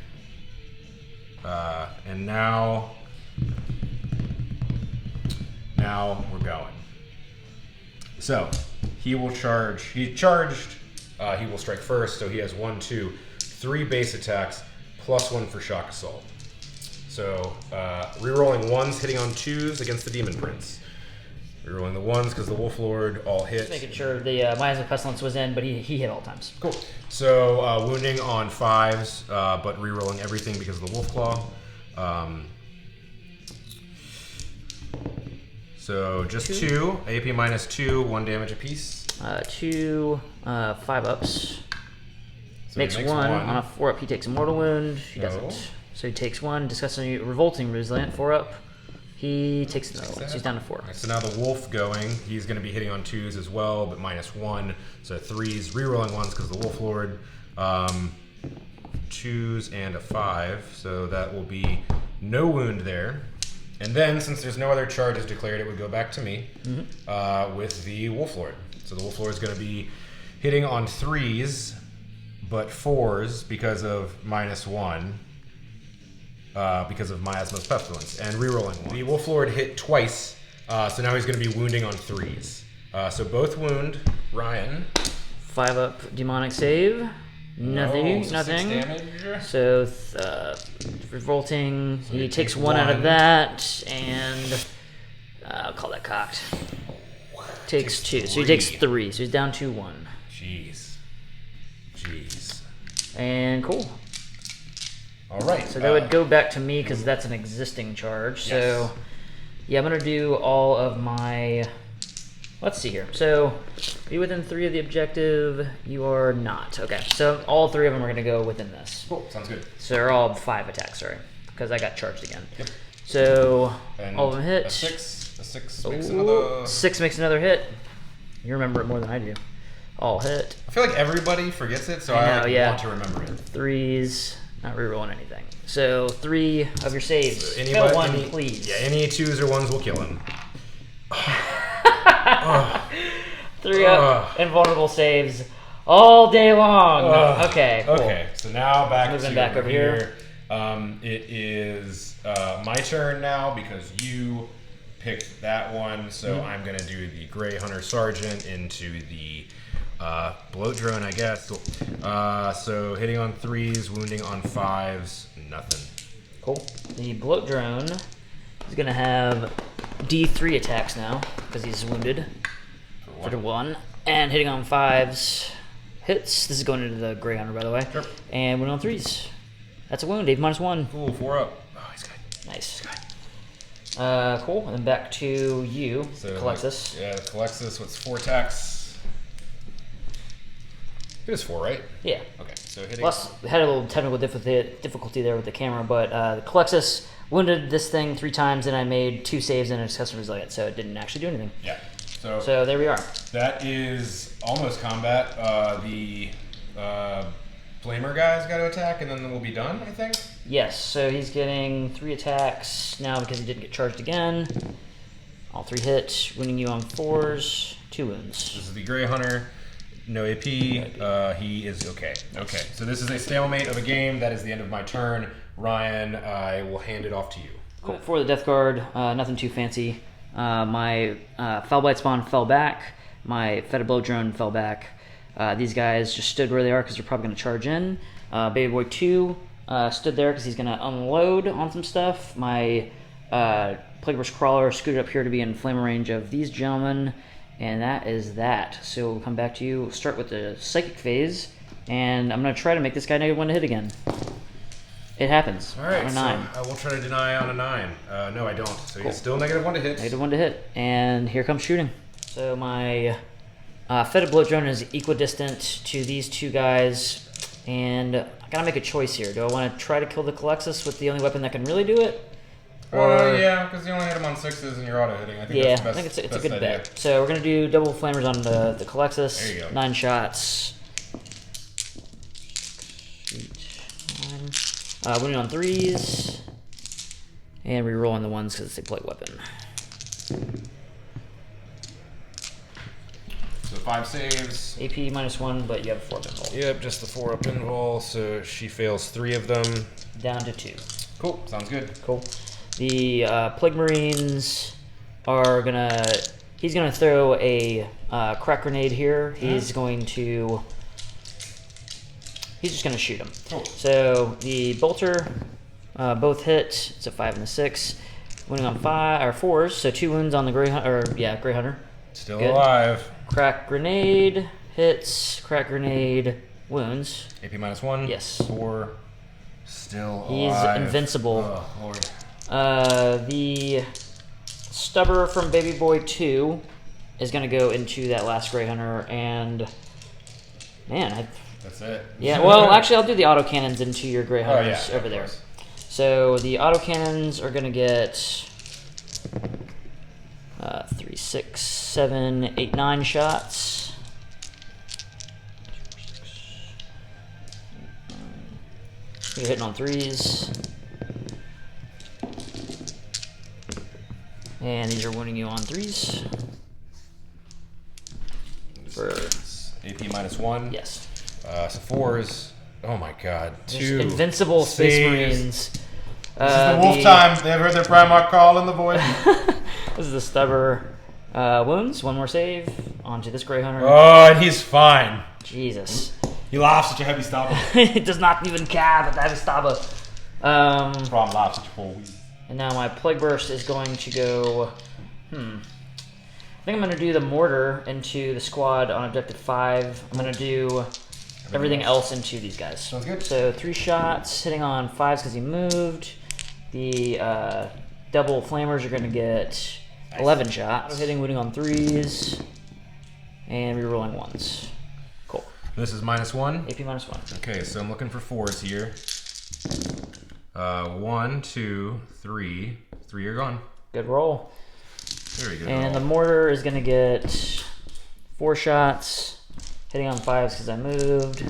And now we're going. So he will charge. He charged. He will strike first. So he has 1, 2, 3 base attacks +1 for shock assault. So rerolling 1s, hitting on 2s against the Demon Prince. Rerolling the 1s because the Wolf Lord all hit. Just making sure the Miasma of Pestilence was in, but he hit all times. Cool. So wounding on 5s, but rerolling everything because of the Wolf Claw. So just 2, AP -2, 1 damage apiece. 2, 5 ups. So makes he one. On a 4 up, he takes a mortal wound. He doesn't. So he takes 1. Disgusting, revolting, resilient. 4 up. He takes another one. So he's down to 4. Right, so now the Wolf going. He's going to be hitting on 2s as well, but -1. So 3s, rerolling 1s because the Wolf Lord. 2s and a 5. So that will be no wound there. And then, since there's no other charges declared, it would go back to me with the Wolf Lord. So the Wolf Lord is going to be hitting on 3s, but 4s because of -1. Because of Miasma's Pestilence, and rerolling 1. The Wolf Lord hit twice, so now he's going to be wounding on 3s. So both wound Ryan. 5 up demonic save. Nothing. So nothing. 6 damage. So revolting. He takes 1 out of that, and I'll call that cocked. Takes 2. So he takes 3. So he's down 2-1. Jeez. And cool. All right. So that would go back to me because that's an existing charge. So yeah, I'm gonna do all of my. Let's see here. So be within 3 of the objective. You are not. Okay. So all 3 of them are gonna go within this. Cool. Sounds good. So they're all 5 attacks. Sorry, because I got charged again. Yep. So And all of them hit. A 6 makes another. 6 makes another hit. You remember it more than I do. All hit. I feel like everybody forgets it, so I want to remember it. 3s. Not rerolling anything. So 3 of your saves. So Fail 1, please. Yeah, any 2s or 1s will kill him. 3 up invulnerable saves all day long. Okay. Cool. Okay. So now Moving back over here. It is my turn now because you picked that one. So I'm gonna do the Grey Hunter Sergeant into the bloat drone, I guess. So hitting on 3s, wounding on 5s, nothing. Cool. The bloat drone is gonna have D3 attacks now because he's wounded for 1, and hitting on 5s hits. This is going into the Grey Hunter, by the way. Sure. And wounding on 3s. That's a wound. Dave -1. Cool. 4 up. Oh, he's good. Nice. Cool. And then back to you, So Calexis. Yeah, Calexis. What's 4 attacks? It was 4, right? Yeah. Okay, so hitting. Plus, had a little technical difficulty there with the camera, but the Calexis wounded this thing 3 times, and I made 2 saves and it's custom resilient, so it didn't actually do anything. Yeah. So there we are. That is almost combat. The Flamer guy's got to attack, and then we'll be done, I think. Yes, so he's getting 3 attacks now because he didn't get charged again. All 3 hit, wounding you on 4s, 2 wounds. This is the Grey Hunter. No AP. He is okay. Okay, so this is a stalemate of a game. That is the end of my turn. Ryan, I will hand it off to you. Cool. For the Death Guard, nothing too fancy. My Foulblight Spawn fell back. My Feta Blow Drone fell back. These guys just stood where they are because they're probably going to charge in. Baby Boy 2 stood there because he's going to unload on some stuff. My Plague Rush Crawler scooted up here to be in flame range of these gentlemen. And that is that. So we'll come back to you. We'll start with the Psychic phase. And I'm going to try to make this guy -1 to hit again. It happens. All right, on a 9. so I will try to deny on a 9. No, I don't. So he's still -1 to hit. -1 to hit. And here comes shooting. So my fetid bloat drone is equidistant to these two guys. And I got to make a choice here. Do I want to try to kill the Colexus with the only weapon that can really do it? Or yeah, because you only hit him on 6s and you're auto hitting. I think that's the best, I think it's a good idea. bet. So we're going to do double flamers on the Colexus. There you go. 9 shots. Winning on 3s. And re-rolling the 1s because it's a plate weapon. So 5 saves. AP -1, but you have a 4 pinball. Yep, just the 4 up pinball. So she fails 3 of them. Down to 2. Cool, sounds good. Cool. The Plague Marines are gonna. He's gonna throw a crack grenade here. He's going to. He's just gonna shoot him. Cool. So the bolter, both hit. It's a 5 and a 6. Winning on 4s. So 2 wounds on the Grey Hunter. Grey Hunter. Still Good. alive. Crack grenade hits. Crack grenade wounds. AP -1. Yes. 4. Still He's alive. invincible. Oh, Lord. The stubber from Baby Boy 2 is going to go into that last Grey Hunter, and man, That's it. yeah. Well, actually, I'll do the autocannons into your Grey Oh, Hunters yeah, over of there. course. So the autocannons are going to get 3, 6, 7, 8, 9 shots. You're hitting on 3s. And these are winning you on 3s. For AP -1. yes. So 4s. Oh my God. Just 2 invincible Space saves. Marines. This is the wolf time. They've heard their Primarch call in the void. This is the stubber wounds. 1 more save onto this Grey Hunter. Oh, and he's fine. Jesus. He laughs at your heavy stabber. It does not even cab at that stabber. Problem laughs at your 4 weeks. And now my Plague Burst is going to go. I think I'm going to do the mortar into the squad on objective 5. I'm going to do everything else into these guys. Sounds good. So 3 shots, hitting on 5s because he moved. The double flamers are going to get 11 shots. Hitting, winning on 3s. And rerolling 1s. Cool. This is -1. AP -1. Okay, so I'm looking for 4s here. 1, 2, 3. 3 are gone. Good roll. Very good. And roll. the mortar is going to get 4 shots, hitting on 5s because I moved.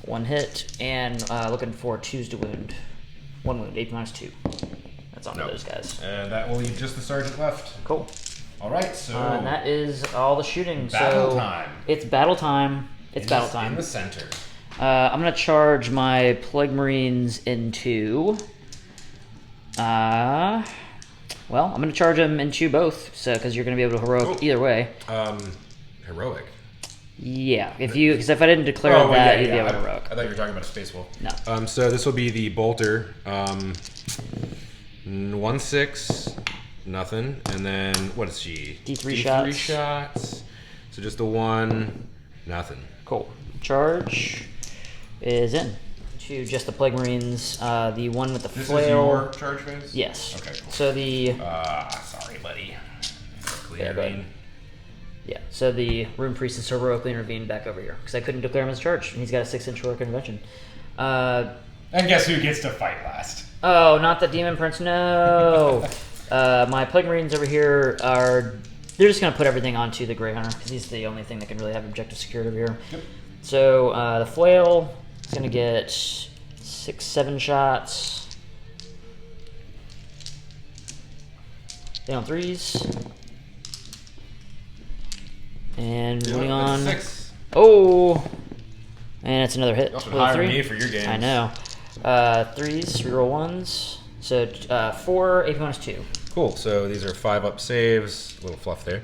1 hit, and looking for 2s to wound. 1 wound, AP -2. That's on those guys. And that will leave just the sergeant left. Cool. All right, so And that is all the shooting. battle so time. It's battle time. It's battle time. In the center. I'm going to charge my Plague Marines into... well, I'm going to charge them into both, so because you're going to be able to heroic either way. Heroic. Yeah, because if I didn't declare that, you'd be able to heroic. I thought you were talking about a space wolf. No. So this will be the bolter. 1, 6, nothing, and then what is she? D3 D3 shots. shots. So just the 1, nothing. Cool. Charge is in to just the Plague Marines. The one with the This flail. is your charge phase? Yes. Okay, cool. So the Sorry, buddy. Yeah, go ahead. Yeah. So the Rune Priest is heroically intervened back over here because I couldn't declare him as charged, and he's got a 6-inch heroic intervention. And guess who gets to fight last? Oh, not the Demon Prince. No. My Plague Marines over here they're just gonna put everything onto the Grey Hunter because he's the only thing that can really have objective secured over here. Yep. So the flail is gonna get 6, 7 shots. Hit on 3s. And moving on. 6. Oh, and it's another hit. You also With a hire 3. me for your games. I know. 3s, reroll 1s. So 4, AP -2. Cool. So these are 5 up saves. A little fluff there.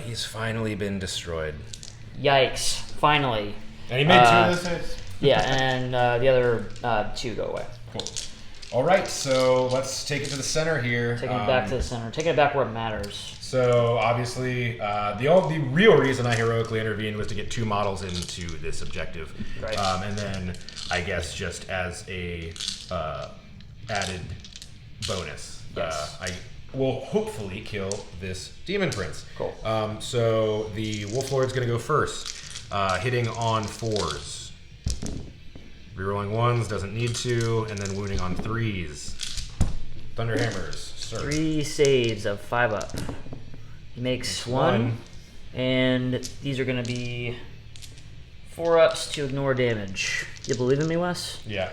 He's finally been destroyed. Yikes! Finally. And he made 2 of those saves. Yeah, and the other 2 go away. Cool. All right, so let's take it to the center here. Taking it back to the center. Taking it back where it matters. So obviously, the real reason I heroically intervened was to get 2 models into this objective, Right. And then I guess just as a added bonus, Yes. I will hopefully kill this demon prince. Cool. So the wolf lord's going to go first, hitting on 4s. Rerolling 1s, doesn't need to, and then wounding on 3s. Thunderhammers, sir. 3 saves of 5 up. He makes 1, and these are going to be 4 ups to ignore damage. You believe in me, Wes? Yeah.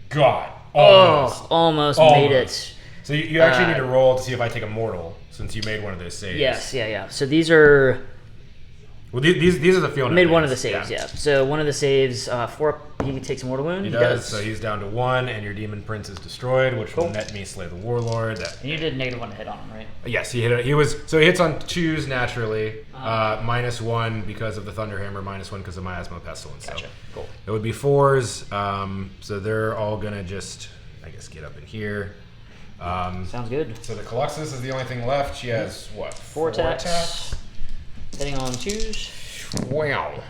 God. Almost made it. So you actually need to roll to see if I take a mortal, since you made one of those saves. Yes, yeah. So these are... Well, these are the Fiona Made things. one of the saves, yeah. So one of the saves, 4 up, he takes a mortal wound. He does, so he's down to 1, and your demon prince is destroyed, which will net me slay the warlord. And you did -1 to hit on him, right? Yes, he hit it. He hits on 2s naturally, -1 because of the Thunderhammer, -1 because of Miasma Pestilence. Gotcha. So Cool. it would be 4s, so they're all gonna just, I guess, get up in here. Sounds good. So the Colossus is the only thing left. She has what? 4 attacks. Hitting on 2s. Wow.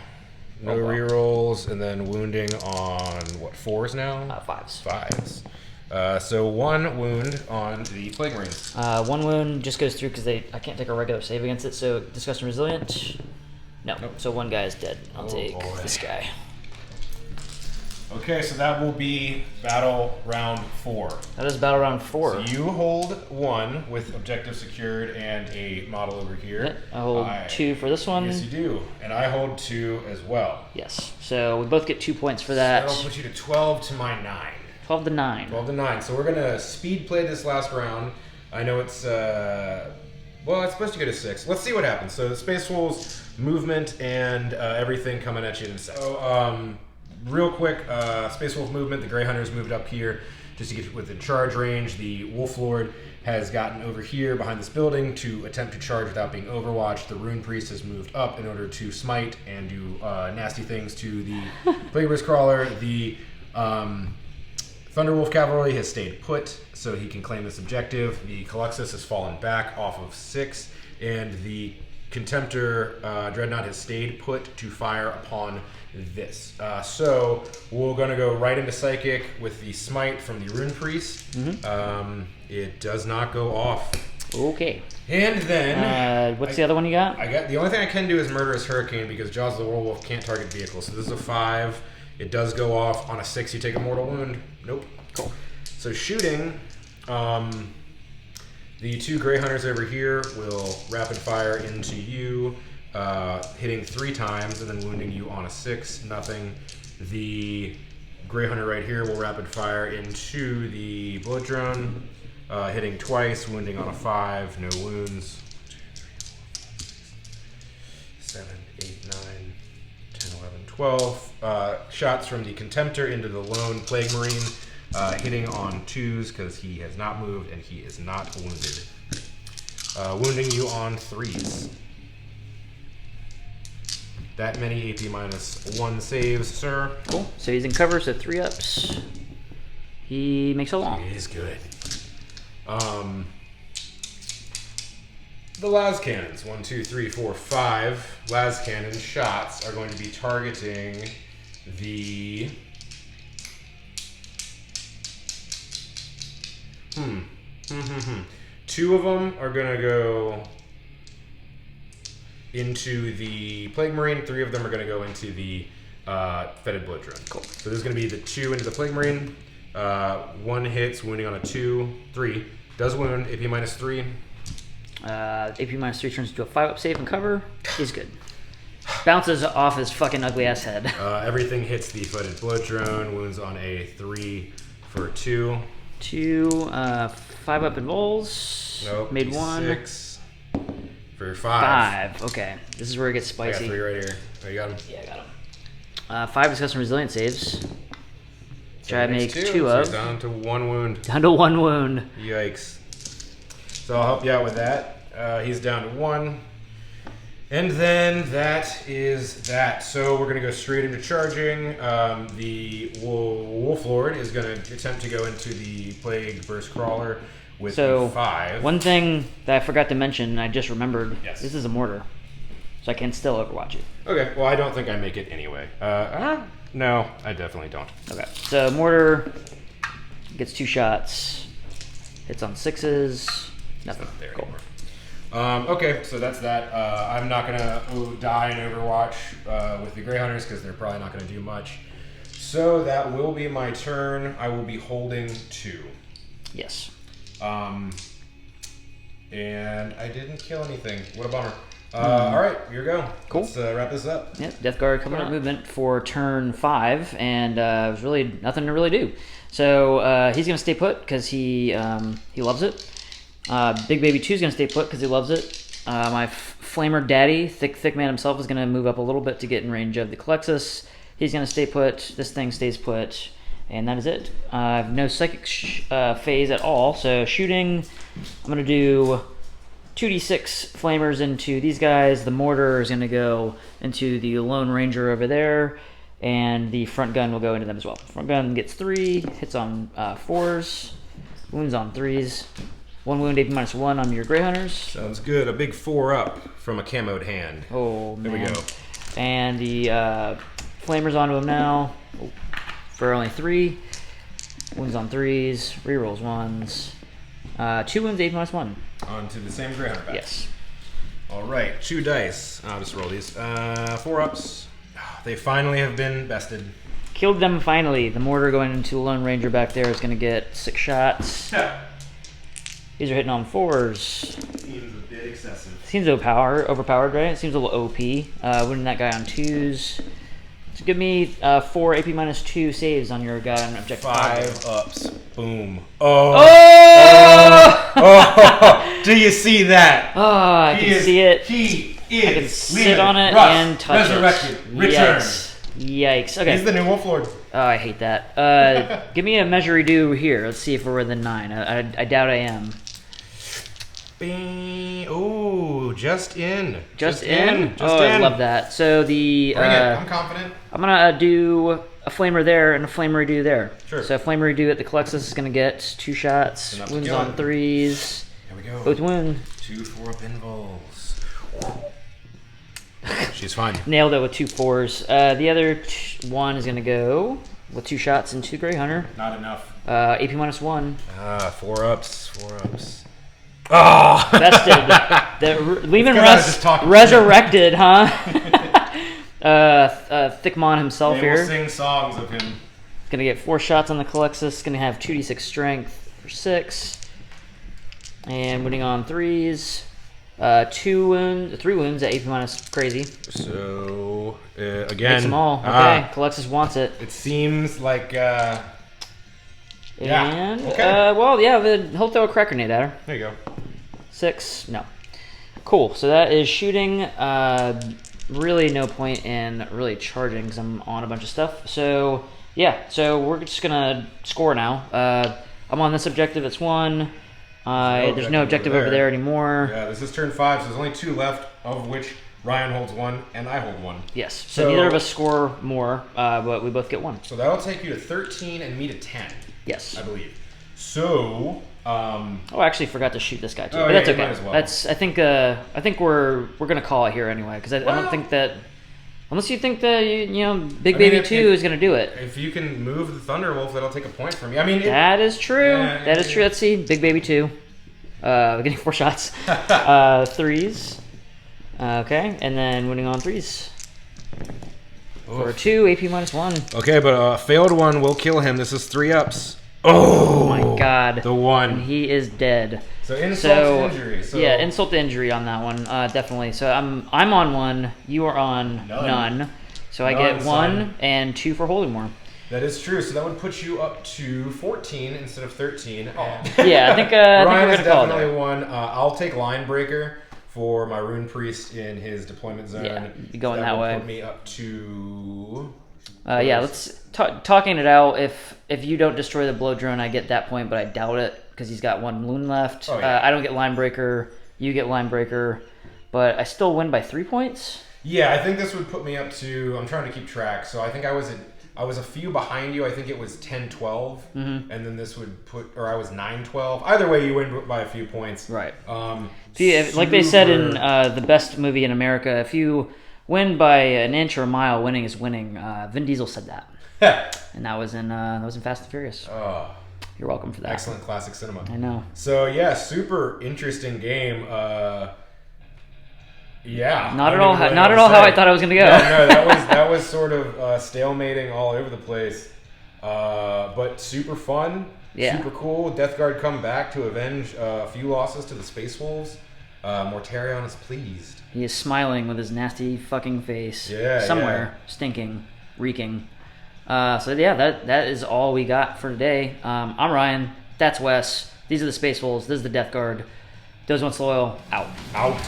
No Oh, wow. rerolls, and then wounding on what? 4s now? 5s. 5s. So 1 wound on the Plague Marines. 1 wound just goes through because I can't take a regular save against it. So disgust and resilient. No. Nope. So 1 guy is dead. I'll take boy. this guy. Okay, so that will be battle round 4. That is battle round 4. So you hold 1 with objective secured and a model over here. Yep, I hold 2 for this one. Yes, you do, and I hold 2 as well. Yes. So we both get 2 points for that. That'll put you to 12 to my 9. 12 to 9. 12 to 9. So we're gonna speed play this last round. I know it's well, it's supposed to go to 6. Let's see what happens. So the Space Wolves movement and everything coming at you in a second. So real quick, Space Wolf movement. The Grey Hunters moved up here just to get within charge range. The Wolf Lord has gotten over here behind this building to attempt to charge without being overwatched. The Rune Priest has moved up in order to smite and do nasty things to the Plaguebear's Crawler. The Thunderwolf Cavalry has stayed put, so he can claim this objective. The Colossus has fallen back off of 6, and the Contemptor Dreadnought has stayed put to fire upon this. So we're going to go right into Psychic with the Smite from the Rune Priest. It does not go off. Okay. And then... what's the other one you got? The only thing I can do is Murderous Hurricane because Jaws of the Werewolf can't target vehicles. So this is a 5. It does go off. On a 6, you take a mortal wound. Nope. Cool. So shooting, the 2 Grey Hunters over here will rapid fire into you, hitting 3 times and then wounding you on a 6, nothing. The Grey Hunter right here will rapid fire into the Blood Drone, hitting twice, wounding on a 5, no wounds. 7, 8, 9, 10, 11, 12. Shots from the Contemptor into the lone Plague Marine, hitting on 2s because he has not moved and he is not wounded. Wounding you on 3s. That many AP -1 saves, sir. Cool. So he's in cover, so 3 ups. He makes a long. It is good. The las cannons, 1, 2, 3, 4, 5 las cannon shots are going to be targeting the 2 of them are going to go into the Plague Marine. 3 of them are going to go into the Fetid Blood Drone. Cool. So there's going to be the 2 into the Plague Marine. 1 hits, wounding on a 2. 3 does wound, AP -3. AP -3 turns into a 5 up save and cover. He's good. Bounces off his fucking ugly ass head. Everything hits the Fetid Blood Drone. Wounds on a 3 for 2. 2, 5 up and rolls. Nope. Made 1. 6 for 5. 5. Okay. This is where it gets I got spicy. 3 right here. Oh, you got him? Yeah, I got him. 5 disgust and resilient saves. So Which I it makes make 2, 2 so of. he's down to 1 wound. Down to 1 wound. Yikes. So I'll help you out with that. He's down to 1. And then that is that. So we're going to go straight into charging. The Wolf Lord is going to attempt to go into the Plague Burst Crawler with a 5. One thing that I forgot to mention, I just remembered, Yes. This is a mortar. So I can still overwatch it. Okay, well, I don't think I make it anyway. No, I definitely don't. Okay, so mortar gets 2 shots, hits on 6s, nothing. There Cool. anymore. Okay, so that's that. I'm not going to die in Overwatch with the Grey Hunters because they're probably not going to do much. So that will be my turn. I will be holding 2. Yes. And I didn't kill anything. What a bummer. All right, here we go. Cool. Let's wrap this up. Yep, Death Guard coming up movement for turn 5, and there's really nothing to really do. So he's going to stay put because he loves it. Big Baby 2 is going to stay put because he loves it. My Flamer Daddy, Thick Man himself, is going to move up a little bit to get in range of the Colexus. He's going to stay put. This thing stays put. And that is it. I have no psychic phase at all. So shooting, I'm going to do 2d6 flamers into these guys. The mortar is going to go into the Lone Ranger over there. And the front gun will go into them as well. Front gun gets 3, hits on 4s, wounds on 3s. 1 wound, AP -1 on your Grey Hunters. Sounds good. A big 4 up from a camoed hand. Oh, man. There we go. And the flamers onto him now for only 3. Wounds on 3s, rerolls 1s. 2 wounds, AP -1. Onto the same Grey Hunter back. Yes. All right, 2 dice. I'll just roll these. 4 ups. They finally have been bested. Killed them finally. The mortar going into Lone Ranger back there is going to get 6 shots. These are hitting on 4s. Seems a bit excessive. Seems overpowered, right? It seems a little OP. Winning that guy on 2s. So give me 4 AP -2 saves on your guy on objective 5 ups. Boom. Oh! Oh! Do you see that? Oh, I can see it. He is. I can sit on it Russ, and touch resurrected. it. Return. Yikes. Okay. He's the new Wolf Lord. Oh, I hate that. Give me a measure redo here. Let's see if we're within 9. I doubt I am. Bing. Ooh, just in. Just in? I love that. So the Bring it. I'm confident. I'm gonna do a flamer there and a flamer redo there. Sure. So a flamer redo at the Colexus is gonna get 2 shots. Enough to Wounds kill on it. 3s. Here we go. Both wound. 2 4-up invols. She's fine. Nailed it with 2 4s. The other one is gonna go with 2 shots and 2 Grey Hunter. Not enough. AP -1. 4 ups. 4 ups. Oh! Bested. The Lehman I was just Russ talking resurrected, huh? Thickmon himself They will here. sing songs of him. Gonna get 4 shots on the Colexus. Gonna have 2d6 strength for 6. And winning on 3s. 3 wounds at AP- crazy. So, again. Takes them all. Okay, Colexus wants it. It seems like, And, okay. well, yeah, he'll throw a crack grenade at her. There you go. 6, no. Cool, so that is shooting. Really no point in really charging because I'm on a bunch of stuff. So, yeah, so we're just going to score now. I'm on this objective, it's 1. There's no objective over there anymore. Yeah, this is turn 5, so there's only 2 left, of which Ryan holds 1 and I hold 1. Yes, so neither of us score more, but we both get 1. So that'll take you to 13 and me to 10. Yes. I believe. So, Oh, I actually forgot to shoot this guy too, Oh, but yeah, that's you okay. might as well. I think we're gonna call it here anyway because I don't think that unless you think that Big Baby 2 is gonna do it. if you can move the Thunderwolf, that'll take a point from me. I mean, That is true. Yeah, That is true. Let's see, Big Baby 2, getting 4 shots, 3s. Okay, and then winning on 3s. For 2 AP -1. Okay, but a failed one will kill him. This is 3 ups. Oh my god. The 1. And he is dead. So insult to injury. So yeah, insult to injury on that one, definitely. So I'm on 1. You are on none. So I get 1 son. and 2 for holding more. That is true. So that would put you up to 14 instead of 13. Yeah, I think Ryan we're is gonna call it definitely there. 1. I'll take Line Breaker for my Rune Priest in his deployment zone. Yeah, you going So that will way. Put me up to. Yeah, let's talking it out. If you don't destroy the blow drone, I get that point, but I doubt it because he's got 1 wound left. Oh, yeah. I don't get line breaker. You get line breaker. but I still win by 3 points. Yeah, I think this would put me up to. I'm trying to keep track. So I think I was a few behind you. I think it was 10-12, and then this would or I was 9-12. Either way, you win by a few points. Right. Like they said in the best movie in America, if you win by an inch or a mile, winning is winning. Vin Diesel said that, and that was in Fast and Furious. Oh, you're welcome for that. Excellent classic cinema. I know. So yeah, super interesting game. Yeah. Not at all how I thought I was going to go. No, that was sort of stalemating all over the place. But super fun. Yeah. Super cool. Death Guard come back to avenge a few losses to the Space Wolves. Mortarion is pleased. He is smiling with his nasty fucking face. Yeah. Somewhere. Yeah. Stinking. Reeking. So yeah, that is all we got for today. I'm Ryan. That's Wes. These are the Space Wolves. This is the Death Guard. Those ones loyal. Out.